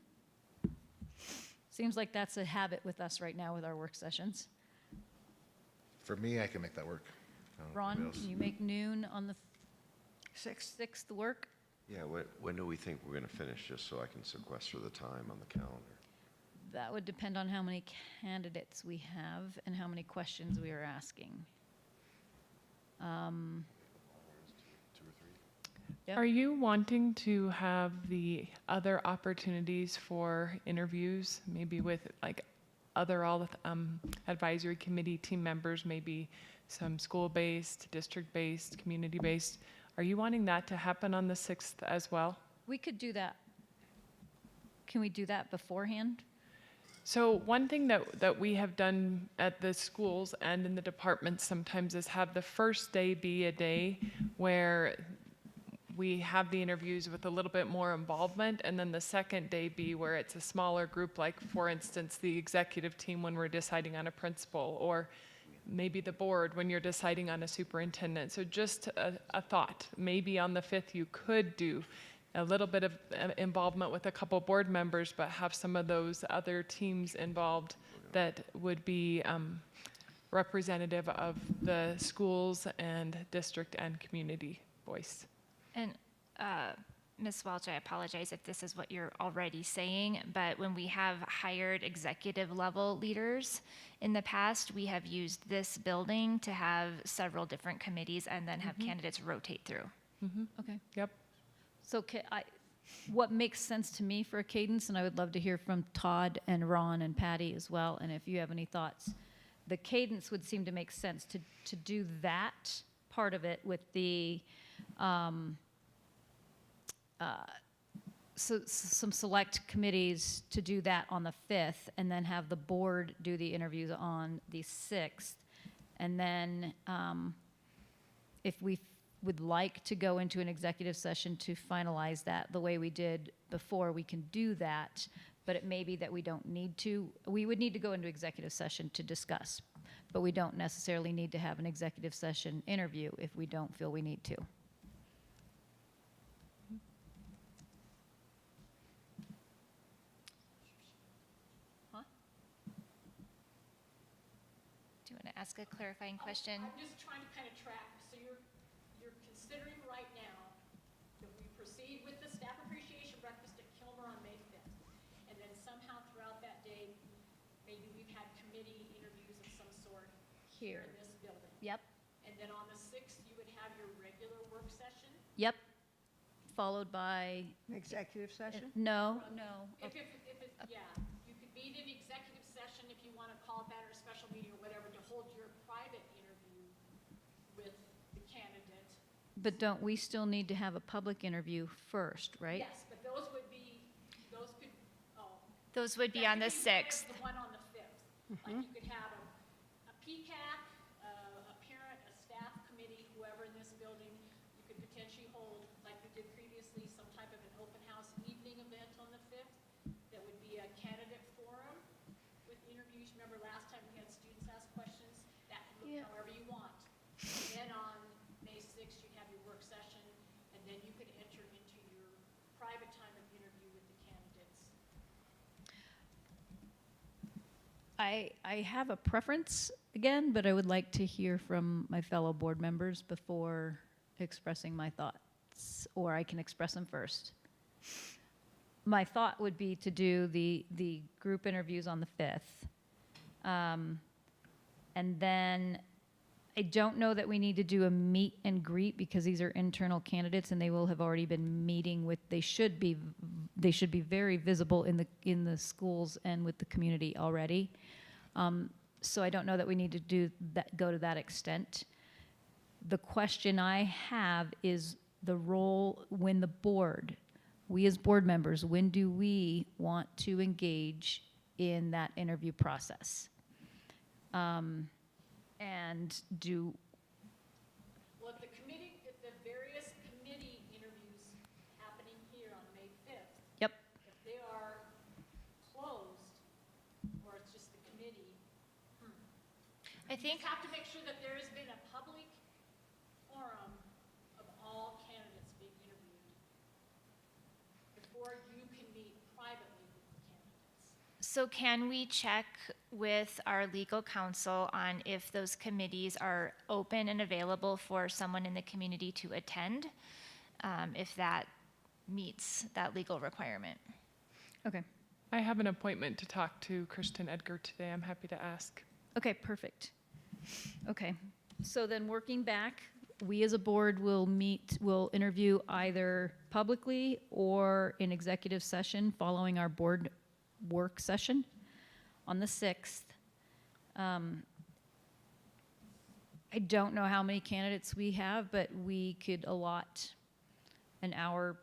Seems like that's a habit with us right now with our work sessions. for me, I can make that work. I don't know if anybody Ron, else. can you make noon on the 6th? 6th work? Yeah, when do we think we're going to finish, just so I can sequester the time on the calendar? That would depend on how many candidates we have and how many questions we are asking. 2 or 3? Yep. Are you wanting to have the other opportunities for interviews, maybe with like other advisory committee team members, maybe some school-based, district-based, community-based? Are you wanting that to happen on the 6th as well? We could do that. Can we do that beforehand? So one thing that we have done at the schools and in the departments sometimes is have the first day be a day where we have the interviews with a little bit more involvement, and then the second day be where it's a smaller group, like for instance, the executive team when we're deciding on a principal, or maybe the board when you're deciding on a superintendent. So just a thought, maybe on the 5th you could do a little bit of involvement with a couple board members, but have some of those other teams involved that would be representative of the schools and district and community voice. And Ms. Welch, I apologize if this is what you're already saying, but when we have hired executive level leaders in the past, we have used this building to have several different committees and then have candidates rotate through. Okay. Yep. So what makes sense to me for a cadence, and I would love to hear from Todd and Ron and Patty as well, and if you have any thoughts, the cadence would seem to make sense to do that part of it with the some select committees to do that on the 5th, and then have the board do the interviews on the 6th. And then if we would like to go into an executive session to finalize that the way we did before, we can do that, but it may be that we don't need to. We would need to go into executive session to discuss, but we don't necessarily need to have an executive session interview if we don't feel we need to. ask a clarifying question? I'm just trying to kind of track, so you're considering right now that we proceed with the staff appreciation breakfast at Kilmer on May 5th, and then somehow throughout that day, maybe we've had committee interviews of some sort here in this building. Yep, And then on the 6th, you would have your regular work session? yep. Followed by, Executive session? no. If yeah, you could meet in executive session if you want to call that or a special meeting or whatever to hold your private interview with the candidate. But don't we still need to have a public interview first, right? Yes, but those could, Those would be that on the could be part of 6th. The one on the 5th. Like you could have a PCAC, a parent, a staff committee, whoever in this building, you could potentially hold, like we did previously, some type of an open house evening event on the 5th. That would be a candidate forum with interviews. Remember last time we had students ask questions? That could look however you want. And then on May 6th, you'd have your work session, and then you could enter into your private time of interview with the candidates. I have a preference again, but I would like to hear from my fellow board members before expressing my thoughts, or I can express them first. My thought would be to do the group interviews on the 5th. And then I don't know that we need to do a meet and greet because these are internal candidates and they will have already been meeting with, they should be very visible in the schools and with the community already. So I don't know that we need to do that, go to that extent. The question I have is the role when the board, we as board members, when do we want to engage in that interview process? And do, Well, if the various committee interviews happening here on May 5th, yep, if they are closed, or it's just the committee, I think you have to make sure that there has been a public forum of all candidates being interviewed before you can meet privately with the candidates. so. Can we check with our legal counsel on if those committees are open and available for someone in the community to attend, if that meets that legal requirement? okay. I have an appointment to talk to Kristen Edgar today. I'm happy to ask. Okay, perfect. Okay, so then working back, we as a board will interview either publicly or in executive session following our board work session on the 6th. I don't know how many candidates we have, but we could allot an hour.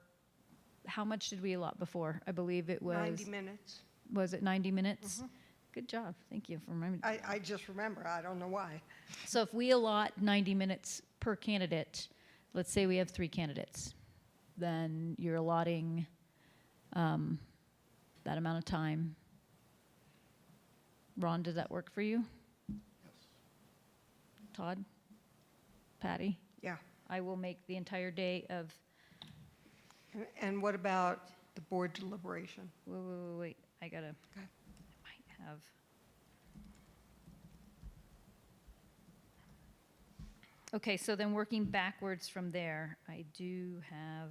How much did we allot before? I believe it was 90 minutes. Was it 90 minutes? Good job. Thank you for remembering. I just remember, I don't know why. So if we allot 90 minutes per candidate, let's say we have 3 candidates, then you're allotting that amount of time. Ron, does that work for you? Yes. Todd? Patty? Yeah. I will make the entire day of, And what about the board deliberation? wait, I gotta, Okay. I might have. Okay, so then working backwards from there, I do have,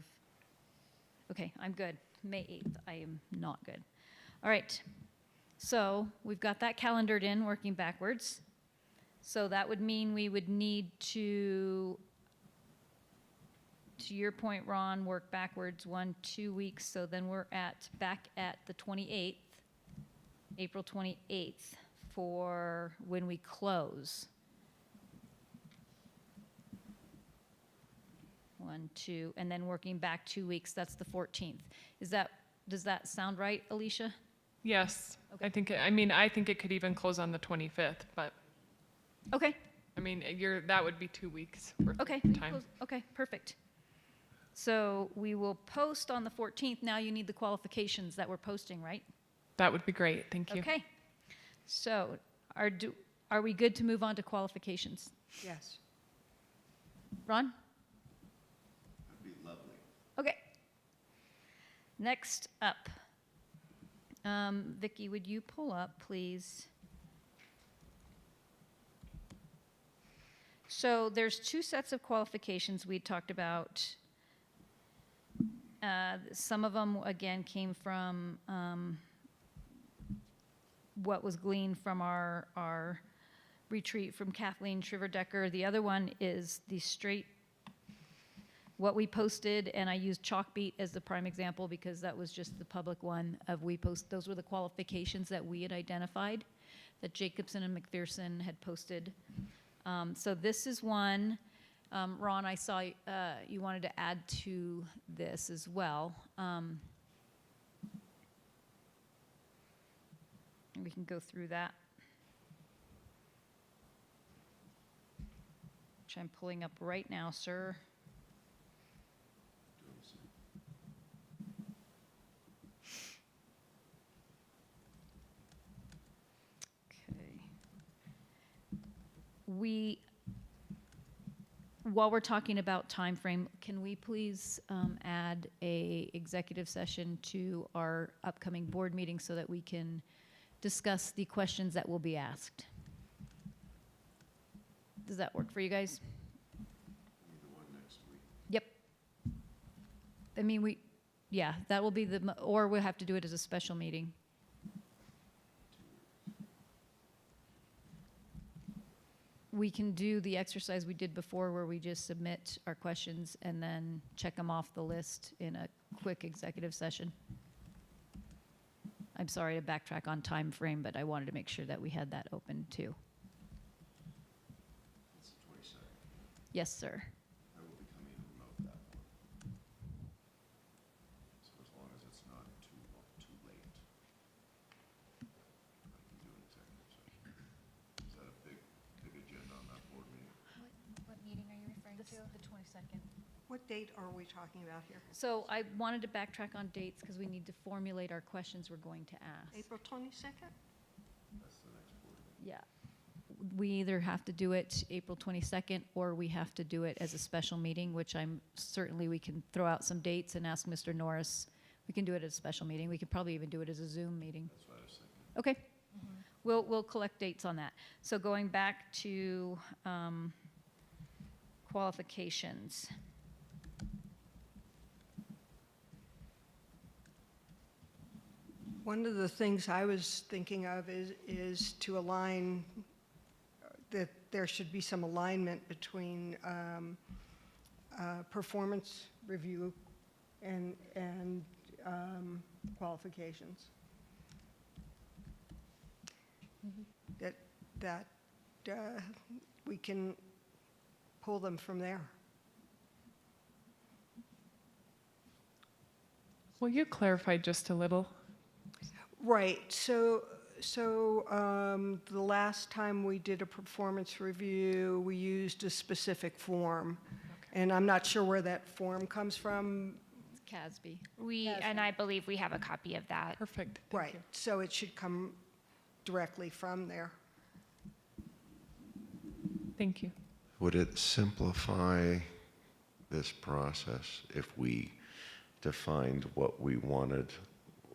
okay, I'm good. May 8th, I am not good. All right, so we've got that calendared in, working backwards. So that would mean we would need to your point, Ron, work backwards 2 weeks. So then we're back at the 28th, April 28th, for when we close. 1, 2, and then working back 2 weeks, that's the 14th. Does that sound right, Alicia? Yes, Okay. I think it could even close on the 25th, but Okay, that would be 2 weeks worth okay, of time. okay, perfect. So we will post on the 14th. Now you need the qualifications that we're posting, right? That would be great, thank you. Okay. So are we good to move on to qualifications? Yes. Ron? That'd be lovely. Okay. Next up. Vicki, would you pull up, please? So there's two sets of qualifications we talked about. Some of them, again, came from what was gleaned from our retreat from Kathleen Shriver-Decker. The other one is the straight, what we posted, and I used Chalkbeat as the prime example because that was just the public one of those were the qualifications that we had identified that Jacobson and McPherson had posted. So this is one. Ron, I saw you wanted to add to this as well. We can go through that. Which I'm pulling up right now, sir. Okay. While we're talking about time frame, can we please add a executive session to our upcoming board meeting so that we can discuss the questions that will be asked? Does that work for you guys? Yep. I mean, yeah, that will be or we'll have to do it as a special meeting. We can do the exercise we did before where we just submit our questions and then check them off the list in a quick executive session. I'm sorry to backtrack on time frame, but I wanted to make sure that we had that open too. It's the 22nd. Yes, sir. I will be coming in remote that one. So as long as it's not too late, I can do an executive session. Is that a big agenda on that board meeting? What meeting are you referring to? The 22nd. What date are we talking about here? So I wanted to backtrack on dates because we need to formulate our questions we're going to ask. April 22nd? That's the next board meeting. Yeah. We either have to do it April 22nd or we have to do it as a special meeting, which we can throw out some dates and ask Mr. Norris. We can do it as a special meeting. We could probably even do it as a Zoom meeting. That's what I was thinking. Okay. We'll collect dates on that. So going back to qualifications. One of the things I was thinking of is to align, that there should be some alignment between performance review and qualifications. That we can pull them from there. Will you clarify just a little? Right. So the last time we did a performance review, we used a specific form. Okay. And I'm not sure where that form comes from. CASB. And I believe we have a copy of that. Perfect. Right. So it should come directly from there. Thank you. Would it simplify this process if we defined what we wanted,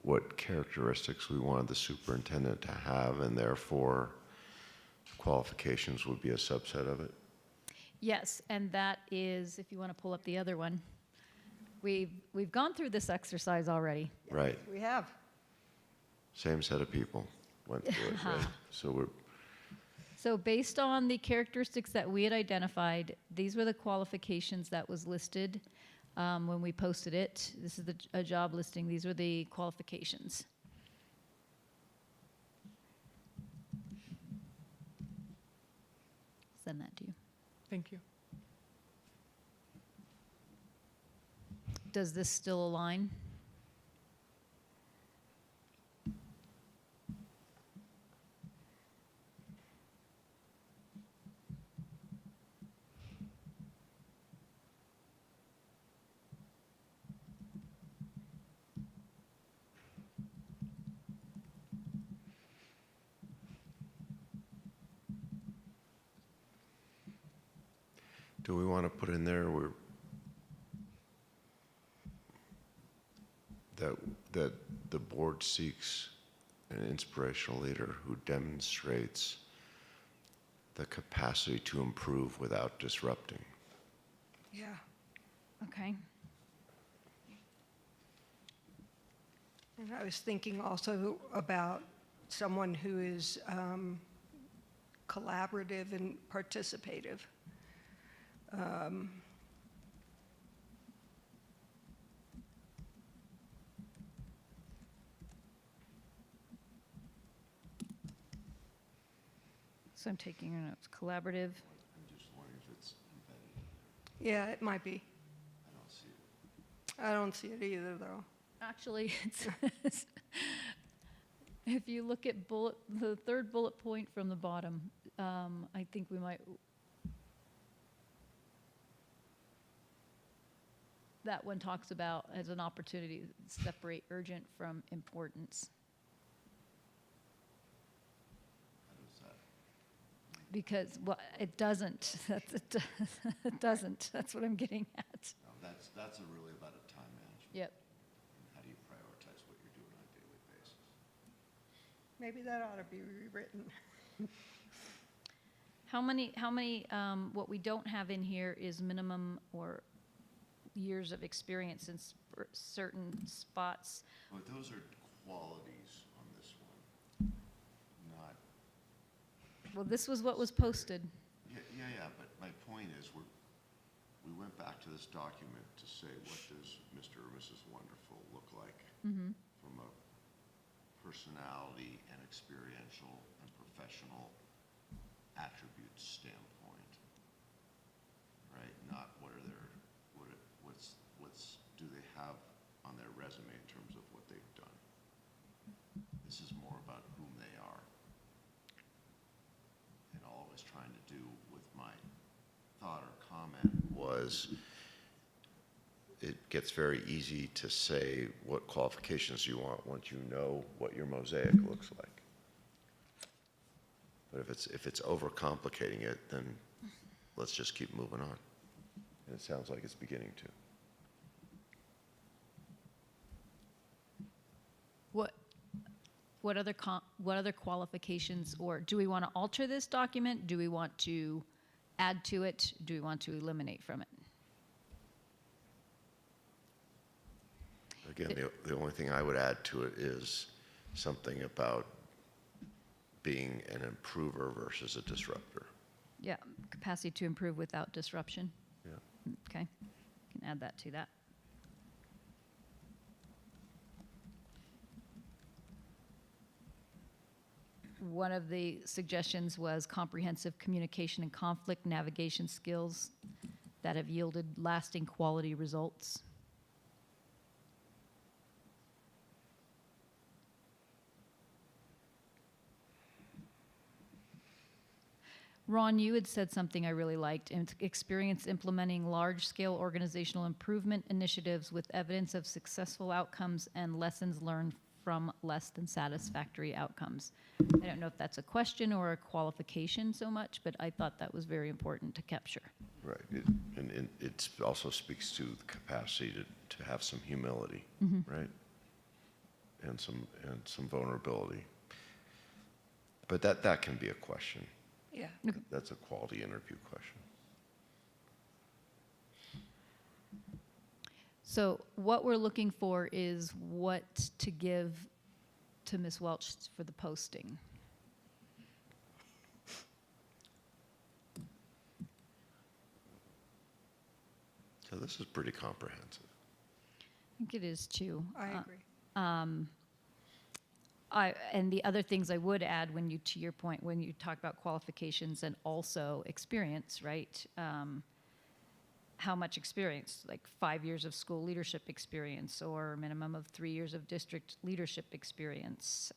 what characteristics we wanted the superintendent to have, and therefore qualifications would be a subset of it? Yes, and that is, if you want to pull up the other one, we've gone through this exercise already. Right. We have. Same set of people went through it, right? So based on the characteristics that we had identified, these were the qualifications that was listed when we posted it. This is a job listing. These were the qualifications. Send that to you. Thank you. Does this still align? Do we want to put in there that the board seeks an inspirational leader who demonstrates the capacity to improve without disrupting. Yeah. Okay. And I was thinking also about someone who is collaborative and participative. So I'm taking your notes. Collaborative. I'm just wondering if it's embedded in there. Yeah, it might be. I don't see it. I don't see it either, though. Actually, it's if you look at the third bullet point from the bottom, I think we might. That one talks about as an opportunity to separate urgent from importance. Because well, it doesn't. It doesn't. That's what I'm getting at. No, that's really about a time management. Yep. And how do you prioritize what you're doing on a daily basis? Maybe that ought to be rewritten. How many, what we don't have in here is minimum or years of experience in certain spots. But those are qualities on this one, not, Well, this was what was posted. yeah, but my point is, we went back to this document to say, what does Mr. or Mrs. Wonderful look like from a personality and experiential and professional attributes standpoint, right? Not what are their, what's do they have on their resume in terms of what they've done. This is more about whom they are. And all I was trying to do with my thought or comment was, it gets very easy to say what qualifications you want once you know what your mosaic looks like. But if it's overcomplicating it, then let's just keep moving on. And it sounds like it's beginning to. What other qualifications, or do we want to alter this document? Do we want to add to it? Do we want to eliminate from it? Again, the only thing I would add to it is something about being an improver versus a disruptor. Yeah, capacity to improve without disruption. Yeah. Okay, can add that to that. One of the suggestions was comprehensive communication and conflict navigation skills that have yielded lasting quality results. Ron, you had said something I really liked, and it's experience implementing large-scale organizational improvement initiatives with evidence of successful outcomes and lessons learned from less than satisfactory outcomes. I don't know if that's a question or a qualification so much, but I thought that was very important to capture. Right. And it also speaks to the capacity to have some humility, right? And some vulnerability. But that can be a question. Yeah. That's a quality interview question. So what we're looking for is what to give to Ms. Welch for the posting. So this is pretty comprehensive. I think it is too. I agree. And the other things I would add to your point, when you talk about qualifications and also experience, right? How much experience, like 5 years of school leadership experience or a minimum of 3 years of district leadership experience.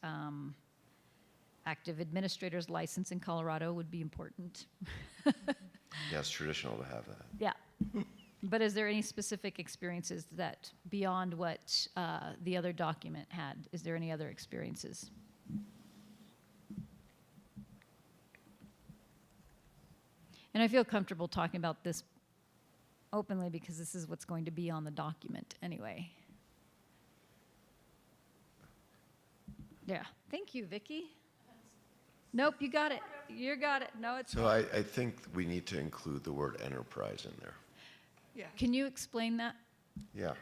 Active administrator's license in Colorado would be important. Yeah, it's traditional to have that. Yeah. But is there any specific experiences that, beyond what the other document had, is there any other experiences? And I feel comfortable talking about this openly because this is what's going to be on the document anyway. Yeah, thank you, Vicki. Nope, you got it. You got it. No, it's So not. I think we need to include the word enterprise in there. Yeah. Can you explain that? Yeah,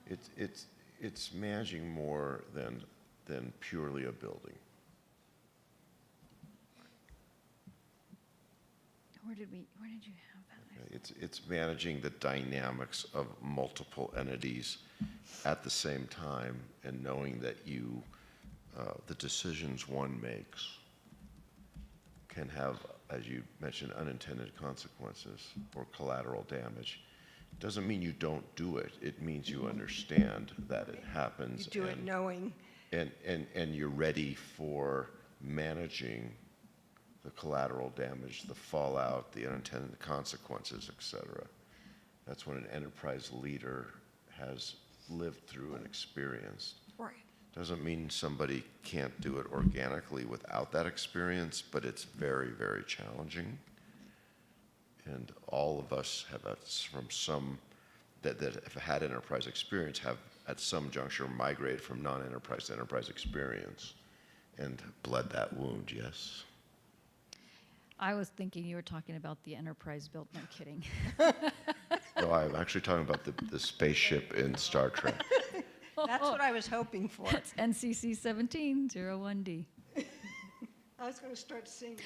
it's managing more than purely a building. Where did you have that? It's managing the dynamics of multiple entities at the same time and knowing that the decisions one makes can have, as you mentioned, unintended consequences or collateral damage. Doesn't mean you don't do it. It means you understand that it happens. You do it knowing. And you're ready for managing the collateral damage, the fallout, the unintended consequences, etc. That's when an enterprise leader has lived through and experienced. Right. Doesn't mean somebody can't do it organically without that experience, but it's very, very challenging. And all of us have, from some that have had enterprise experience, have at some juncture migrated from non-enterprise to enterprise experience and bled that wound, yes? I was thinking you were talking about the enterprise built. No kidding. No, I'm actually talking about the spaceship in Star Trek. That's what I was hoping for. That's NCC 1701D. I was going to start singing.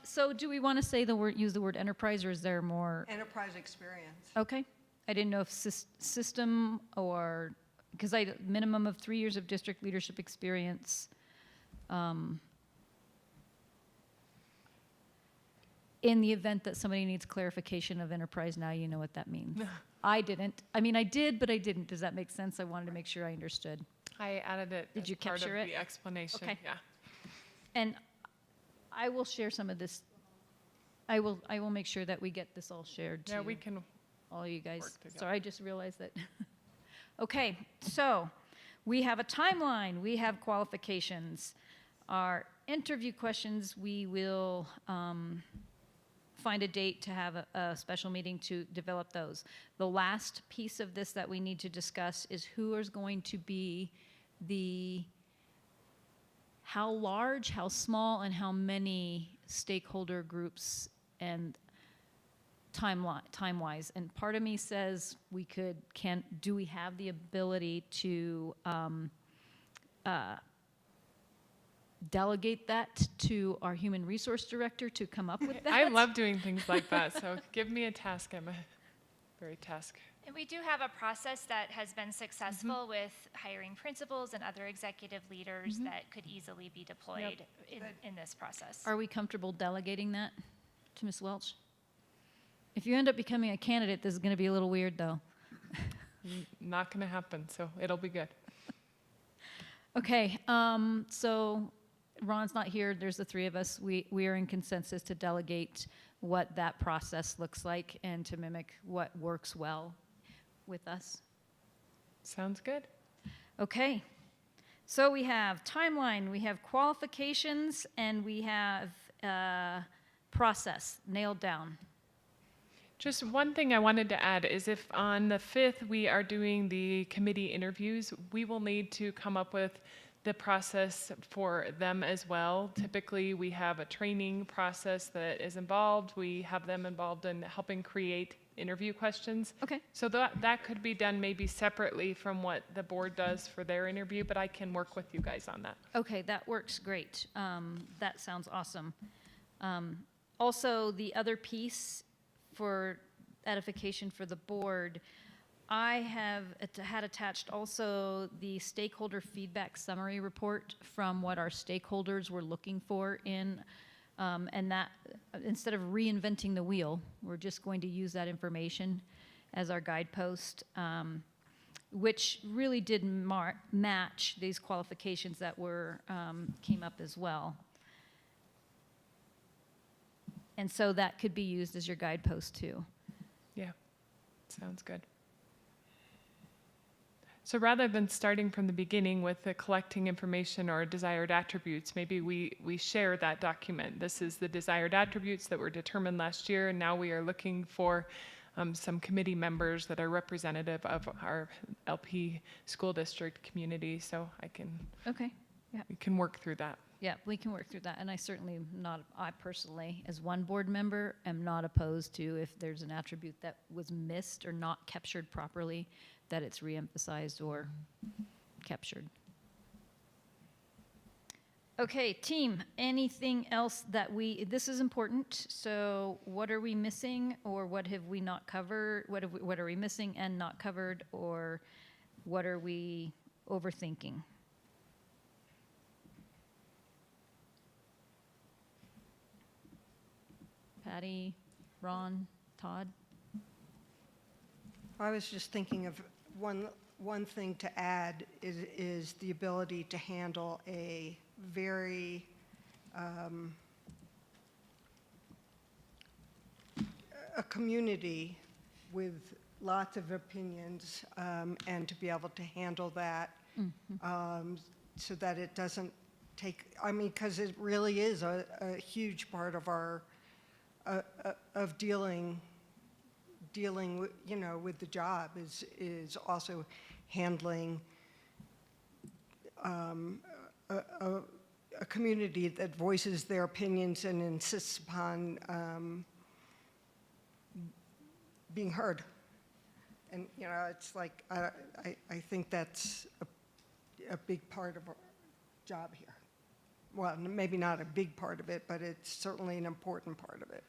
So do we want to say use the word enterprise, or is there more? Enterprise experience. Okay. I didn't know if system or, because minimum of 3 years of district leadership experience. In the event that somebody needs clarification of enterprise, now you know what that means. I didn't. I mean, I did, but I didn't. Does that make sense? I wanted to make sure I understood. I added it Did as you part of capture it? the explanation. Okay. Yeah. And I will share some of this. I will make sure that we get this all shared to Yeah, we can. all you guys. work together. Sorry, I just realized that. Okay, so we have a timeline. We have qualifications. Our interview questions, we will find a date to have a special meeting to develop those. The last piece of this that we need to discuss is who is going to be how large, how small, and how many stakeholder groups and time-wise. And part of me says do we have the ability to delegate that to our human resource director to come up with that? I love doing things like that. So give me a task. I'm very task. And we do have a process that has been successful with hiring principals and other executive leaders that could easily be deployed in this process. Are we comfortable delegating that to Ms. Welch? If you end up becoming a candidate, this is going to be a little weird, though. Not going to happen. So it'll be good. Okay, so Ron's not here. There's the three of us. We are in consensus to delegate what that process looks like and to mimic what works well with us. Sounds good. Okay, so we have timeline, we have qualifications, and we have process nailed down. Just one thing I wanted to add is if on the 5th we are doing the committee interviews, we will need to come up with the process for them as well. Typically, we have a training process that is involved. We have them involved in helping create interview questions. Okay. So that could be done maybe separately from what the board does for their interview, but I can work with you guys on that. Okay, that works great. That sounds awesome. Also, the other piece for edification for the board, I have had attached also the stakeholder feedback summary report from what our stakeholders were looking for in, and that instead of reinventing the wheel, we're just going to use that information as our guidepost, which really did match these qualifications that came up as well. And so that could be used as your guidepost too. Yeah, sounds good. So rather than starting from the beginning with the collecting information or desired attributes, maybe we share that document. This is the desired attributes that were determined last year, and now we are looking for some committee members that are representative of our LP school district community. So I can, Okay, yeah. we can work through that. Yeah, we can work through that, and I certainly am not, I personally, as one board member, am not opposed to if there's an attribute that was missed or not captured properly, that it's reemphasized or captured. Okay, team, anything else that this is important, so what are we missing, or what have we not covered, what are we missing and not covered, or what are we overthinking? Patty, Ron, Todd? I was just thinking of one thing to add is the ability to handle a very a community with lots of opinions, and to be able to handle that so that it doesn't take, I mean, because it really is a huge part of our of dealing with, you know, with the job is also handling a community that voices their opinions and insists upon being heard. And, you know, it's like, I think that's a big part of our job here. Well, maybe not a big part of it, but it's certainly an important part of it.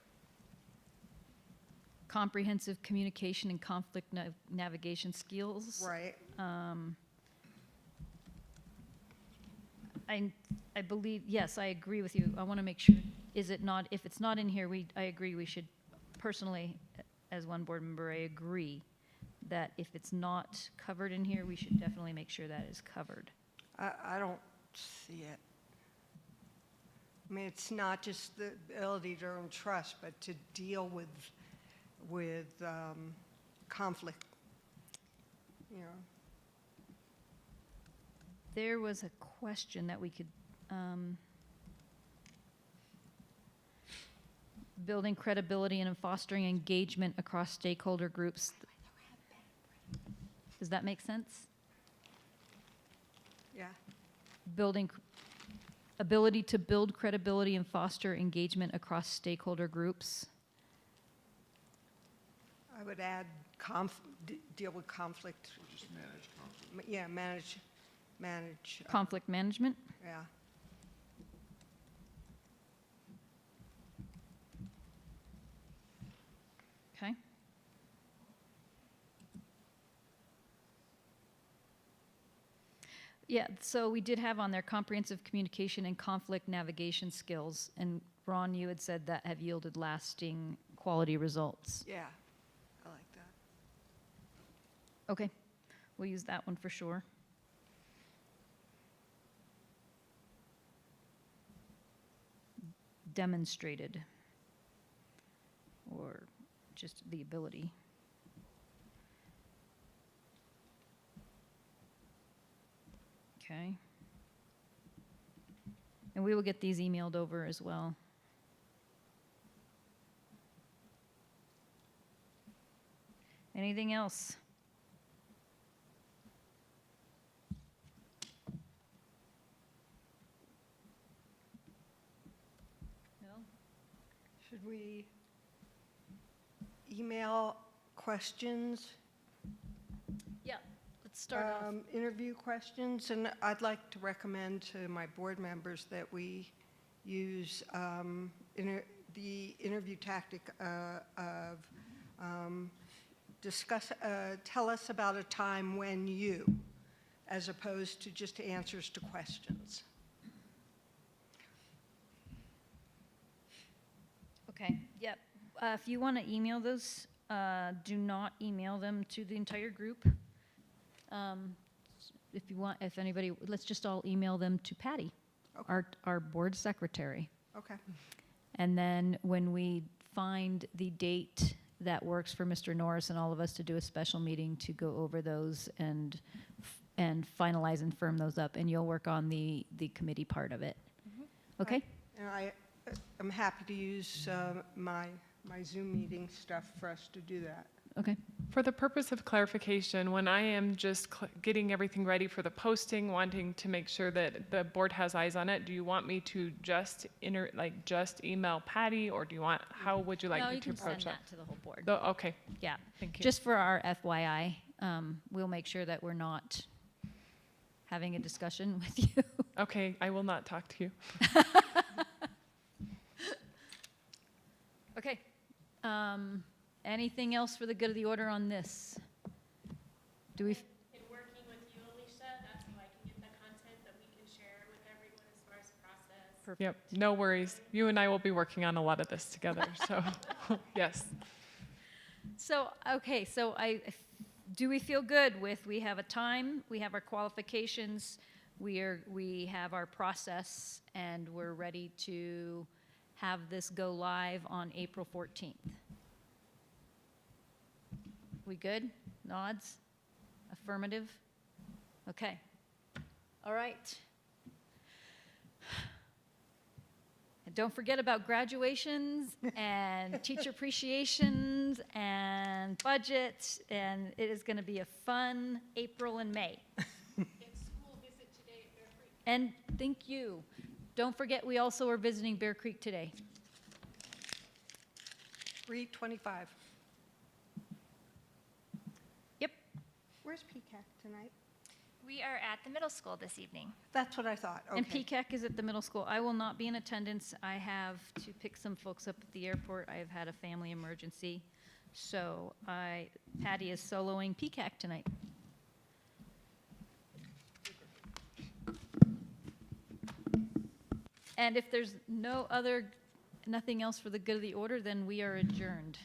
Comprehensive communication and conflict navigation skills. Right. I believe, yes, I agree with you. I want to make sure, is it not, if it's not in here, I agree we should, personally, as one board member, I agree that if it's not covered in here, we should definitely make sure that is covered. I don't see it. I mean, it's not just the ability to earn trust, but to deal with conflict, you know. There was a question that we could, building credibility and fostering engagement across stakeholder groups. Does that make sense? Yeah. Ability to build credibility and foster engagement across stakeholder groups. I would add deal with conflict. Just manage conflict. Yeah, manage. Conflict management. Yeah. Okay. Yeah, so we did have on there comprehensive communication and conflict navigation skills. And Ron, you had said that have yielded lasting quality results. Yeah, I like that. Okay, we'll use that one for sure. Demonstrated, or just the ability. Okay. And we will get these emailed over as well. Anything else? No? Should we email questions? Yeah, let's start off. Interview questions, and I'd like to recommend to my board members that we use the interview tactic of tell us about a time when you, as opposed to just answers to questions. Okay, yep. If you want to email those, do not email them to the entire group. If you want, if anybody, let's just all email them to Patty, Okay. our board secretary. Okay. And then when we find the date that works for Mr. Norris and all of us to do a special meeting to go over those and finalize and firm those up, and you'll work on the committee part of it. Mm-hmm. Okay? And I'm happy to use my Zoom meeting stuff for us to do that. Okay. For the purpose of clarification, when I am just getting everything ready for the posting, wanting to make sure that the board has eyes on it, do you want me to just just email Patty, or do you want, how would you like No, me you to can approach send that? that to the whole board. Okay, Yeah. thank you. Just for our FYI, we'll make sure that we're not having a discussion with you. Okay, I will not talk to you. Okay. Anything else for the good of the order on this? Do we? In working with you, Alicia, that's how I can get the content that we can share with everyone as far as process. Perfect. Yep, no worries. You and I will be working on a lot of this together, so, yes. So, okay, so do we feel good with, we have a time, we have our qualifications, we have our process, and we're ready to have this go live on April 14th? We good? Nods? Affirmative? Okay. All right. And don't forget about graduations and teacher appreciations and budget, and it is going to be a fun April and May. It's school visit today at Bear Creek. And thank you. Don't forget, we also are visiting Bear Creek today. 3:25. Yep. Where's PCAC tonight? We are at the middle school this evening. That's what I thought. Okay. And PCAC is at the middle school. I will not be in attendance. I have to pick some folks up at the airport. I have had a family emergency. So Patty is soloing PCAC tonight. And if there's nothing else for the good of the order, then we are adjourned.